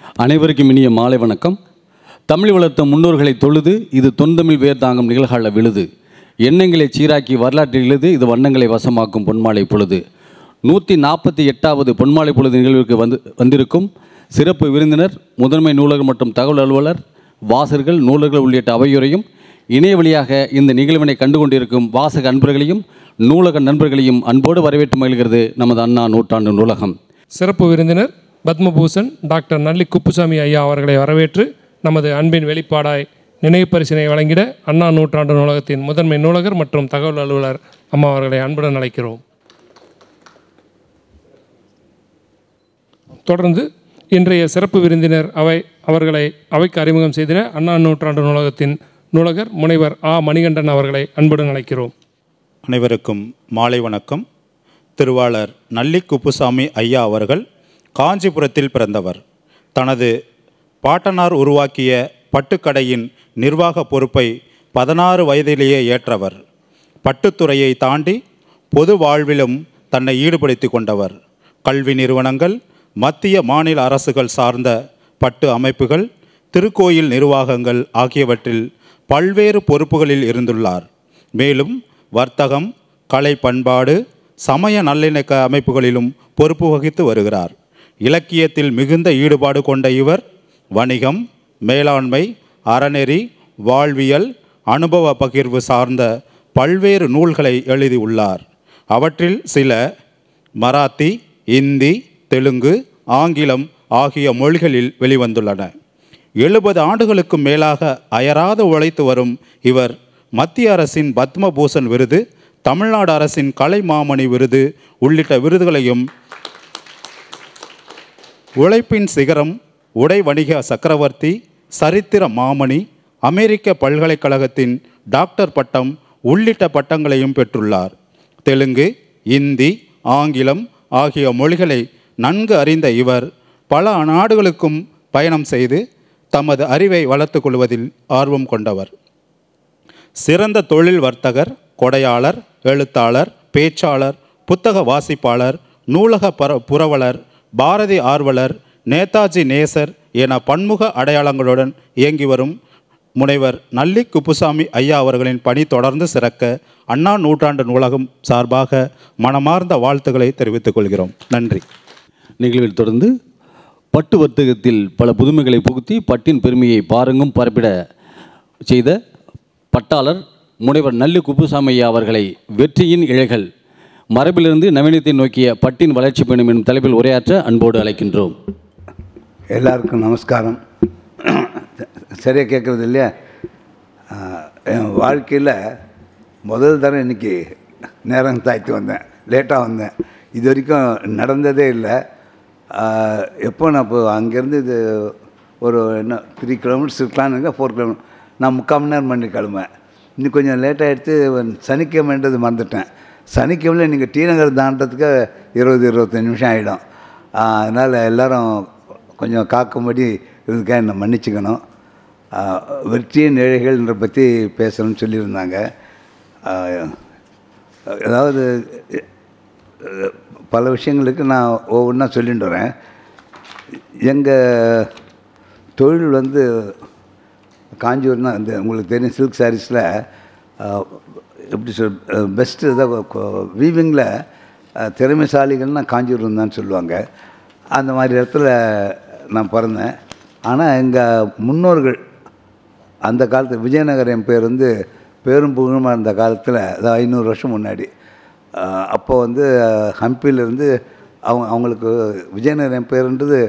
அனைவருக்கும் இனிய மாலை வணக்கம். தமிழ் வளர்த்த முன்னோர்களை தொழுது இது தொன்தமிழ் வேர் தாங்கும் நிகழ்கால விழுது. எண்ணங்களை சீராக்கி வரலாற்றில் எழுது இது வண்ணங்களை வசமாக்கும் பொன்மாலை பொழுது. 148வது பொன்மாலை பொழுது நிகழ்வுக்கு வந்திருக்கும் சிறப்பு விருந்தினர், முதன்மை நூலகர் மற்றும் தகவல் அலுவலர், வாசகர்கள், நூலர்கள் உள்ளிட்ட அவையுறையும் இணைய வழியாக இந்த நிகழ்வினை கண்டுகொண்டிருக்கும் வாசக அன்பர்களையும் நூலக நண்பர்களையும் அன்போடு வரவேற்று மகிழ்கிறது நமது அண்ணா நூற்றாண்டு நூலகம். சிறப்பு விருந்தினர் பத்மபூஷன் டாக்டர் நல்லி குப்புசாமி ஐயா அவர்களை வரவேற்று நமது அன்பின் வெளிப்பாடாய் நினைவு பரிசினை வழங்கிட அண்ணா நூற்றாண்டு நூலகத்தின் முதன்மை நூலகர் மற்றும் தகவல் அலுவலர் அம்மா அவர்களை அன்புடன் அழைக்கிறோம். தொடர்ந்து இன்றைய சிறப்பு விருந்தினர் அவர்களை அவைக்கு அறிமுகம் செய்திட அண்ணா நூற்றாண்டு நூலகத்தின் நூலகர் முனைவர் ஆ. மணிகண்டன் அவர்களை அன்புடன் அழைக்கிறோம். அனைவருக்கும் மாலை வணக்கம். திருவாளர் நல்லி குப்புசாமி ஐயா அவர்கள் காஞ்சிபுரத்தில் பிறந்தவர். தனது பாட்டனார் உருவாக்கிய பட்டுக்கடையின் நிர்வாக பொறுப்பை 16 வயதிலேயே ஏற்றவர். பட்டுத்துறையை தாண்டி பொது வாழ்விலும் தன்னை ஈடுபடுத்தி கொண்டவர். கல்வி நிறுவனங்கள், மத்திய மாநில அரசுகள் சார்ந்த பட்டு அமைப்புகள், திருக்கோயில் நிர்வாகங்கள் ஆகியவற்றில் பல்வேறு பொறுப்புகளில் இருந்துள்ளார். மேலும் வர்த்தகம், கலை பண்பாடு, சமய நல்லிணக்க அமைப்புகளிலும் பொறுப்பு வகித்து வருகிறார். இலக்கியத்தில் மிகுந்த ஈடுபாடு கொண்ட இவர் வணிகம், மேலாண்மை, அறநெறி, வாழ்வியல், அனுபவ பகிர்வு சார்ந்த பல்வேறு நூல்களை எழுதியுள்ளார். அவற்றில் சில மராத்தி, இந்தி, தெலுங்கு, ஆங்கிலம் ஆகிய மொழிகளில் வெளிவந்துள்ளன. 70 ஆண்டுகளுக்கு மேலாக அயராது உழைத்து வரும் இவர் மத்திய அரசின் பத்மபூஷன் விருது, தமிழ்நாடு அரசின் கலைமாமணி விருது உள்ளிட்ட விருதுகளையும், உழைப்பின் சிகரம், உடை வணிக சக்கரவர்த்தி, சரித்திர மாமணி, அமெரிக்க பல்கலைக்கழகத்தின் டாக்டர் பட்டம் உள்ளிட்ட பட்டங்களையும் பெற்றுள்ளார். தெலுங்கு, இந்தி, ஆங்கிலம் ஆகிய மொழிகளை நன்கு அறிந்த இவர் பல நாடுகளுக்கும் பயணம் செய்து தமது அறிவை வளர்த்து கொள்வதில் ஆர்வம் கொண்டவர். சிறந்த தொழில் வர்த்தகர், கொடையாளர், எழுத்தாளர், பேச்சாளர், புத்தக வாசிப்பாளர், நூலக புரவலர், பாரதி ஆர்வலர், நேதாஜி நேசர் என பன்முக அடையாளங்களுடன் இயங்கி வரும் முனைவர் நல்லி குப்புசாமி ஐயா அவர்களின் பணி தொடர்ந்து சிறக்க அண்ணா நூற்றாண்டு நூலகம் சார்பாக மனமார்ந்த வாழ்த்துக்களை தெரிவித்துக் கொள்கிறோம். நன்றி. நிகழ்வில் தொடர்ந்து பட்டு வர்த்தகத்தில் பல புதுமைகளை புகுத்தி பட்டின் பெருமையை பாருங்கும் பரப்பிட செய்த பட்டாளர் முனைவர் நல்லி குப்புசாமி ஐயா அவர்களை வெற்றியின் இழைகள், மரபிலிருந்து நவீனத்தை நோக்கிய பட்டின் வளர்ச்சி பயணம் எனும் தலைப்பில் உரையாற்ற அன்போடு அழைக்கின்றோம். எல்லாருக்கும் நமஸ்காரம். சரியாக கேட்குறது இல்லையா? என் வாழ்க்கையில் முதல் தரம் இன்றைக்கி நேரம் தாய்த்து வந்தேன், லேட்டாக வந்தேன். இது வரைக்கும் நடந்ததே இல்லை. எப்போ நான் இப்போ அங்கேருந்து இது ஒரு 3 கிலோமீட்டர்ஸ் இருக்கலான்னு 4 கிலோமீட்டர் நான் 3/4 மணி நேரம் பண்ணி கிளம்புவேன். இன்னும் கொஞ்சம் லேட்டாக எடுத்து சனிக்கிழமைன்றது மறந்துட்டேன். சனிக்கிழமையில் நீங்கள் டி நகர் தாண்டதுக்கு 20-25 நிமிஷம் ஆகிடும். அதனால் எல்லோரும் கொஞ்சம் காக்கும்படி இருந்துக்காக என்னை மன்னிச்சுக்கணும். வெற்றியின் ஏழைகள்ன்ற பற்றி பேசணும்னு சொல்லியிருந்தாங்க. அதாவது பல விஷயங்களுக்கு நான் ஒவ்வொன்றா சொல்லிட்டு வரேன். எங்கள் தொழில் காஞ்சிபுரம்னா உங்களுக்கு தெரியும், சில்க் சாரீஸில் எப்படி பெஸ்ட்டு இதாக வீவிங்கில் திறமைசாலிகள்னால் காஞ்சிபுரம் தான் சொல்லுவாங்க. அந்த மாதிரி இடத்துல நான் பிறந்தேன். ஆனால் எங்கள் முன்னோர்கள் அந்த காலத்தில் விஜயநகர் என் பேர் பேரும் புகழுமாக இருந்த காலத்தில், அதாவது 500 வருஷம் முன்னாடி, அப்போது ஹம்பியிலேருந்து அவங்களுக்கு விஜயநகர் எம்பையர்ன்றது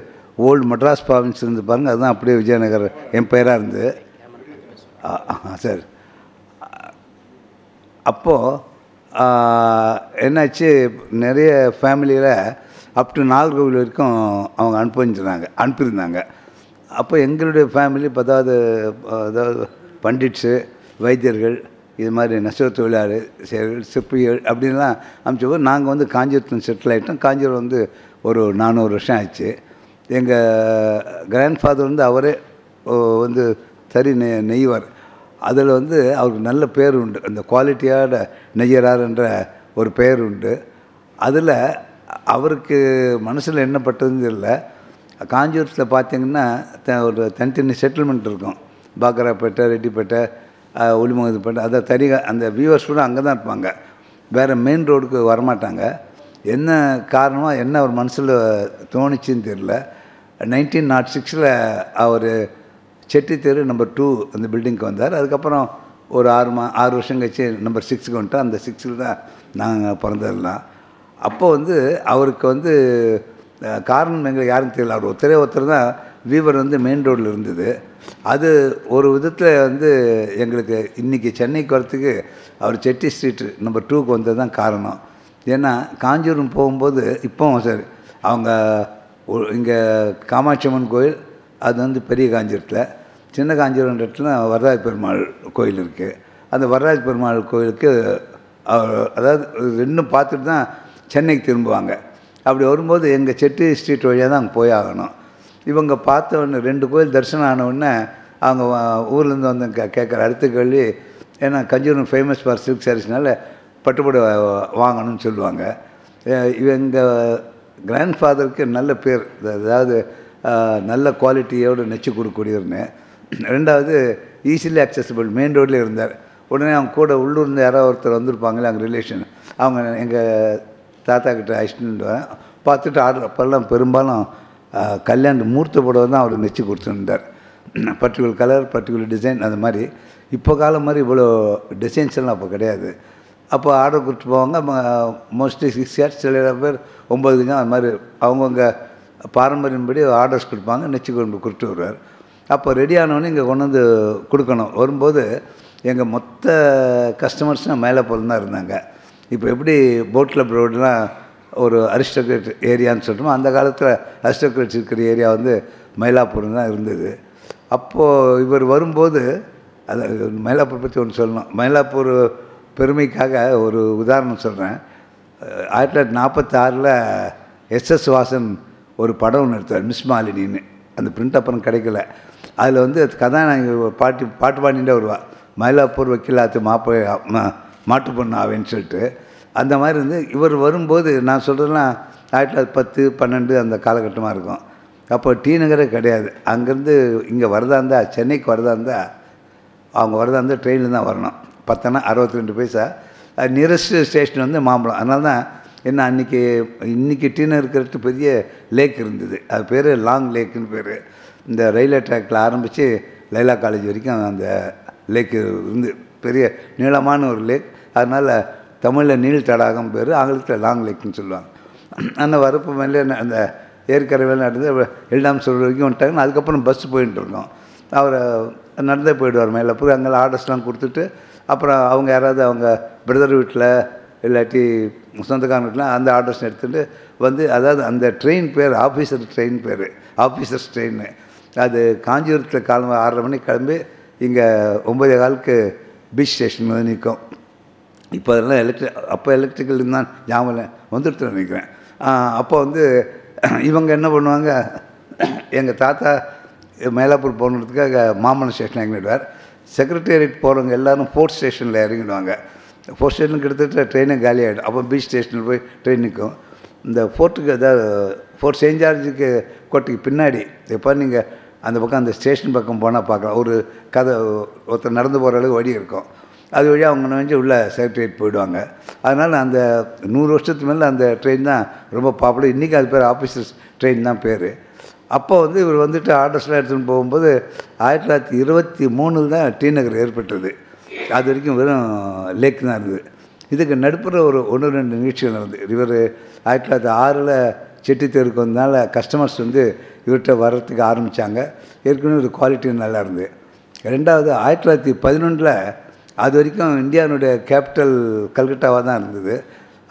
ஓல்டு மெட்ராஸ் ப்ராவின்ஸ் இருந்து பாருங்கள், அதுதான் அப்படியே விஜயநகர் எம்பையராக இருந்து. சரி, அப்போது என்னாச்சு, நிறைய ஃபேமிலியில் அப் டு நாகர்கோவில் வரைக்கும் அவங்க அனுப்பியிருந்தாங்க. அப்போ எங்களுடைய ஃபேமிலி அதாவது பண்டிட்ஸு, வைத்தியர்கள், இது மாதிரி நெசவு தொழிலாளர், சிற்பிகள் அப்படின்லாம் அனுப்பிச்சபோது நாங்கள் காஞ்சிபுரத்தில் செட்டில் ஆகிட்டோம். காஞ்சிபுரம் ஒரு 400 வருஷம் ஆச்சு. எங்கள் கிராண்ட்ஃபாதர் அவரே தறி நெய்வார். அதில் அவருக்கு நல்ல பேர் உண்டு, அந்த குவாலிட்டியோட நெய்யறார் என்ற ஒரு பெயர் உண்டு. அதில் அவருக்கு மனசில் என்ன பட்டதுன்னு இல்லை, காஞ்சிபுரத்தில் பார்த்தீங்கன்னா ஒரு தனித்தனி செட்டில்மெண்ட் இருக்கும். பாக்கராப்பேட்டை, ரெட்டிப்பேட்டை, ஒளிமுகத்துப்பேட்டை, அதை அந்த வியூவர்ஸ் கூட அங்கே தான் இருப்பாங்க. வேறு மெயின் ரோடுக்கு வரமாட்டாங்க. என்ன காரணமாக என்ன ஒரு மனசில் தோணுச்சின்னு தெரில. 1906 அவர் செட்டி தெரு நம்பர் 2 அந்த பில்டிங்க்கு வந்தார். அதுக்கப்புறம் ஒரு 6 வருஷம் கழிச்சு நம்பர் 6க்கு வந்துட்டோம். அந்த 6ல் தான் நாங்கள் பிறந்ததெல்லாம். அப்போ வந்து அவருக்கு காரணம் எங்களுக்கு யாரும் தெரியல. அவர் ஒருத்தர் தான் வீவர் மெயின் ரோடில் இருந்தது. அது ஒரு விதத்தில் எங்களுக்கு இன்றைக்கி சென்னைக்கு வரத்துக்கு அவர் செட்டி ஸ்ட்ரீட் நம்பர் 2க்கு வந்தது தான் காரணம். ஏன்னா காஞ்சிபுரம் போகும்போது இப்போவும் சரி, அவங்க இங்கே காமாட்சி அம்மன் கோயில் அது பெரிய காஞ்சிபுரத்தில், சின்ன காஞ்சிபுரம் இடத்துல வரராஜ பெருமாள் கோயில் இருக்குது. அந்த வரராஜ பெருமாள் கோயிலுக்கு அதாவது ரெண்டும் பார்த்துட்டு தான் சென்னைக்கு திரும்புவாங்க. அப்படி வரும்போது எங்கள் செட்டி ஸ்ட்ரீட் வழியாக தான் அங்கே போய் ஆகணும். இவங்க பார்த்த உடனே 2 கோயில் தரிசனம் ஆனவுடனே அவங்க ஊர்லேருந்து வந்து கேட்குற அடுத்த கேள்வி, ஏன்னா காஞ்சிபுரம் ஃபேமஸ் ஃபார் சில்க் சாரீஸ்னால பட்டுப்புடவை வாங்கணும்னு சொல்லுவாங்க. எங்கள் கிராண்ட் ஃபாதருக்கு நல்ல பேர், அதாவது நல்ல குவாலிட்டியோடு நெச்சு கொடுக்கக்கூடியவர்னு. ரெண்டாவது ஈஸிலி அக்சசிபிள், மெயின் ரோட்லேயே இருந்தார். உடனே அவங்க கூட உள்ளூர்ந்து யாராவது ஒருத்தர் வந்திருப்பாங்களே அங்கே ரிலேஷன், அவங்க எங்கள் தாத்தா கிட்ட அசிஸ்டன்ட் பார்த்துட்டு ஆர்டர். அப்போல்லாம் பெரும்பாலும் கல்யாண மூர்த்த புடவை தான் அவர் நெச்சு கொடுத்துருந்தார். பர்டிகுலர் கலர், பர்டிகுலர் டிசைன், அந்த மாதிரி. இப்போ காலம் மாதிரி இவ்வளோ டிசைன்ஸ் எல்லாம் அப்போ கிடையாது. அப்போ ஆர்டர் கொடுத்துட்டு போவாங்க. மோஸ்ட்லி 6 yards, சில பேர் 9 கஜம், அது மாதிரி அவங்கவுங்க பாரம்பரியம்படி ஆர்டர்ஸ் கொடுப்பாங்க. நெச்சு கொண்டு கொடுத்து வருவார். அப்போ ரெடி ஆனவொடனே இங்கே கொண்டு வந்து கொடுக்கணும். வரும்போது எங்கள் மொத்த கஸ்டமர்ஸ்னால் மயிலாப்பூர் தான் இருந்தாங்க. இப்போ எப்படி போட் கிளப் ரோடுலாம் ஒரு அரிஸ்டோக்ரேட் ஏரியான்னு சொல்கிறோமோ, அந்த காலத்தில் அரிஸ்டோக்ரேட்ஸ் இருக்கிற ஏரியா மயிலாப்பூர் தான் இருந்தது. அப்போது இவர் வரும்போது அது மயிலாப்பூர் பற்றி ஒன்று சொல்லணும். மயிலாப்பூர் பெருமைக்காக ஒரு உதாரணம் சொல்கிறேன். 1946 SS வாசன் ஒரு படம் ஒன்று எடுத்தார், மிஸ் மாலினின்னு. அந்த பிரிண்ட் அப்புறம் கிடைக்கல. அதில் கதாநாயகி பாட்டு பாடிகிட்டே வருவா, மயிலாப்பூர் வக்கீலாத்து மாட்டு பொண்ணு ஆவேன்னு சொல்லிட்டு. அந்த மாதிரி இவர் வரும்போது நான் சொல்கிறதுலாம் 1910, 12 அந்த காலகட்டமாக இருக்கும். அப்போ டி நகரே கிடையாது. அங்கேருந்து இங்கே வரதா இருந்தால், சென்னைக்கு வரதா இருந்தால், அவங்க வரதா இருந்தால் ட்ரெயினில் தான் வரணும். 10 62 பைசா. நியரஸ்ட் ஸ்டேஷன் மாம்பழம். அதனால தான் என்ன இன்றைக்கி டி நகர் இருக்கிறது பெரிய லேக் இருந்தது. அது பேர் லாங் லேக்குன்னு பேர். இந்த ரயில்வே ட்ராக்கில் ஆரம்பித்து லைலா காலேஜ் வரைக்கும் அந்த லேக்கு பெரிய நீளமான ஒரு லேக். அதனால் தமிழில் நீள் தடாகம் பேர், ஆங்கிலத்தில் லாங் லேக்குன்னு சொல்லுவாங்க. அந்த வரப்பு மேலே அந்த ஏற்கரை வேலை நடந்து எல்டாம் சொல்கிற வரைக்கும் வந்துட்டாங்கன்னா அதுக்கப்புறம் பஸ் போயிட்டு இருக்கோம். அவர் நடந்தே போயிடுவார் மயிலாப்பூர். அங்கே ஆர்டர்ஸ்லாம் கொடுத்துட்டு அப்புறம் அவங்க யாராவது அவங்க பிரதர் வீட்டில் இல்லாட்டி சொந்தக்காரன் வீட்டில் அந்த ஆர்டர்ஸ் எடுத்துகிட்டு அதாவது அந்த ட்ரெயின் பேர் ஆஃபீஸர் ட்ரெயின் பேர், ஆஃபீஸர்ஸ் ட்ரெயின். அது காஞ்சிபுரத்தில் காலம் 6:30 மணிக்கு கிளம்பி இங்கே 9:15 பீச் ஸ்டேஷன் நிற்கும். இப்போ அதெல்லாம் அப்போ எலக்ட்ரிக்கல் தான் ஞாபகம் வந்துடுத்து நினைக்கிறேன். அப்போ இவங்க என்ன பண்ணுவாங்க, எங்கள் தாத்தா மயிலாப்பூர் போகிறதுக்காக மாமல்லம் ஸ்டேஷன் இறங்கிடுவார். செக்ரட்டேரியட் போகிறவங்க எல்லோரும் ஃபோர்த் ஸ்டேஷனில் இறங்கிடுவாங்க. ஃபோர்த் ஸ்டேஷனுக்கு கிட்டத்தட்ட ட்ரெயினே காலி ஆகிடும். அப்போ பீச் ஸ்டேஷனில் போய் ட்ரெயின் நிற்கும். இந்த ஃபோர்ட்டுக்கு அதாவது ஃபோர்ட் செயின்ட் ஜார்ஜுக்கு கோட்டைக்கு பின்னாடி எப்போ நீங்கள் அந்த பக்கம் அந்த ஸ்டேஷன் பக்கம் போனால் பார்க்கலாம், ஒரு கதை ஒருத்தர் நடந்து போகிற அளவுக்கு வழி இருக்கும். அது வழியாக அவங்க நுழைஞ்சு உள்ள செக்ரட்டரியேட் போயிடுவாங்க. அதனால் அந்த 100 வருஷத்துக்கு மேலே அந்த ட்ரெயின் தான் ரொம்ப பாப்புலர். இன்றைக்கி அது பேர் ஆஃபீஸர்ஸ் ட்ரெயின் தான் பேர். அப்போ இவர் ஆர்டர்ஸ்லாம் எடுத்துகிட்டு போகும்போது 1923 தான் டி நகர் ஏற்பட்டது. அது வரைக்கும் வெறும் லேக் தான் இருந்தது. இதுக்கு நடுப்புற ஒரு 1-2 நிகழ்ச்சிகள் நடந்தது. இவர் 1906 செட்டி தெருக்கு வந்தனால கஸ்டமர்ஸ் இவர்கிட்ட வர்றதுக்கு ஆரம்பித்தாங்க. ஏற்கனவே ஒரு குவாலிட்டி நல்லா இருந்தது. ரெண்டாவது 1911 அது வரைக்கும் இந்தியாவுடைய கேபிட்டல் கல்கட்டாவாக தான் இருந்தது.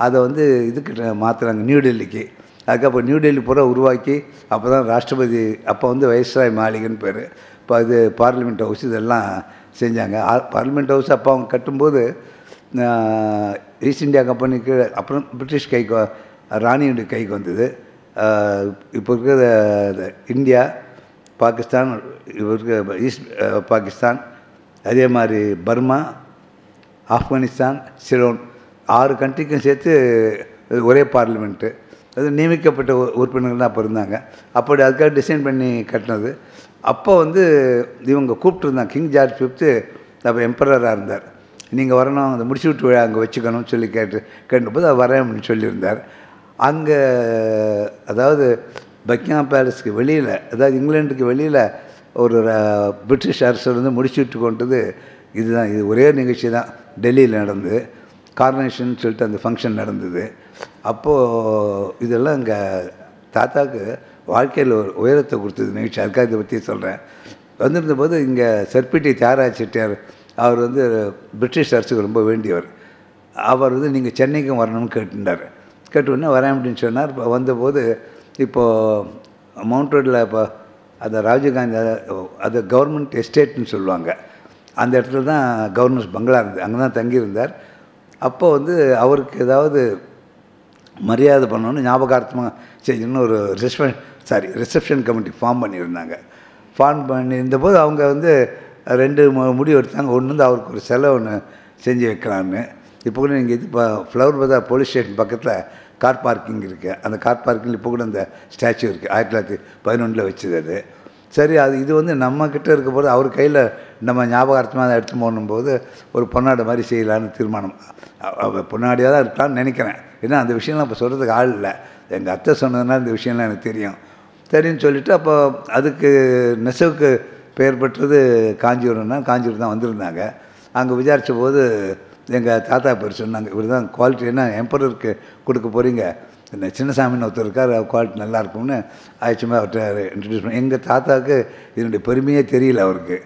அதை இதுக்கு மாற்றுறாங்க, நியூ டெல்லிக்கு. அதுக்கப்புறம் நியூ டெல்லி பூரா உருவாக்கி அப்போ தான் ராஷ்டிரபதி, அப்போ வைஸ்ராய் மாளிகைன்னு பேர், இப்போ அது பார்லிமெண்ட் ஹவுஸ், இதெல்லாம் செஞ்சாங்க. பார்லிமெண்ட் ஹவுஸ் அப்போ அவங்க கட்டும்போது ஈஸ்ட் இந்தியா கம்பெனிக்கு அப்புறம் பிரிட்டிஷ் கைக்கு, ராணியுடைய கைக்கு வந்தது. இப்போ இருக்கிற இந்தியா, பாகிஸ்தான், இவருக்கு ஈஸ்ட் பாகிஸ்தான், அதே மாதிரி பர்மா, ஆப்கானிஸ்தான், சிலோன் 6 கண்ட்ரிக்கும் சேர்த்து ஒரே பார்லிமெண்ட்டு. அது நியமிக்கப்பட்ட உறுப்பினர்கள் தான் அப்போ இருந்தாங்க. அப்படி அதுக்காக டிசைன் பண்ணி கட்டினது. அப்போ வந்து இவங்க கூப்பிட்டுருந்தாங்க, கிங் ஜார்ஜ் ஃபிஃப்த்து அப்போ எம்பரராக இருந்தார். நீங்கள் வரணும், அந்த முடிச்சு விட்டு விழா அங்கே வச்சுக்கணும்னு சொல்லி கேட்டபோது அவர் வரேன் அப்படின்னு சொல்லியிருந்தார். அங்கே அதாவது பக்கிங்ஹாம் பேலஸ்க்கு வெளியில், அதாவது இங்கிலாண்டுக்கு வெளியில் ஒரு பிரிட்டிஷ் அரசர் வந்து முடிச்சு விட்டு கொண்டது இதுதான். இது ஒரே நிகழ்ச்சி தான் டெல்லியில் நடந்து, கார்னேஷன் சொல்லிட்டு அந்த ஃபங்க்ஷன் நடந்தது. அப்போது இதெல்லாம் எங்கள் தாத்தாவுக்கு வாழ்க்கையில் ஒரு உயரத்தை கொடுத்தது நிகழ்ச்சி. அதுக்காக இதை பற்றி சொல்கிறேன். வந்திருந்தபோது இங்கே சர்பிட்டி தியாகராஜ செட்டியார் அவர் வந்து பிரிட்டிஷ் அரசுக்கு ரொம்ப வேண்டியவர். அவர் வந்து நீங்கள் சென்னைக்கும் வரணும்னு கேட்டுட்டார். கேட்டுவுடனே வரேன் அப்படின்னு சொன்னார். இப்போ வந்தபோது இப்போது மவுண்ட் ரோட்டில் இப்போ அந்த ராஜீவ்காந்தி அது கவர்மெண்ட் எஸ்டேட்னு சொல்லுவாங்க, அந்த இடத்துல தான் கவர்னர்ஸ் பங்களா இருந்தது, அங்கே தான் தங்கியிருந்தார். அப்போ வந்து அவருக்கு ஏதாவது மரியாதை பண்ணணுன்னு ஞாபகார்த்தமாக செய்யணும்னு ஒரு ரிசப்ஷன் கமிட்டி ஃபார்ம் பண்ணியிருந்தாங்க. ஃபார்ம் பண்ணியிருந்தபோது அவங்க வந்து 2 முடிவு எடுத்தாங்க. ஒன்று வந்து அவருக்கு ஒரு செலவு ஒன்று செஞ்சு வைக்கலான்னு. இப்போ கூட நீங்கள் இது இப்போ ஃப்ளவர் பஜார் போலீஸ் ஸ்டேஷன் பக்கத்தில் கார் பார்க்கிங் இருக்குது. அந்த கார் பார்க்கிங்கில் இப்போ கூட அந்த ஸ்டாச்சு இருக்குது, 1911 வச்சது அது. சரி, அது இது வந்து நம்மக்கிட்ட இருக்க போது அவர் கையில் நம்ம ஞாபகார்த்தமாக எடுத்து போகும்போது ஒரு பொன்னாடை மாதிரி செய்யலான்னு தீர்மானம். பொன்னாடியாக தான் இருக்கலாம்னு நினைக்கிறேன். ஏன்னா அந்த விஷயம்லாம் இப்போ சொல்கிறதுக்கு ஆள் இல்லை. எங்கள் அத்தை சொன்னதுனால இந்த விஷயம்லாம் எனக்கு தெரியும். சரின்னு சொல்லிவிட்டு அப்போ அதுக்கு நெசவுக்கு பெயர் பெற்றது காஞ்சிபுரம்னா, காஞ்சிபுரம் தான் வந்திருந்தாங்க. அங்கே விசாரித்த போது எங்கள் தாத்தா பேர் சொன்னாங்க, இவர் தான் குவாலிட்டி, என்ன எம்பரருக்கு கொடுக்க போகிறீங்க, இந்த சின்னசாமின்னு ஒருத்தர் இருக்கார், குவாலிட்டி நல்லாயிருக்கும்னு ஆயிடுச்சுமா அவர்கிட்ட இன்ட்ரடியூஸ் பண்ணி. எங்கள் தாத்தாவுக்கு இதனுடைய பெருமையே தெரியல அவருக்கு.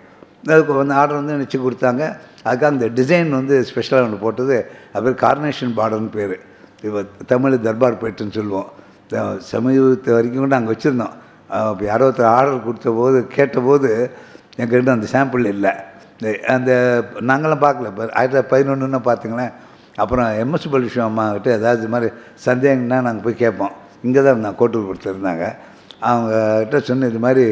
அதுக்கு வந்து ஆர்டர் வந்து நினச்சி கொடுத்தாங்க. அதுக்காக அந்த டிசைன் வந்து ஸ்பெஷலாக ஒன்று போட்டது, அது பேர் கார்னேஷன் பார்டர்னு பேர். இப்போ தமிழ் தர்பார் பேட்டுன்னு சொல்லுவோம். சமீபத்து வரைக்கும் கூட அங்கே வச்சுருந்தோம். இப்போ யாரோ ஒருத்தர் ஆர்டர் கொடுத்த போது கேட்டபோது எங்கள்கிட்ட அந்த சாம்பிள் இல்லை. அந்த நாங்களாம் பார்க்கல. இப்போ 1911 பார்த்திங்களேன். அப்புறம் எம்எஸ் பல்விஸ்வம் அம்மாக்கிட்ட ஏதாவது இது மாதிரி சந்தேகம்னா நாங்கள் போய் கேட்போம். இங்கே தான் இருந்தாங்க, கோட்டூர்புரத்தில் இருந்தாங்க. அவங்ககிட்ட சொன்ன இது மாதிரி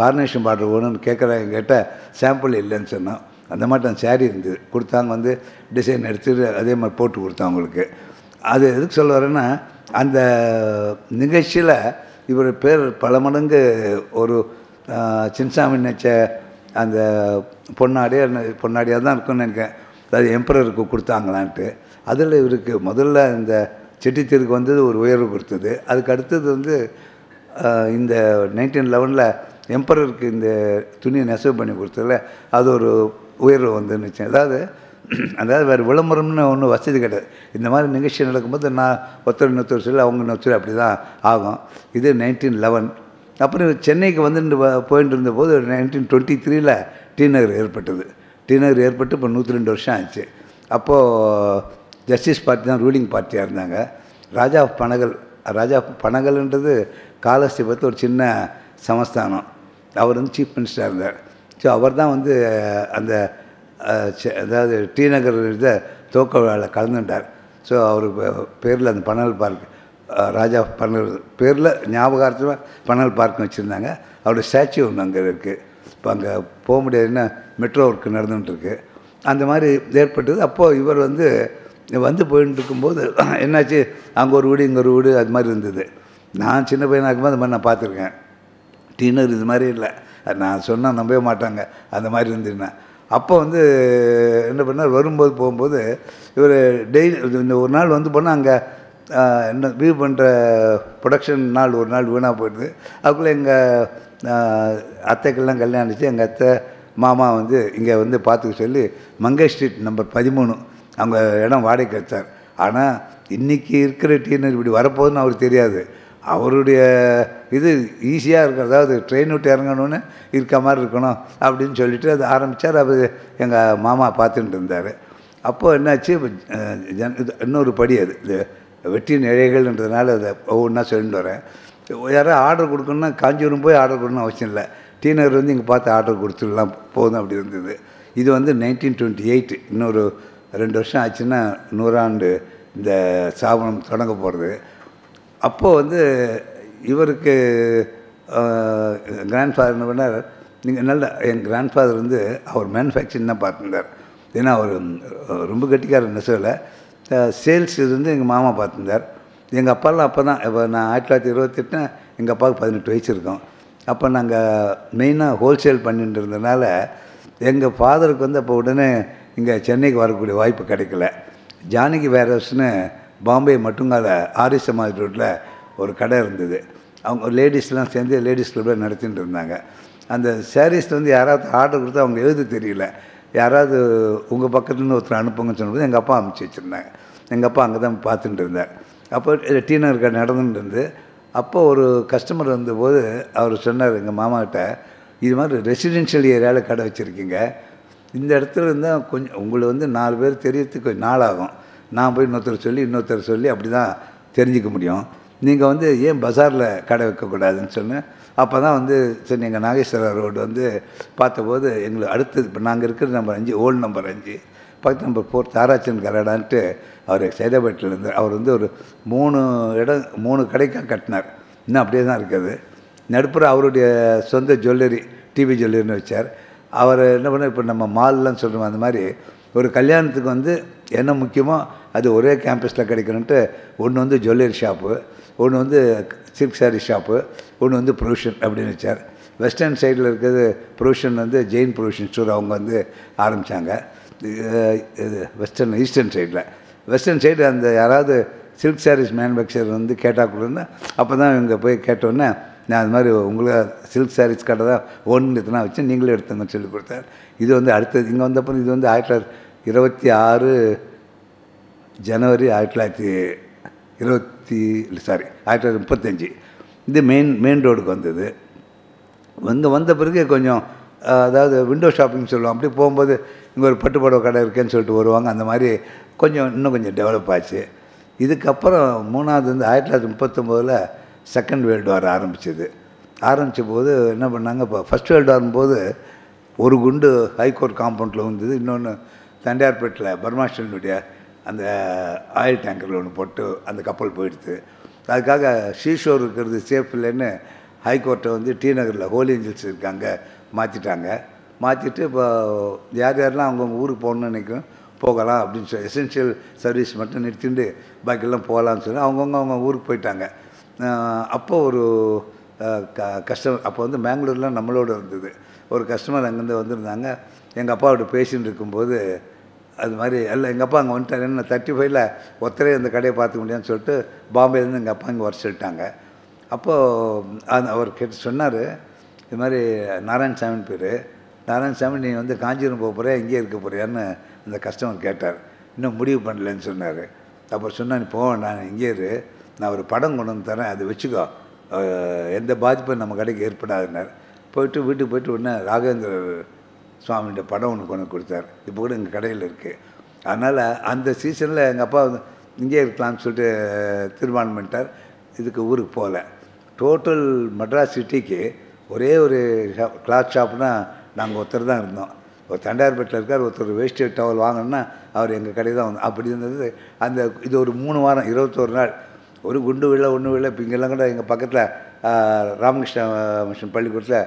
கார்னேஷன் பார்டர் வேணும்னு கேட்குறாங்க. எங்கிட்ட சாம்பிள் இல்லைன்னு சொன்னோம். அந்த மாதிரி அந்த சேரீ இருந்தது, கொடுத்தாங்க. வந்து டிசைன் எடுத்துட்டு அதே மாதிரி போட்டு கொடுத்தோம் அவங்களுக்கு. அது எதுக்கு சொல்ல வரேன்னா, அந்த நிகழ்ச்சியில் இவர் பேர் பல மடங்கு ஒரு சின்னசாமி நினச்ச அந்த பொன்னாடியாக தான் இருக்குன்னு நினைக்கிறேன். அது எம்பரருக்கு கொடுத்தாங்களான்ட்டு. அதில் இவருக்கு முதல்ல இந்த செட்டித்தீருக்கு வந்தது ஒரு உயர்வு கொடுத்தது. அதுக்கு அடுத்தது வந்து இந்த 1911 எம்பரருக்கு இந்த துணியை நெசவு பண்ணி கொடுத்ததில் அது ஒரு உயர்வு வந்துன்னுச்சு. அதாவது வேறு விளம்பரம்னு ஒன்றும் வசதி கிடையாது. இந்த மாதிரி நிகழ்ச்சி நடக்கும்போது நான் இன்னொருத்தர் சொல்லி அவங்க இன்னொருத்தர் அப்படி தான் ஆகும். இது 1911. அப்புறம் சென்னைக்கு வந்துட்டு போயிட்டு இருந்தபோது 1923 டி நகர் ஏற்பட்டது. டி நகர் ஏற்பட்டு இப்போ 102 வருஷம் ஆச்சு. அப்போது ஜஸ்டிஸ் பார்ட்டி தான் ரூலிங் பார்ட்டியாக இருந்தாங்க. ராஜா பனகல்ன்றது காலஸ்தீபத்தில் ஒரு சின்ன சமஸ்தானம். அவர் வந்து சீஃப் மினிஸ்டராக இருந்தார். ஸோ அவர் தான் வந்து அந்த அதாவது டி நகர் இதை துவக்க விழாவில் கலந்துட்டார். ஸோ அவர் பேரில் அந்த பனகல் பார்க், ராஜா பனகல் பேரில் ஞாபகார்த்தமாக பனகல் பார்க் வச்சுருந்தாங்க. அவருடைய ஸ்டாச்சு ஒன்று அங்கே இருக்குது. இப்போ அங்கே போக முடியாதுன்னா மெட்ரோ ஒர்க்கு நடந்துகிட்ருக்கு. அந்த மாதிரி ஏற்பட்டது. அப்போது இவர் வந்து போயிட்டு இருக்கும்போது என்னாச்சு, அங்கே ஒரு வீடு இங்கே ஒரு வீடு அது மாதிரி இருந்தது. நான் சின்ன பையனாக இருக்கும்போது அது மாதிரி நான் பார்த்துருக்கேன். டீனர் இது மாதிரி இல்லை, நான் சொன்னால் நம்பவே மாட்டாங்க, அந்த மாதிரி இருந்துருந்தேன். அப்போ வந்து என்ன பண்ணார், வரும்போது போகும்போது இவர் டெய்லி இந்த ஒரு நாள் வந்து போனால் அங்கே என்ன வியூ பண்ணுற ப்ரொடக்ஷன் நாள் ஒரு நாள் வீணாக போயிடுது. அதுக்குள்ளே எங்கள் அத்தைக்கெல்லாம் கல்யாணம் ஆச்சு. எங்கள் அத்தை மாமா வந்து இங்கே வந்து பார்த்துக்க சொல்லி மங்கை ஸ்ட்ரீட் நம்பர் 13 அவங்க இடம் வாடகைக்கு எடுத்தார். ஆனால் இன்றைக்கி இருக்கிற டீனர் இப்படி வரப்போகுதுன்னு அவருக்கு தெரியாது. அவருடைய இது ஈஸியாக இருக்கும், அதாவது ட்ரெயின் விட்டு இறங்கணுன்னு இருக்க மாதிரி இருக்கணும் அப்படின்னு சொல்லிட்டு அது ஆரம்பித்தார். அது எங்கள் மாமா பார்த்துட்டு இருந்தார். அப்போது என்னாச்சு, இன்னொரு படி அது இது வெற்றியின் இழைகள்ன்றதுனால அதை ஒவ்வொன்றா சொல்லிட்டு வரேன். யாராவது ஆர்டர் கொடுக்கணுன்னா காஞ்சிபுரம் போய் ஆர்டர் கொடுக்கணும்னு அவசியம் இல்லை. டீனர் வந்து இங்கே பார்த்து ஆர்டர் கொடுத்துடலாம் போதும் அப்படி இருந்தது. இது வந்து 1928, இன்னொரு 2 வருஷம் ஆச்சுன்னா 100 ஆண்டு இந்த ஸ்தாபனம் தொடங்க போகிறது. அப்போது வந்து இவருக்கு கிராண்ட்ஃபாதர் என்ன பண்ணார், நீங்கள் நல்ல என் கிராண்ட்ஃபாதர் வந்து அவர் மேனுஃபேக்சரிங் தான் பார்த்துருந்தார். ஏன்னா அவர் ரொம்ப கட்டிக்கார நெசவில் சேல்ஸ் இது வந்து எங்கள் மாமா பார்த்துருந்தார். எங்கள் அப்பாலாம் அப்போ தான், இப்போ நான் 1928 எங்கள் அப்பாவுக்கு 18 வயசு இருக்கும். அப்போ நாங்கள் மெயினாக ஹோல்சேல் பண்ணிட்டு இருந்ததுனால எங்கள் ஃபாதருக்கு வந்து அப்போ உடனே இங்கே சென்னைக்கு வரக்கூடிய வாய்ப்பு கிடைக்கல. ஜானகி வேர்ஹவுஸ்னு பாம்பே மட்டுங்கால ஆரிய சமாஜ் ரோட்டில் ஒரு கடை இருந்தது. அவங்க லேடிஸ்லாம் சேர்ந்து லேடிஸ் கிளப்பில் நடத்திட்டு இருந்தாங்க. அந்த சாரீஸில் வந்து யாராவது ஆர்டர் கொடுத்து அவங்க எழுத தெரியல, யாராவது உங்கள் பக்கத்துலேருந்து ஒருத்தர் அனுப்புங்கன்னு சொன்னபோது எங்கள் அப்பா அனுப்பிச்சி வச்சுருந்தாங்க. எங்கள் அப்பா அங்கே தான் பார்த்துட்டு இருந்தார். அப்போ டி நகர் கடை நடந்துட்டு இருந்து அப்போ ஒரு கஸ்டமர் வந்தபோது அவர் சொன்னார் எங்கள் மாமாக்கிட்ட, இது மாதிரி ரெசிடென்ஷியல் ஏரியாவில் கடை வச்சுருக்கீங்க, இந்த இடத்துல இருந்தால் கொஞ்சம் உங்களை வந்து 4 பேர் தெரியறதுக்கு கொஞ்சம் நாளாகும், நான் போய் இன்னொருத்தர் சொல்லி அப்படி தான் தெரிஞ்சிக்க முடியும், நீங்கள் வந்து ஏன் பஜாரில் கடை வைக்கக்கூடாதுன்னு சொன்னேன். அப்போ தான் வந்து சரி எங்கள் நாகேஸ்வரா ரோடு வந்து பார்த்தபோது எங்களுக்கு அடுத்தது இப்போ நாங்கள் இருக்கிற நம்பர் 5 ஓல்டு நம்பர் 5 பக்கத்து நம்பர் 4 தாராச்சன் கரடான்ட்டு அவர் சைதாபேட்டில் இருந்தார். அவர் வந்து ஒரு 3 கடைக்காக கட்டினார், இன்னும் அப்படியே தான் இருக்குது. நடுப்புற அவருடைய சொந்த ஜுவல்லரி டிவி ஜுவல்லரின்னு வச்சார். அவர் என்ன பண்ணார், இப்போ நம்ம மால்லாம் சொல்கிறோம் அந்த மாதிரி ஒரு கல்யாணத்துக்கு வந்து என்ன முக்கியமோ அது ஒரே கேம்பஸில் கிடைக்கணுன்ட்டு ஒன்று வந்து ஜுவல்லரி ஷாப்பு, ஒன்று வந்து சில்க் சாரீ ஷாப்பு, ஒன்று வந்து ப்ரொவிஷன் அப்படின்னு வச்சார். வெஸ்டர்ன் சைடில் இருக்கிறது ப்ரொவிஷன் வந்து ஜெயின் ப்ரொவிஷன் ஸ்டோர் அவங்க வந்து ஆரம்பித்தாங்க. இது ஈஸ்டர்ன் சைடு அந்த யாராவது சில்க் சாரீஸ் மேனுஃபேக்சர் வந்து கேட்டால் கொடுன்னா அப்போ தான் இவங்க போய் கேட்டோன்னே நான் அது மாதிரி உங்களுக்கு சில்க் சாரீஸ் கடை தான் ஒன்றுனா வச்சு நீங்களே எடுத்துங்கன்னு சொல்லி கொடுத்தார். இது வந்து அடுத்தது இங்கே வந்தப்போ இது வந்து 1926 ஜனவரி 1935 இது மெயின் ரோடுக்கு வந்தது. இங்கே வந்த பிறகு கொஞ்சம் அதாவது விண்டோ ஷாப்பிங் சொல்லுவோம், அப்படி போகும்போது இங்கே ஒரு பட்டுப்புடவை கடை இருக்கேன்னு சொல்லிட்டு வருவாங்க. அந்த மாதிரி இன்னும் கொஞ்சம் டெவலப் ஆச்சு. இதுக்கப்புறம் மூணாவது வந்து 1939 செகண்ட் வேர்ல்டு வார் ஆரம்பித்த போது என்ன பண்ணாங்க, இப்போ ஃபஸ்ட் வேர்ல்டு வாரும்போது ஒரு குண்டு ஹைகோர்ட் காம்பவுண்டில் வந்தது, இன்னொன்று தண்டையார்பேட்டில் பர்மாஸ்டனுடைய அந்த ஆயில் டேங்கரில் ஒன்று போட்டு அந்த கப்பல் போயிடுது. அதுக்காக ஷீஷோர் இருக்கிறது சேஃப் இல்லைன்னு ஹைகோர்ட்டை வந்து டி நகரில் ஹோலி ஏஞ்சல்ஸ் இருக்காங்க மாற்றிட்டு இப்போ யாரெல்லாம் அவங்கவுங்க ஊருக்கு போகணுன்னு நினைக்கும் போகலாம் அப்படின்னு சொல்லி எசென்ஷியல் சர்வீஸ் மட்டும் நிறுத்திட்டு பாக்கியெல்லாம் போகலான்னு சொல்லி அவங்க ஊருக்கு போயிட்டாங்க. அப்போ ஒரு கஸ்டமர் அப்போ வந்து பெங்களூர்லாம் நம்மளோட இருந்தது, ஒரு கஸ்டமர் அங்கேருந்து வந்திருந்தாங்க. எங்கள் அப்பாவோட பேசின்னு இருக்கும்போது அது மாதிரி எல்லாம் எங்கள் அப்பா அங்கே வந்துட்டாங்க. என்ன 35 ஒருத்தரே அந்த கடையை பார்த்துக்க முடியாதுன்னு சொல்லிட்டு பாம்பேலேருந்து எங்கள் அப்பா இங்கே வர சொல்லிட்டாங்க. அப்போது அவர் கேட்டு சொன்னார், இது மாதிரி நாராயணசாமின்னு பேர், நாராயணசாமி நீ வந்து காஞ்சிபுரம் போக போறியா இங்கே இருக்க போறியான்னு அந்த கஸ்டமர் கேட்டார். இன்னும் முடிவு பண்ணலன்னு சொன்னார். அப்புறம் சொன்னால் நீ போவேன், நான் இங்கே இரு, நான் ஒரு படம் கொண்டு வந்து தரேன், அது வச்சுக்கோ, எந்த பாதிப்பும் நம்ம கடைக்கு ஏற்படாதுன்னார். வீட்டுக்கு போயிட்டு உடனே ராகவேந்திர சுவாமியோட படம் ஒன்று கொண்டு கொடுத்தார். இப்போ கூட எங்கள் கடையில் இருக்குது. அதனால் அந்த சீசனில் எங்கள் அப்பா வந்து இங்கே இருக்கலாம்னு சொல்லிட்டு தீர்மானம் பண்ணிட்டார். இதுக்கு ஊருக்கு போகல. டோட்டல் மெட்ராஸ் சிட்டிக்கு ஒரே ஒரு கிளாத் ஷாப்னா நாங்கள் ஒருத்தர் தான் இருந்தோம். ஒரு தண்டையார்பேட்டில் இருக்கார், ஒருத்தர் வேஸ்ட் டவல் வாங்கணுன்னா அவர் எங்கள் கடை தான் வந்து அப்படி இருந்தது. இது ஒரு 3 வாரம் 21 நாள் ஒரு குண்டு விழா ஒன்று விழா. இப்போ இங்கெல்லாம் கூட எங்கள் பக்கத்தில் ராமகிருஷ்ண மிஷன் பள்ளிக்கூடத்தில்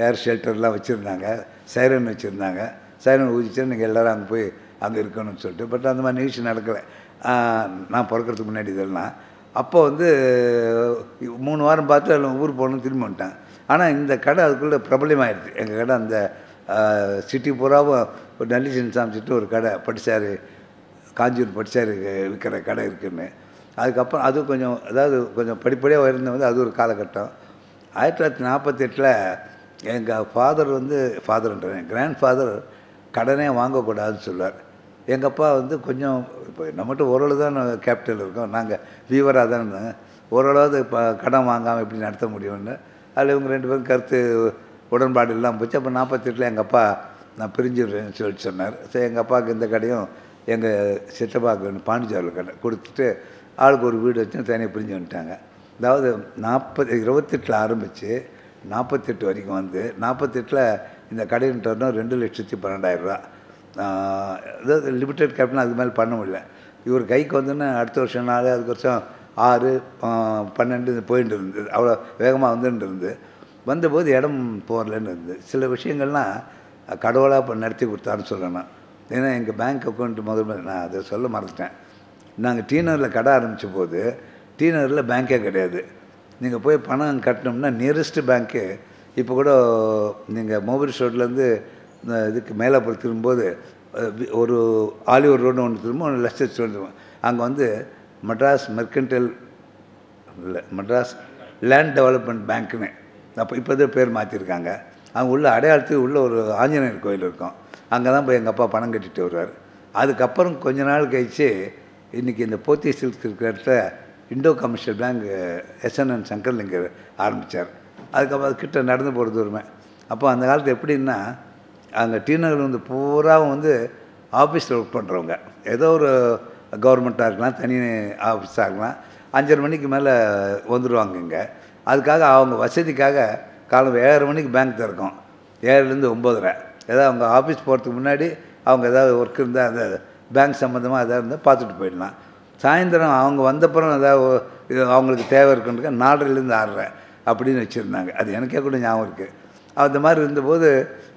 ஏர் ஷெல்டர்லாம் வச்சுருந்தாங்க, சைரன் வச்சுருந்தாங்க. சைரன் ஊதிச்சா நீங்கள் எல்லோரும் அங்கே போய் அங்கே இருக்கணும்னு சொல்லிட்டு. பட் அந்த மாதிரி நிகழ்ச்சி நடக்கலை. நான் பிறக்கிறதுக்கு முன்னாடி இதெல்லாம் அப்போ வந்து 3 வாரம் பார்த்து அதில் ஊர் போகணும்னு திரும்பி வந்துட்டாங்க. ஆனால் இந்த கடை அதுக்குள்ளே பிரபலமாகிடுது. எங்கள் கடை அந்த சிட்டி பூராவும் ஒரு நல்லிசன் சாமிச்சிட்டு ஒரு கடை பட்டுசாரி காஞ்சிபுரம் பட்டுசாரி விற்கிற கடை இருக்குதுன்னு. அதுக்கப்புறம் அது கொஞ்சம் படிப்படியாக உயர்ந்து வந்து அது ஒரு காலகட்டம். 1948 எங்கள் ஃபாதர்ன்றேன் கிராண்ட் ஃபாதர் கடனே வாங்கக்கூடாதுன்னு சொல்லுவார். எங்கள் அப்பா வந்து கொஞ்சம் இப்போ நம்மகிட்ட ஓரளவு தான் கேபிட்டல் இருக்கோம், நாங்கள் வீவராக தான் இருந்தோம், ஓரளவு இப்போ கடன் வாங்காமல் எப்படி நடத்த முடியும்னு அதில் இவங்க 2 பேரும் கருத்து உடன்பாடு இல்லாமல் போச்சு. அப்போ 48 எங்கள் அப்பா நான் பிரிஞ்சுடுறேன்னு சொல்லிட்டு சொன்னார். சரி எங்கள் அப்பாவுக்கு இந்த கடையும் எங்கள் சித்தப்பாவுக்கு பாண்டிச்சேரியில் கடை கொடுத்துட்டு ஆளுக்கு ஒரு வீடு வச்சு தனியாக பிரிஞ்சு வந்துட்டாங்க. அதாவது 28 ஆரம்பித்து 48 வரைக்கும் வந்து 48 இந்த கடையின் டர்னோ 2,12,000 அதாவது லிமிடெட் கேபிட்டல் அது மேலே பண்ண முடியல. இவர் கைக்கு வந்துன்னு அடுத்த வருஷம் 4 அதுக்கு வருஷம் 6 12 போயிட்டு இருந்தது. அவ்வளோ வேகமாக வந்துட்டு இருந்து வந்தபோது இடம் போகலன்னு இருந்தது. சில விஷயங்கள்லாம் கடவுளாக இப்போ நடத்தி கொடுத்தாருன்னு சொல்லணும். ஏன்னா எங்கள் பேங்க் அக்கௌண்ட் முதல்ல நான் அதை சொல்ல மறந்துட்டேன். நாங்கள் டீனரில் கடை ஆரம்பித்த போது டி நகரில் பேங்க்கே கிடையாது. நீங்கள் போய் பணம் கட்டணும்னா நியரஸ்ட்டு பேங்க்கு இப்போ கூட நீங்கள் மோபில் ரோட்லேருந்து இதுக்கு மேலாப்புறம் திரும்பும்போது ஒரு ஆலிவர் ரோடு ஒன்று திரும்ப ஒன்று லெஸ்டர் திரும்ப அங்கே வந்து மெட்ராஸ் மெர்கன்டைல் இல்லை மெட்ராஸ் லேண்ட் டெவலப்மெண்ட் பேங்க்குன்னு அப்போ இப்போ தான் பேர் மாற்றிருக்காங்க. அங்கே உள்ள அடையாளத்துக்கு உள்ள ஒரு ஆஞ்சநேயர் கோயில் இருக்கும். அங்கே தான் போய் எங்கள் அப்பா பணம் கட்டிட்டு வருவார். அதுக்கப்புறம் கொஞ்ச நாள் கழித்து இன்றைக்கி இந்த போத்தி சில்க் இருக்கிற இடத்துல இண்டோ கமர்ஷியல் பேங்க் SNN சங்கர்லிங்கர் ஆரம்பித்தார். அதுக்கப்புறம் அது கிட்ட நடந்து போகிறது வருமே. அப்போ அந்த காலத்தில் எப்படின்னா அங்கே டி நகர் வந்து பூராவும் வந்து ஆஃபீஸில் ஒர்க் பண்ணுறவங்க, ஏதோ ஒரு கவர்மெண்ட்டாக இருக்கலாம், தனி ஆஃபீஸாக இருக்கலாம், 5:30 மணிக்கு மேலே வந்துடுவாங்க இங்கே. அதுக்காக அவங்க வசதிக்காக காலம் 7:30 மணிக்கு பேங்க் திறக்கும், 7லேருந்து 9:30. ஏதாவது அவங்க ஆஃபீஸ் போகிறதுக்கு முன்னாடி அவங்க ஏதாவது ஒர்க் இருந்தால் அந்த பேங்க் சம்மந்தமாக எதாவது இருந்தால் பார்த்துட்டு போயிடலாம். சாயந்தரம் அவங்க வந்தப்புறம் ஏதாவது அவங்களுக்கு தேவை இருக்குன்றக்க 4:30லேருந்து 6:30 அப்படின்னு வச்சுருந்தாங்க. அது எனக்கே கூட ஞாபகம் இருக்குது. அந்த மாதிரி இருந்தபோது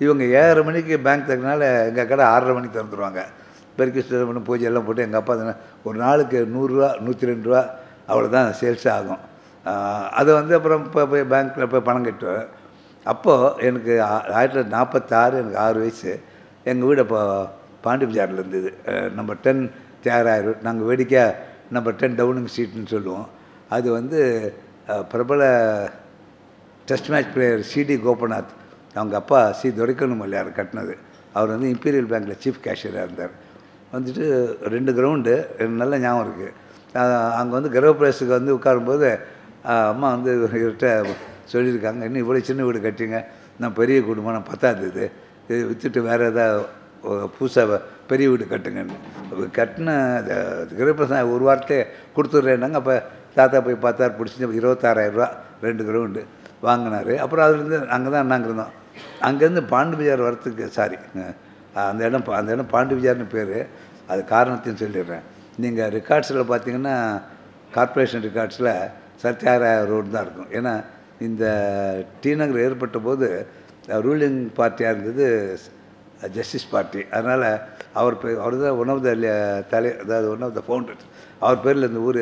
இவங்க 7:30 மணிக்கு பேங்க் தரனால எங்கள் கடை 6:30 மணிக்கு திறந்துருவாங்க. பெருக்கி சுத்தம் பண்ணி பூஜை எல்லாம் போட்டு எங்கள் அப்பா ஒரு நாளுக்கு 100 ரூபா 102 ரூபா அவ்வளோதான் சேல்ஸ் ஆகும். அது வந்து அப்புறம் இப்போ போய் பேங்க்கில் போய் பணம் கட்டுவேன். அப்போது எனக்கு 1946 எனக்கு 6 வயசு. எங்கள் வீடு அப்போ பாண்டி பஜாரில் இருந்தது. நம்பர் 10 தியாகராயர். நாங்கள் வேடிக்கையாக நம்பர் 10 டவுனிங் ஸ்ட்ரீட்னு சொல்லுவோம். அது வந்து பிரபல டெஸ்ட் மேட்ச் பிளேயர் சிடி கோபநாத் அவங்க அப்பா துரைக்கண்ணு மல்லையார் கட்டினது. அவர் வந்து இம்பீரியல் பேங்க்கில் சீஃப் கேஷியராக இருந்தார். வந்துட்டு 2 கிரவுண்டு நல்ல ஞாபகம் இருக்குது. அங்கே வந்து கிரகப்பிரவேசத்துக்கு வந்து உட்காரும்போது அம்மா வந்து இவர்கிட்ட சொல்லியிருக்காங்க, இன்னும் இவ்வளோ சின்ன வீடு கட்டிங்க, நான் பெரிய குடும்பம், நான் 10வது இது விற்றுட்டு வேறு ஏதாவது புதுசாக பெரிய வீடு கட்டுங்கன்னு கட்டின கிரகப்பிரவேசம் ஒரு வாரத்தையே கொடுத்துட்றேன்னாங்க. அப்போ தாத்தா போய் பார்த்தார், பிடிச்சி 26,000 ரூபா 2 கிரவுண்டு வாங்கினார். அப்புறம் அதுலேருந்து அங்கே தான் நாங்கள் இருந்தோம். அங்கேருந்து பாண்டி பஜார் வரத்துக்கு அந்த இடம் பாண்டி பஜார்னு பேர். அது காரணத்தையும் சொல்லிடுறேன். நீங்கள் ரெக்கார்ட்ஸில் பார்த்தீங்கன்னா கார்ப்பரேஷன் ரெக்கார்ட்ஸில் சத்யாகிரக ரோடு தான் இருக்கும். ஏன்னா இந்த டி நகர் ஏற்பட்ட போது ரூலிங் பார்ட்டியாக இருந்தது ஜஸ்டிஸ் பார்ட்டி. அதனால் அவர் தான் ஒன் ஆஃப் த அதாவது ஒன் ஆஃப் த ஃபவுண்டர்ஸ். அவர் பேரில் இந்த ஊர்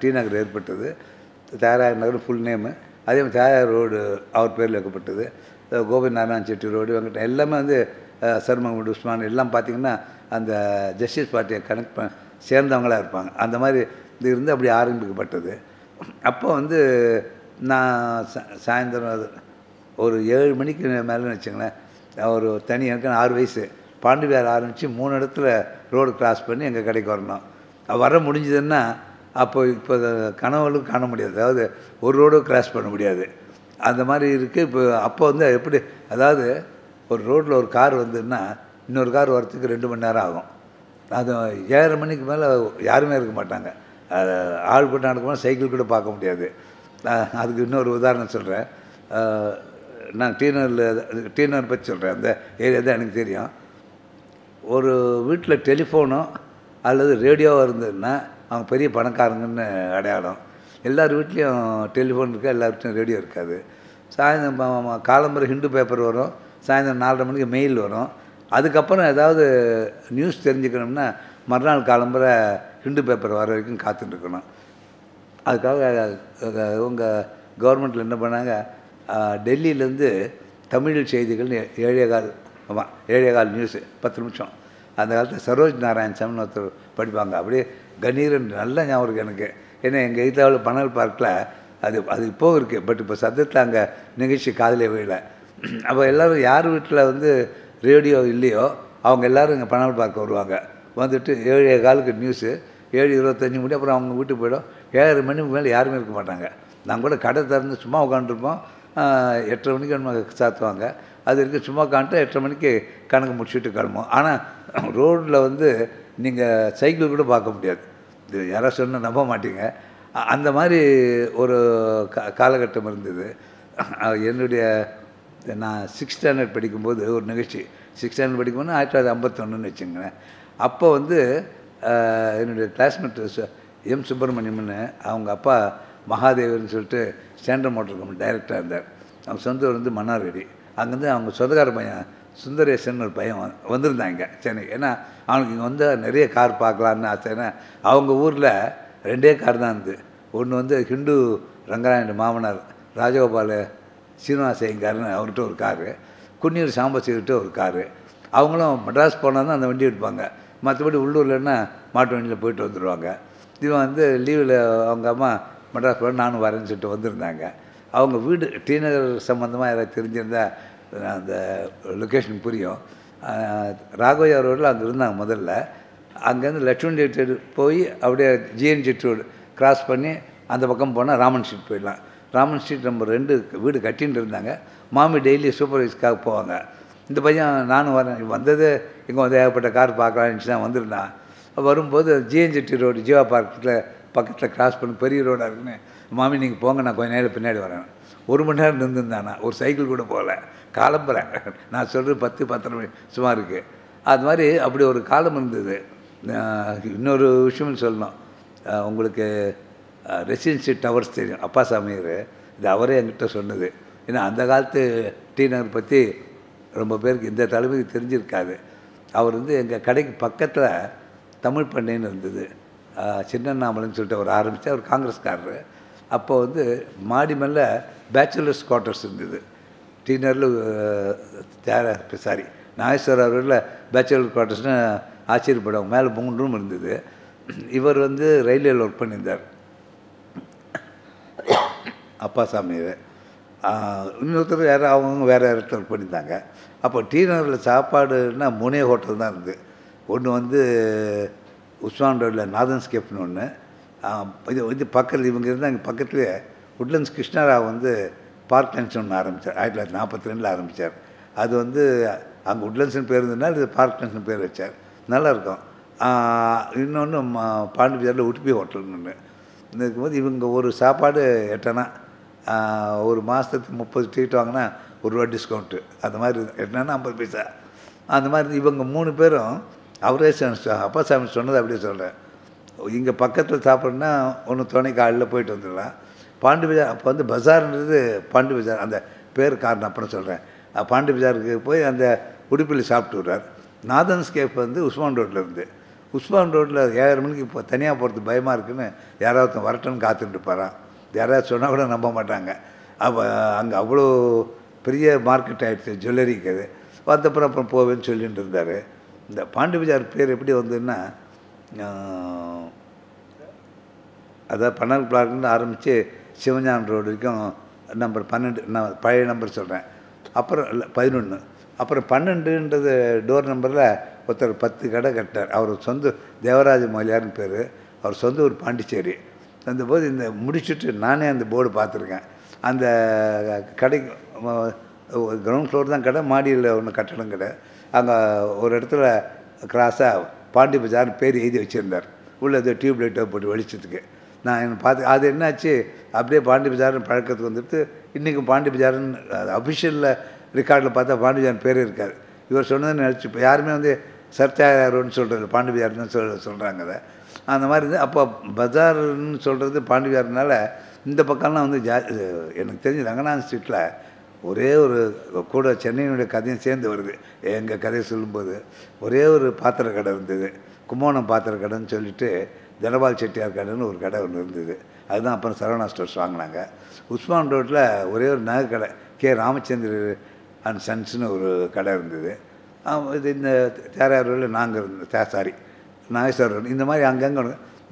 டி நகர் ஏற்பட்டது. Thyagaraya Nagar full name. அதே மாதிரி தியாகராய ரோடு அவர் பேரில் வைக்கப்பட்டது. கோவிந்த் நாராயண் செட்டி ரோடு வெங்கட எல்லாமே வந்து சர்மகுண்டு உஸ்மான் எல்லாம் பார்த்திங்கன்னா அந்த ஜஸ்டிஸ் பார்ட்டியை கனெக்ட் சேர்ந்தவங்களாக இருப்பாங்க. அந்த மாதிரி இது இருந்து அப்படி ஆரம்பிக்கப்பட்டது. அப்போ வந்து நான் சாயந்தரம் ஒரு 7 மணிக்கு மேலேன்னு வச்சுங்களேன், ஒரு தனி எனக்கு 6 வயசு பாண்டி பஜார் ஆரம்பித்து 3 இடத்துல ரோடு கிராஸ் பண்ணி எங்கள் கடைக்கு வரணும். வர முடிஞ்சதுன்னா அப்போ இப்போ கனவுகளும் காண முடியாது. அதாவது ஒரு ரோடும் கிராஸ் பண்ண முடியாது. அந்த மாதிரி இருக்குது. இப்போ அப்போ வந்து எப்படி, அதாவது ஒரு ரோட்டில் ஒரு கார் வந்ததுன்னா இன்னொரு கார் வரத்துக்கு 2 மணி நேரம் ஆகும். அது 7:30 மணிக்கு மேலே யாருமே இருக்க மாட்டாங்க. ஆள் கூட்டம் நடக்கும்போது சைக்கிள் கூட பார்க்க முடியாது. அதுக்கு இன்னொரு உதாரணம் சொல்கிறேன். நான் டி நகர் பற்றி சொல்கிறேன். அந்த ஏரியா தான் எனக்கு தெரியும். ஒரு வீட்டில் டெலிஃபோனோ அல்லது ரேடியோவோ இருந்ததுன்னா அவங்க பெரிய பணக்காரங்கன்னு அடையாளம். எல்லார் வீட்லேயும் டெலிஃபோன் இருக்கா, எல்லார் வீட்லையும் ரேடியோ இருக்காது. சாயந்தரம் காலம்பரை ஹிண்டு பேப்பர் வரும், சாயந்தரம் 4:30 மணிக்கு மெயில் வரும். அதுக்கப்புறம் ஏதாவது நியூஸ் தெரிஞ்சுக்கணும்னா மறுநாள் காலம்பரை ஹிண்டு பேப்பர் வர வரைக்கும் காத்துட்ருக்கணும். அதுக்காக உங்கள் கவர்மெண்ட்டில் என்ன பண்ணாங்க, டெல்லியிலேருந்து தமிழ் செய்திகள்னு 7:15 நியூஸு 10 நிமிஷம். அந்த காலத்தில் சரோஜ் நாராயண் சாமின்னு ஒருத்தர் படிப்பாங்க. அப்படியே கணீரன் நல்ல ஞாபகம் இருக்குது எனக்கு. ஏன்னா எங்கள் எய்தாவில் பனல் பார்க்கில் அது இப்போவும் இருக்குது. பட் இப்போ சத்தத்தில் அங்கே நிகழ்ச்சி காதிலே விழல. அப்போ எல்லோரும் யார் வீட்டில் வந்து ரேடியோ இல்லையோ அவங்க எல்லோரும் இங்கே பனல் பார்க்க வருவாங்க. வந்துட்டு 7:15 நியூஸு, 7:25 மணி அப்புறம் அவங்க வீட்டுக்கு போய்டும். 7:30 மணிக்கு மேலே யாருமே இருக்க மாட்டாங்க. நாங்கள் கூட கடை திறந்து சும்மா உட்காந்துருப்போம். 8:30 மணிக்கு நம்ம சாத்துவாங்க. அது இருக்குது சும்மா உட்காந்துட்டு 8:30 மணிக்கு கணக்கு முடிச்சுட்டு கிளம்புவோம். ஆனால் ரோட்டில் வந்து நீங்கள் சைக்கிள் கூட பார்க்க முடியாது. இது யாராவது சொன்னால் நம்ப மாட்டீங்க. அந்த மாதிரி ஒரு காலகட்டம் இருந்தது. என்னுடைய நான் 6th ஸ்டாண்டர்ட் படிக்கும்போது ஒரு நிகழ்ச்சி, 6th ஸ்டாண்டர்ட் படிக்கும்போது 1951ன்னு வச்சுங்களேன். அப்போ வந்து என்னுடைய கிளாஸ்மேட் எம் சுப்பிரமணியம்னு அவங்க அப்பா மகாதேவர்னு சொல்லிட்டு ஸ்டாண்டர்ட் மோட்டர் கம்பெனி டைரக்டராக இருந்தார். அவங்க சொந்த ஊர் வந்து மன்னார்குடி. அங்கேருந்து அவங்க சொந்தக்கார பையன் சுந்தரேசன் ஒரு பையன் வந்திருந்தாங்க சென்னை. ஏன்னா அவனுக்கு இங்கே வந்து நிறைய கார் பார்க்கலான்னு ஆசை. ஏன்னா அவங்க ஊரில் 2 கார் தான் இருந்தது. ஒன்று வந்து ஹிந்து ரங்கராயன் மாமனார் ராஜகோபால் சீனிவாச ஐயங்கார்னு அவர்கிட்ட ஒரு காரு, குன்னீர் சாம்பசிக்கிட்ட ஒரு காரு. அவங்களும் மெட்ராஸ் போனால் தான் அந்த வண்டி எடுப்பாங்க, மற்றபடி உள்ளூர்லன்னா மாட்டு வண்டியில் போயிட்டு வந்துடுவாங்க. இவன் வந்து லீவில் அவங்க அம்மா மெட்ராஸ் போய் நானும் வரேன்னு சொல்லிட்டு வந்திருந்தாங்க. அவங்க வீடு டி நகர் சம்மந்தமாக யாராவது தெரிஞ்சிருந்தால் அந்த லொக்கேஷன் புரியும். ராகவையா ரோடில் அங்கே இருந்தாங்க முதல்ல. அங்கேருந்து லட்சுமண் ஜெட் போய் அப்படியே ஜிஎன்ஜெட் ரோடு கிராஸ் பண்ணி அந்த பக்கம் போனால் ராமன் ஸ்ட்ரீட் போயிடலாம். ராமன் ஸ்ட்ரீட் நம்பர் 2 வீடு கட்டின்னு இருந்தாங்க. மாமி டெய்லி சூப்பர்வைஸ்க்காக போவாங்க. இந்த பையன் நானும் வரேன் வந்தது இங்கே வந்து ஏகப்பட்ட கார் பார்க்கலான்னு தான் வந்திருந்தான். வரும்போது ஜிஎன்ஜெட்டி ரோடு ஜீவா பார்க்கில் பக்கத்தில் கிராஸ் பண்ணி பெரிய ரோடாக இருக்குன்னு, மாமி நீங்கள் போங்க நான் கொஞ்சம் நேரம் பின்னாடி வரேன். 1 மணி நேரம் நின்றுருந்தானா, ஒரு சைக்கிள் கூட போகல. காலம்புறேன் நான் சொல்கிறது 10-10:30 மணி சுமார் இருக்குது. அது மாதிரி அப்படி ஒரு காலம் இருந்தது. இன்னொரு விஷயம் சொல்லணும், உங்களுக்கு ரெசிடென்சி டவர்ஸ் தெரியும், அப்பாசாமியார், இது அவரே என்கிட்ட சொன்னது. ஏன்னா அந்த காலத்து டி நகர் பற்றி ரொம்ப பேருக்கு இந்த தலைமைக்கு தெரிஞ்சிருக்காது. அவர் வந்து எங்கள் கடைக்கு பக்கத்தில் தமிழ் பண்ணைன்னு இருந்தது, சின்னண்ணாமலைன்னு சொல்லிட்டு அவர் ஆரம்பித்து, அவர் காங்கிரஸ்காரர். அப்போ வந்து மாடி மேலே பேச்சுலர்ஸ் குவார்ட்டர்ஸ் இருந்தது. டி நகரில் சாரி நாகேஸ்வர ரோடில் பேச்சுலர் குவார்ட்டர்ஸ்னு ஆச்சரியப்படுவாங்க. மேலே 3 ரூம் இருந்தது. இவர் வந்து ரயில்வேயில் ஒர்க் பண்ணியிருந்தார் அப்பாசாமியார். இன்னொருத்தர் யாரும் அவங்க வேறு இடத்துல ஒர்க் பண்ணியிருந்தாங்க. அப்போ டி நகரில் சாப்பாடுன்னா 3 ஹோட்டல் தான் இருந்தது. ஒன்று வந்து உஸ்மான் ரோடில் நாதன்ஸ்கேப்னு ஒன்று, இது பக்கத்தில் இவங்க இருந்தால் அங்கே பக்கத்துலேயே உட்லண்ட்ஸ் கிருஷ்ணராவ் வந்து பார்க் லன்ச் ஒன்று ஆரம்பித்தார். 1942 ஆரம்பித்தார். அது வந்து அங்கே உட்லண்ட்ஸ்னு பேர் இருந்ததுனால இது பார்க் லன்ச்னு பேர் வச்சார். நல்லாயிருக்கும். இன்னொன்று பாண்டி பஜாரில் உடுப்பி ஹோட்டல்னு ஒன்று இருக்கும்போது இவங்க ஒரு சாப்பாடு 8 அணா, ஒரு மாதத்துக்கு 30 டிக்கெட் வாங்கினா ₹1 டிஸ்கவுண்ட்டு. அந்த மாதிரி 8 அணா 50 பைசா. அந்த மாதிரி இவங்க 3 பேரும் அவரே அப்பாசாமி சொன்னதை அப்படியே சொல்கிறேன். இங்கே பக்கத்தில் சாப்பிட்ணுன்னா ஒன்று துணைக்கு காலையில் போயிட்டு வந்துடலாம். பாண்டி பஜார் அப்போ வந்து பஜார்ன்றது பாண்டி பஜார் அந்த பேர் காரணம் அப்புறம் சொல்கிறேன். பாண்டி பஜாருக்கு போய் அந்த உடுப்பில் சாப்பிட்டு விட்றார். நாதன்ஸ்கேப் வந்து உஸ்மான் ரோட்டில் இருந்து, உஸ்மான் ரோட்டில் 7:30 மணிக்கு இப்போ தனியாக போகிறது பயமாக இருக்குன்னு யாராவது வரட்டுன்னு காத்துட்டு இருப்பாரான். யாராவது சொன்னால் கூட நம்ப மாட்டாங்க. அப்போ அங்கே அவ்வளோ பெரிய மார்க்கெட் ஆகிடுச்சு ஜுவல்லரிக்கு. அது அப்புறம் போவேன்னு சொல்லிட்டு இருந்தார். இந்த பாண்டி பஜார் பேர் எப்படி வந்ததுன்னா, அதாவது பன்னல் பிளாக்னு ஆரம்பித்து சிவஞான் ரோடு வரைக்கும் நம்பர் 12, நான் பழைய நம்பர் சொல்கிறேன். அப்புறம் இல்லை 11, அப்புறம் 12ன்றது டோர் நம்பரில் ஒருத்தர் 10 கடை கட்டார். அவர் சொந்த தேவராஜ மொழியார்னு பேர். அவர் சொந்த ஊர் பாண்டிச்சேரி. அந்த போது இந்த முடிச்சுட்டு நானே அந்த போர்டு பார்த்துருக்கேன். அந்த கடைக்கு கிரவுண்ட் ஃப்ளோர் தான் கடை, மாடியில் ஒன்று கட்டடம் கடை. அங்கே ஒரு இடத்துல கிராஸாக பாண்டி பஜார்னு பேர் எழுதி வச்சுருந்தார். உள்ளே ஏதோ டியூப் லைட்டை போட்டு வெளிச்சத்துக்கு. நான் என்ன பார்த்து அது என்னாச்சு, அப்படியே பாண்டி பஜார்னு பழக்கத்துக்கு வந்துட்டு இன்றைக்கும் பாண்டி பஜார்னு அஃபிஷியலில் ரெக்கார்டில் பார்த்தா பாண்டி பஜார் பேர் இருக்காது. இவர் சொன்னதுன்னு நினச்சி இப்போ யாருமே வந்து சர்ச்சாரோன்னு சொல்கிறது பாண்டி பஜார்னு சொல்கிறாங்க. அதை அந்த மாதிரி இருந்து அப்போ பஜார்னு சொல்கிறது பாண்டி பஜார்னால இந்த பக்கம்லாம் வந்து எனக்கு தெரிஞ்சு ரங்கநாதன் ஸ்ட்ரீட்டில் ஒரே ஒரு கூட சென்னையினுடைய கதையும் சேர்ந்து வருது. எங்கள் கதையை சொல்லும்போது ஒரே ஒரு பாத்திர கடை இருந்தது, கும்போணம் பாத்திர கடைன்னு சொல்லிட்டு தனபால் செட்டியார் கடைன்னு ஒரு கடை ஒன்று இருந்தது. அதுதான் அப்புறம் சரவணா ஸ்டோர்ஸ் வாங்கினாங்க. உஸ்மான் ரோட்டில் ஒரே ஒரு நகை கடை கே ராமச்சந்திர அண்ட் சன்ஸ்னு ஒரு கடை இருந்தது. இது இந்த தேராரூரில் நாங்கள் இருந்தோம், சாரி நாகேஸ்வர ரோடு. இந்த மாதிரி அங்கங்கே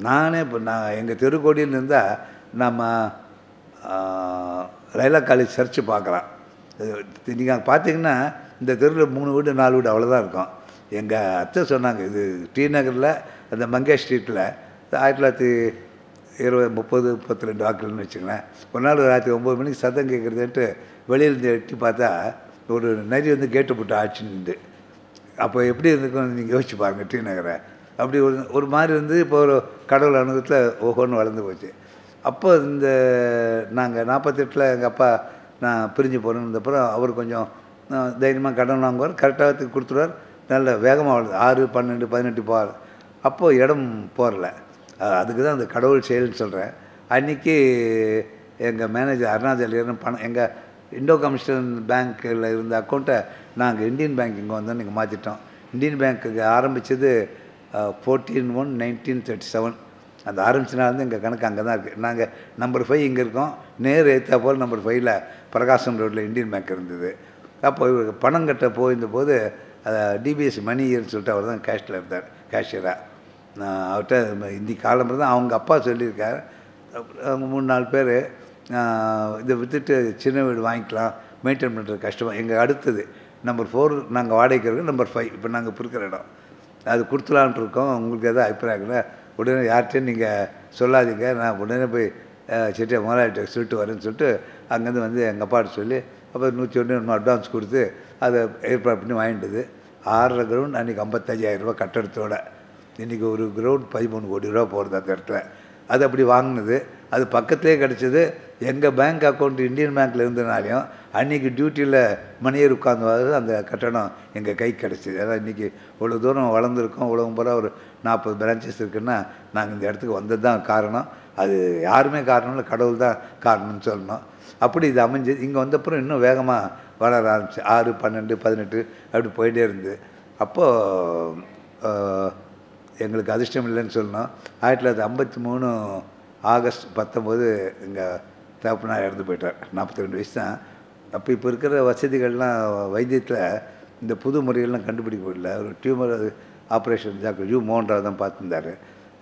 நானே இப்போ நான் எங்கள் தெருக்கோடியில் இருந்தால் நம்ம லைலா காலேஜ் சர்ச்சு பார்க்கலாம். நீங்கள் அங்கே பார்த்தீங்கன்னா இந்த தெருவில் 3 வீடு 4 வீடு அவ்வளோதான் இருக்கும். எங்கள் அத்தை சொன்னாங்க, இது டி நகரில் அந்த மங்கேஷ் ஸ்ட்ரீட்டில் 1930-32 வாக்கில்னு வச்சுங்களேன். ஒரு நாள் ராத்திரி 9 மணிக்கு சத்தம் கேட்குறதுன்ட்டு வெளியிலேருந்து எட்டி பார்த்தா ஒரு நரி வந்து கேட்டு போட்டு ஆச்சுன்னு. அப்போ எப்படி இருந்துக்கும் நீங்கள் யோசிச்சு பாருங்கள். டி நகரை அப்படி ஒரு மாதிரி இருந்து இப்போ ஒரு கடவுள் அனுபவத்தில் ஒவ்வொன்று வளர்ந்து போச்சு. அப்போ இந்த நாங்கள் 48 எங்கள் அப்பா நான் பிரிஞ்சு போகிறேன்னப்புறம் அவர் கொஞ்சம் தைரியமாக கடன் வாங்குவார், கரெக்டாக கொடுத்துருவார். நல்ல வேகமாக வளருது, 6, 12, 18 போவார். அப்போது இடம் போகல. அதுக்கு தான் அந்த கடவுள் செயல்னு சொல்கிறேன். அன்றைக்கி எங்கள் மேனேஜர் அருணாச்சலியர்னு பணம் எங்கள் இண்டோ கமர்ஷியல் பேங்க்கில் இருந்த அக்கௌண்ட்டை நாங்கள் இந்தியன் பேங்க் இங்கே வந்தோம், நீங்கள் மாற்றிட்டோம். இந்தியன் பேங்க்குக்கு ஆரம்பித்தது 14/1/1937. அந்த ஆரம்பிச்ச நாள் எங்கள் கணக்கு அங்கே தான் இருக்குது. நாங்கள் நம்பர் 5 இங்கே இருக்கோம், நேர் ஏற்றா போல் நம்பர் 5ல் பிரகாசம் ரோட்டில் இந்தியன் பேங்க் இருந்தது. அப்போ இவருக்கு பணம் கட்ட போயிருந்தபோது டிபிஎஸ் மணியர்னு சொல்லிட்டு அவர் தான் கேஷில் இருந்தார், கேஷியராக. அவர்கிட்ட இந்த காலம் தான் அவங்க அப்பா சொல்லியிருக்கார், அவங்க 3-4 பேர் இதை விற்றுட்டு சின்ன வீடு வாங்கிக்கலாம், மெயின்டைன் பண்ணுறது கஷ்டமாக. எங்கள் அடுத்தது நம்பர் 4 நாங்கள் வாடகைக்கு இருக்கோம், நம்பர் 5 இப்போ நாங்கள் இருக்கிற இடம் அது கொடுத்துலான்ட்டு இருக்கோம். உங்களுக்கு எதாவது அபிப்பிராயங்கள உடனே யார்கிட்டையும் நீங்கள் சொல்லாதீங்க, நான் உடனே போய் செட்டியார் முதலாளிகிட்ட சொல்லிட்டு வரேன்னு சொல்லிட்டு அங்கேருந்து வந்து எங்கள் அப்பாட்ட சொல்லி அப்போ 101 அட்வான்ஸ் கொடுத்து அதை ஏற்பாடு பண்ணி வாங்கிட்டுது. 6.5 கிரவுண்ட் அன்றைக்கி 55,000 ரூபா கட்டடத்தோடு. இன்றைக்கி ஒரு கிரவுண்ட் 13 கோடி ரூபா போகிறது அந்த இடத்துல. அது அப்படி வாங்கினது. அது பக்கத்துலேயே கிடச்சிது. எங்கள் பேங்க் அக்கௌண்ட் இந்தியன் பேங்க்கில் இருந்தனாலையும் அன்றைக்கி டியூட்டியில் மணியர் உட்காந்து அந்த கட்டணம் எங்கள் கைக்கு கிடச்சிது. அதான் இன்றைக்கி இவ்வளோ தூரம் வளர்ந்துருக்கோம், உலகம் பூரா ஒரு 40 பிரான்ச்சஸ் இருக்குன்னா நாங்கள் இந்த இடத்துக்கு வந்தது தான் காரணம். அது யாருமே காரணம் இல்லை, கடவுள் தான் காரணம்னு சொல்லணும். அப்படி இது அமைஞ்சு இங்கே வந்தப்புறம் இன்னும் வேகமாக வளர ஆரம்பிச்சு 6, 12, 18 அப்படி போயிட்டே இருந்து. அப்போது எங்களுக்கு அதிர்ஷ்டம் இல்லைன்னு சொல்லணும். 1953 ஆகஸ்ட் 19 எங்கள் தகப்பனார் இறந்து போயிட்டார். 42 வயசு தான். அப்போ இப்போ இருக்கிற வசதிகள்லாம் வைத்தியத்தில் இந்த புது முறைகள்லாம் கண்டுபிடிக்க முடியல. ஒரு tumour operation doctor you Mohan Rao தான் பார்த்துருந்தார்.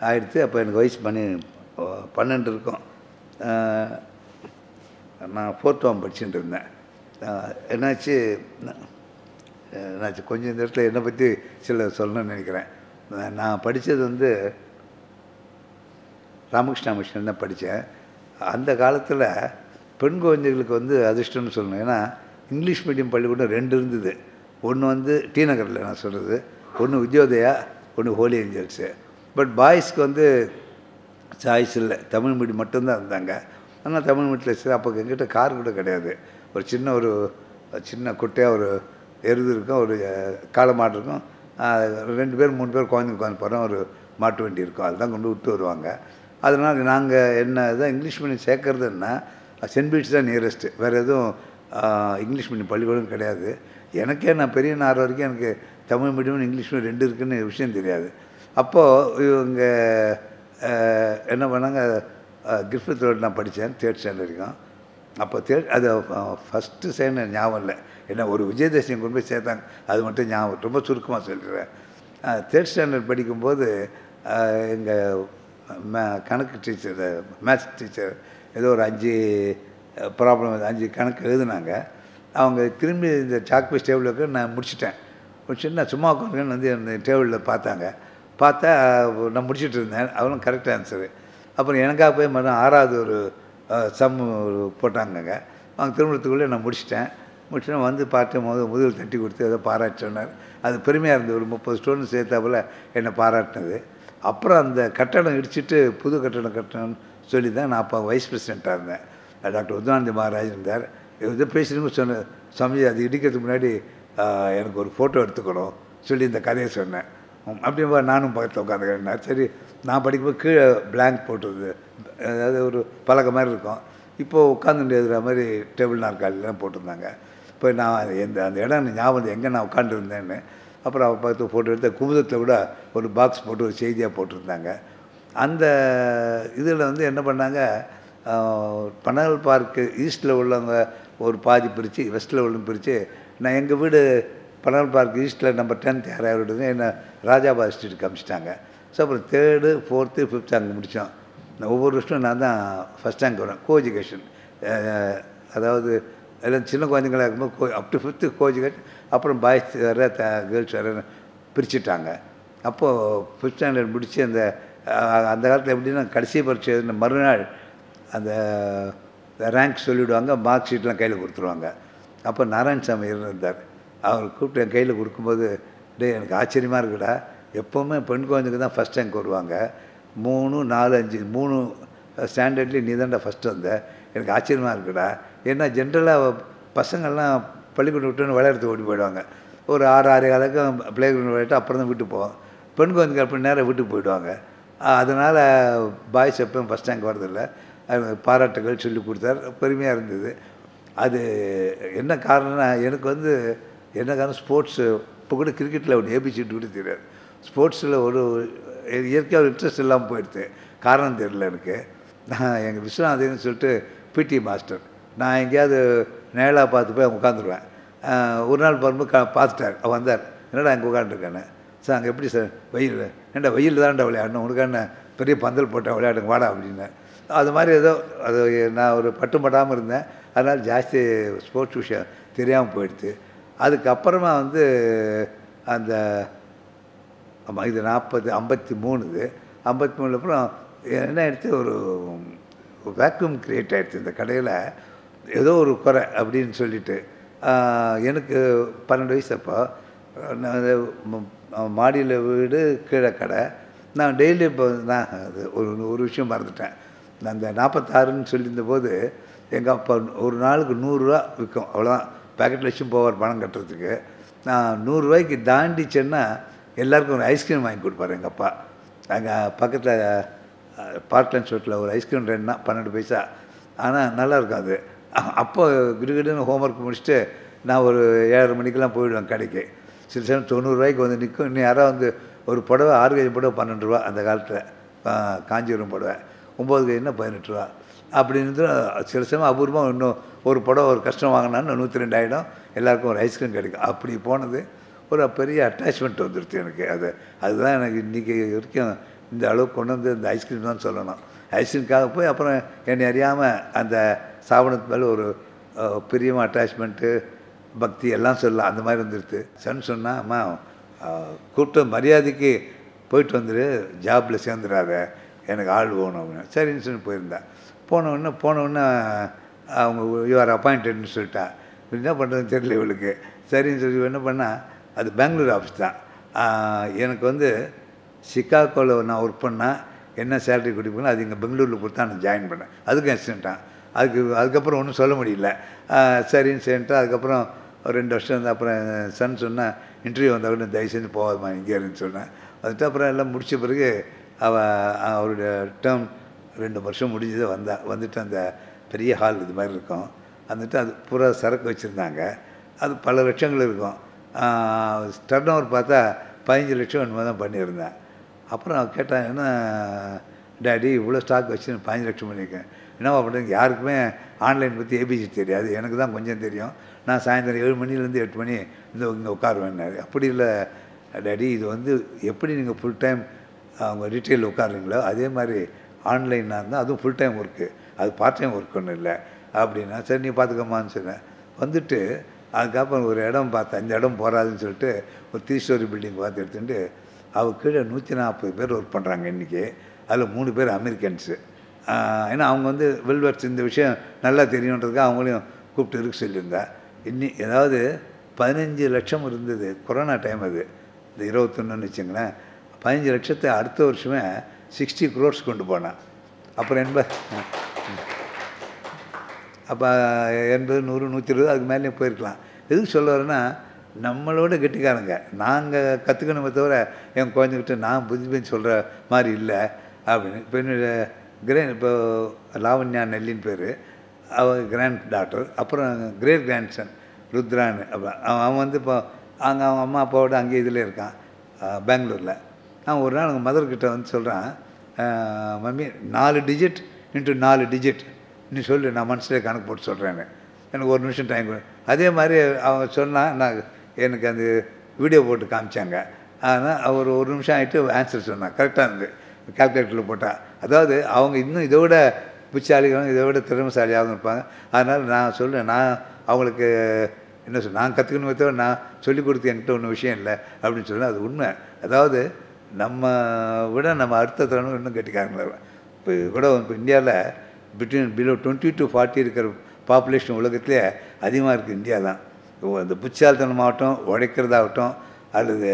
ஆயிடுத்து. அப்போ எனக்கு வயசு 12 இருக்கும். நான் 4th டேர்ம் படிச்சுட்டு இருந்தேன். என்னாச்சு கொஞ்சம் இந்த இடத்துல என்னை பற்றி சில சொல்லணும்னு நினைக்கிறேன். நான் படித்தது வந்து ராமகிருஷ்ணா மிஷன் தான் படித்தேன். அந்த காலத்தில் பெண் குழந்தைகளுக்கு வந்து அதிர்ஷ்டம்னு சொல்லணும். ஏன்னா இங்கிலீஷ் மீடியம் பள்ளிக்கூடம் 2 இருந்தது. ஒன்று வந்து டி நகரில் நான் சொல்கிறது, ஒன்று வித்யோதயா, ஒன்று ஹோலி ஏஞ்சல்ஸு. பட் பாய்ஸ்க்கு வந்து சாய்ஸ் இல்லை, தமிழ் மீடியம் மட்டும்தான் இருந்தாங்க. ஆனால் தமிழ் மீடியத்தில் சரி. அப்போ எங்கிட்ட கார் கூட கிடையாது. ஒரு சின்ன குட்டையாக ஒரு எருது இருக்கும், ஒரு காளை மாடு இருக்கும், 2 பேர் 3 பேர் குழந்தைங்க உட்காந்து போகிறோம், ஒரு மாட்டு வண்டி இருக்கும், அதுதான் கொண்டு விட்டு வருவாங்க. அதனால் நாங்கள் என்ன தான் இங்கிலீஷ் மீடியம் சேர்க்கறதுன்னா சென்ட் பீட்ஸ் தான் நியரஸ்ட்டு. வேறு எதுவும் இங்கிலீஷ் மீடியம் பள்ளிக்கூடம் கிடையாது. எனக்கே நான் பெரிய நார் வரைக்கும் எனக்கு தமிழ் மீடியம் இங்கிலீஷ் மீடியம் 2 இருக்குன்னு விஷயம் தெரியாது. அப்போது இவங்க என்ன பண்ணாங்க, கிரிஃபித் ரோடு நான் படித்தேன் 3rd ஸ்டாண்டர்ட் வரைக்கும். அப்போ அது ஃபஸ்ட்டு சேர்ந்து ஞாபகம் இல்லை. ஏன்னா ஒரு விஜயதசமி கொண்டு போய் சேர்த்தாங்க, அது மட்டும் ஞாபகம். ரொம்ப சுருக்கமாக சொல்லிடுறேன். 3rd ஸ்டாண்டர்ட் படிக்கும்போது எங்கள் கணக்கு டீச்சர், மேத்ஸ் டீச்சர் ஏதோ ஒரு 5 ப்ராப்ளம் 5 கணக்கு எழுதுனாங்க. அவங்க திரும்பி இந்த சாக் பீஸ் டேபிளுக்கு நான் முடிச்சிட்டேன். நான் சும்மா உட்காந்துன்னு வந்து அந்த டேபிளில் பார்த்தா நான் முடிச்சுட்டு இருந்தேன். அவளும் கரெக்ட் ஆன்சரு. அப்புறம் எனக்காக போய் மறுநாள் 6வது ஒரு சம் போட்டாங்கங்க. அவங்க திருமணத்துக்குள்ளே நான் முடிச்சிட்டேன் வந்து பார்த்து முதல் தட்டி கொடுத்து ஏதோ பாராட்டினார். அது பெருமையாக இருந்தது. ஒரு 30 ஸ்டூடெண்ட்ஸ் சேர்த்தாப்புல என்னை பாராட்டினது. அப்புறம் அந்த கட்டடம் இடிச்சிட்டு புது கட்டடம் கட்டணும்னு சொல்லி தான் நான் அப்போ வைஸ் பிரசிடெண்ட்டாக இருந்தேன். டாக்டர் உத்வானந்தி மகாராஜ் இருந்தார். இதை பேசுகிறவங்க சொன்ன சுவாமி அது இடிக்கிறதுக்கு முன்னாடி எனக்கு ஒரு ஃபோட்டோ எடுத்துக்கணும் சொல்லி இந்த கதையை சொன்னேன். அப்படியே நானும் பக்கத்தில் உட்காந்துக்கிறேன். சரி, நான் படிக்கும்போது கீழே பிளாங்க் போட்டுருது, அதாவது ஒரு பலகை மாதிரி இருக்கும். இப்போது உட்காந்து எழுதுகிற மாதிரி டேபிள் நாற்காலிலாம் போட்டிருந்தாங்க. இப்போ நான் அந்த இடம் ஞாபகம் எங்கே நான் உட்காந்துருந்தேன்னு. அப்புறம் அவள் பார்த்து ஃபோட்டோ எடுத்த குமுதத்தில் கூட ஒரு பாக்ஸ் போட்டு ஒரு செய்தியாக போட்டிருந்தாங்க. அந்த இதில் வந்து என்ன பண்ணாங்க, பனகல் பார்க்கு ஈஸ்ட்டில் உள்ளவங்க ஒரு பாதி பிரித்து, வெஸ்ட்டில் உள்ளவங்க பிரித்து, நான் எங்கள் வீடு பனகல் பார்க் ஈஸ்ட்டில் நம்பர் 10th யாராவது விடுங்க என்னை ராஜாபாத் ஸ்ட்ரீட்டுக்கு அமிச்சிட்டாங்க. ஸோ அப்புறம் 3rd, 4th, 5th அங்கே முடித்தோம். நான் ஒவ்வொரு வருஷம் நான் தான் ஃபஸ்ட் ரேங்க் வரேன். கோ எஜுகேஷன், அதாவது எல்லாம் சின்ன குழந்தைங்களாக இருக்கும்போது up to 5th co education. அப்புறம் பாய்ஸ் வேறு கேர்ள்ஸ் வேறு பிரிச்சுட்டாங்க. அப்போது 5th ஸ்டாண்டர்ட் முடித்து அந்த காலத்தில் எப்படின்னா கடைசி பரீட்சை மறுநாள் அந்த ரேங்க் சொல்லிவிடுவாங்க, மார்க் ஷீட்லாம் கையில் கொடுத்துருவாங்க. அப்போ நாராயணசாமி இருந்தார். அவர் கூப்பிட்டு என் கையில் கொடுக்கும்போது, எனக்கு ஆச்சரியமாக இருக்குடா, எப்போவுமே பெண் குழந்தைங்க தான் ஃபஸ்ட் ரேங்க் வருவாங்க, 3, 4, 5 3 ஸ்டாண்டர்ட்லேயும் நீ தான்டா ஃபஸ்ட்டு வந்த, எனக்கு ஆச்சரியமாக இருக்குடா. ஏன்னா ஜென்ரலாக பசங்கள்லாம் பள்ளிக்கூடம் விட்டுன்னு விளையாடுறதுக்கு ஓடி போயிடுவாங்க. ஒரு 6-6 பிளே கிரவுண்ட் விளையாட்டு அப்புறம் தான் வீட்டுக்கு போவோம். பெண் குழந்தைங்க அப்படி நேரம் வீட்டுக்கு போயிடுவாங்க. அதனால் பாய்ஸ் எப்பவும் ஃபஸ்ட் ரேங்க் வரதில்லை. பாராட்டுகள் சொல்லி கொடுத்தார், பெருமையாக இருந்தது. அது என்ன காரணம்னா, எனக்கு வந்து என்ன காரணம், ஸ்போர்ட்ஸு இப்போ கூட கிரிக்கெட்டில் ஒரு ஏபிசிட்டு கூட தெரியாது. ஸ்போர்ட்ஸில் ஒரு இயற்கையாக ஒரு இன்ட்ரெஸ்ட் இல்லாமல் போயிடுது. காரணம் தெரியல எனக்கு. நான் எங்கள் விஸ்வநாதன் சொல்லிட்டு பிடி மாஸ்டர், நான் எங்கேயாவது நேராக பார்த்து போய் உட்காந்துருவேன். ஒரு நாள் வரும்போது பார்த்துட்டார், அவர் வந்தார், என்னடா அங்கே உட்காந்துருக்கானே சார், அங்கே எப்படி சார் வெயில், ஏன்டா வெயில் தான்டா விளையாடணும், உனக்கான பெரிய பந்தல் போட்டேன் விளையாடுங்க வாடா அப்படின்னு. அது மாதிரி ஏதோ அது நான் ஒரு பட்டுப்படாமல் இருந்தேன், அதனால் ஜாஸ்தி ஸ்போர்ட்ஸ் விஷயம் தெரியாமல் போயிடுது. அதுக்கப்புறமா வந்து அந்த ஆமாம் இது 53 இது 53 அப்புறம் என்ன ஆகிடுச்சு, ஒரு வேக்யூம் க்ரியேட் ஆகிடுச்சு இந்த கடையில். ஏதோ ஒரு குறை அப்படின்னு சொல்லிட்டு எனக்கு 12 வயசு. அப்போ நான் மாடியில் வீடு, கீழே கடை. நான் டெய்லி இப்போ நான் அது ஒரு விஷயம் மறந்துட்டேன். நான் அந்த 46ன்னு சொல்லியிருந்தபோது எங்கள் அப்பா ஒரு நாளுக்கு 100 ரூபா விற்கும், அவ்வளோதான். பேக்கெட்டில் வச்சும் போவார் பணம் கட்டுறதுக்கு. நான் 100 ரூபாய்க்கு தாண்டிச்சேன்னா எல்லாருக்கும் ஒரு ஐஸ்கிரீம் வாங்கி கொடுப்பார் எங்கள் அப்பா. அங்கே பக்கத்தில் பார்க்லண்ட் ஷோட்டில் ஒரு ஐஸ்கிரீம் ரெண்டுனா 12 பைசா. ஆனால் நல்லாயிருக்கும் அது. அப்போ கிடுகிடுன்னு ஹோம்ஒர்க் முடிச்சுட்டு நான் ஒரு 7:30 மணிக்கெலாம் போயிடுவேன் கடைக்கு. சில சமயம் 90 ரூபாய்க்கு வந்து நிற்கும். இன்னும் யாராவது வந்து ஒரு புடவை 6 கை புடவை 12 ரூபா அந்த காலத்தில், காஞ்சிபுரம் புடவை 9 கைன்னா 18 ரூபா அப்படின்னு. சில சமயம் அபூர்வமாக இன்னும் ஒரு புடவை ஒரு கஷ்டம் வாங்கினான்னு 102 ஆகிடும், எல்லாருக்கும் ஒரு ஐஸ்கிரீம் கிடைக்கும். அப்படி போனது ஒரு பெரிய அட்டாச்மெண்ட் வந்துடுச்சு எனக்கு. அதுதான் எனக்கு இன்றைக்கி வரைக்கும் இந்த அளவுக்கு கொண்டு வந்து இந்த ஐஸ்கிரீம் தான் சொல்லணும். ஐஸ்கிரீமுக்காக போய் அப்புறம் என்னை அறியாமல் அந்த சாப்பிடத்து மேலே ஒரு பிரியமாக அட்டாச்மெண்ட்டு, பக்தி எல்லாம் சொல்லலாம், அந்த மாதிரி வந்துடுது. சன் சொன்னால், அம்மா கூப்பிட்ட மரியாதைக்கு போயிட்டு வந்துடு, ஜாப்பில் சேர்ந்துடாத, எனக்கு ஆள் வேணும் அப்படின்னு. சரின்னு சொல்லி போயிருந்தேன். போனவுடனே அவங்க யூஆர் அப்பாயிண்டட்னு சொல்லிட்டா. என்ன பண்ணுறதுன்னு தெரியல இவளுக்கு. சரின்னு சொல்லி என்ன பண்ணால், அது பெங்களூர் ஆஃபீஸ் தான். எனக்கு வந்து சிகாகோவில் நான் ஒர்க் பண்ணால் என்ன சேலரி கொடுப்பீங்களோ அது இங்கே பெங்களூரில் கொடுத்தா நான் ஜாயின் பண்ணேன். அதுக்கும் அசிஸ்டண்ட்டான். அதுக்கப்புறம் ஒன்றும் சொல்ல முடியல. சரின்னு சொல்லிட்டு அதுக்கப்புறம் ஒரு 2 வருஷம் இருந்தால் அப்புறம் சன் சொன்னால், இன்டர்வியூ வந்தால் கூட தயவு செஞ்சு போகாதமா இங்கே இருன்னு சொன்னேன். அதுட்டு அப்புறம் எல்லாம் முடித்த பிறகு அவருடைய டேர்ம் 2 வருஷம் முடிஞ்சது வந்துட்டு அந்த பெரிய ஹால் இது மாதிரி இருக்கும். வந்துட்டு அது பூரா சரக்கு வச்சுருந்தாங்க. அது பல லட்சங்கள் இருக்கும். டர்ன் ஓவர் பார்த்தா 15 லட்சம் என்னமோ தான் பண்ணியிருந்தேன். அப்புறம் கேட்டேன், என்ன டேடி இவ்வளோ ஸ்டாக் வச்சு 15 லட்சம் பண்ணியிருக்கேன், என்னவா பண்ணுறதுக்கு? யாருக்குமே ஆன்லைன் பற்றி ஏபிசி தெரியாது, எனக்கு தான் கொஞ்சம் தெரியும். நான் சாயந்தரம் 7 மணிலேருந்து 8 மணி இங்கே உட்காருவேன்னாரு. அப்படி இல்லை டேடி, இது வந்து எப்படி நீங்கள் ஃபுல் டைம் அவங்க ரீட்டெயில் உட்காருங்களோ அதே மாதிரி ஆன்லைனாக இருந்தால் அதுவும் ஃபுல் டைம் ஒர்க்கு, அது பார்ட் டைம் ஒர்க் ஒன்றும் இல்லை அப்படின்னா. சரி நீ பார்த்துக்கம்மான்னு சொன்னேன். வந்துட்டு அதுக்கப்புறம் ஒரு இடம் பார்த்தேன், இந்த இடம் போகாதுன்னு சொல்லிட்டு ஒரு 3 ஸ்டோரி பில்டிங் பார்த்து எடுத்துகிட்டு அவள் கீழே 140 பேர் ஒர்க் பண்ணுறாங்க இன்றைக்கி. அதில் 3 பேர் அமெரிக்கன்ஸு. ஏன்னா அவங்க வந்து வெல்வெர்ஸ் இந்த விஷயம் நல்லா தெரியுன்றதுக்காக அவங்களையும் கூப்பிட்டு இருக்க சொல்லியிருந்தேன். ஏதாவது 15 லட்சம் இருந்தது கொரோனா டைம். அது இந்த 21ன்னு வச்சுங்களேன். 15 லட்சத்தை அடுத்த வருஷமே 60 crores கொண்டு போனேன். அப்புறம் 80 அப்போ 80 100 120 அதுக்கு மேலேயும் போயிருக்கலாம். எதுக்கு சொல்ல வரேன்னா, நம்மளோட கெட்டிக்காரங்க நாங்கள் கற்றுக்கணுமே தவிர என் குழந்தைகிட்ட நான் புத்தி சொல்கிற மாதிரி இல்லை அப்படின்னு. இப்போ என்னுடைய இப்போ லாவண்யா நெல்லின்னு பேர், அவள் கிராண்ட் டாக்டர். அப்புறம் கிரேட் கிராண்ட் சன் ருத்ரான்னு. அவன் வந்து இப்போ அங்கே அவங்க அம்மா அப்பாவோட அங்கே இதில் இருக்கான் பெங்களூரில். நான் ஒரு நாள் அவங்க மதர்கிட்ட வந்து சொல்கிறேன், மம்மி 4 டிஜிட் இன்ட்டு 4 டிஜிட் நீ சொல்லு, நான் மனசில் கணக்கு போட்டு சொல்கிறேன்னு. எனக்கு 1 நிமிஷம் டைம் கொடு. அதே மாதிரி அவங்க சொன்னால் நான் எனக்கு அந்த வீடியோ போட்டு காமிச்சாங்க. ஆனால் அவர் 1 நிமிஷம் ஆகிட்டு ஆன்சர் சொன்னான். கரெக்டாக இருந்தது கால்குலேட்டரில் போட்டால். அதாவது அவங்க இன்னும் இதை விட புத்திசாலிகளும் இதை விட திறமைசாலியாகவும் இருப்பாங்க. அதனால் நான் சொல்லுவேன், நான் அவங்களுக்கு என்ன நான் கற்றுக்கணுமே தவிர நான் சொல்லிக் கொடுத்து என்கிட்ட ஒன்றும் விஷயம் இல்லை அப்படின்னு சொல்லுவேன். அது உண்மை. அதாவது நம்ம விட நம்ம அடுத்த தருணம் இன்னும் கெட்டிக்காரங்கள. இப்போ கூட இப்போ இந்தியாவில் பிலோ 20 to 40 இருக்கிற பாப்புலேஷன் உலகத்திலே அதிகமாக இருக்குது இந்தியா தான். அந்த புத்திசாலித்தனமாகட்டும், உழைக்கிறதாகட்டும், அல்லது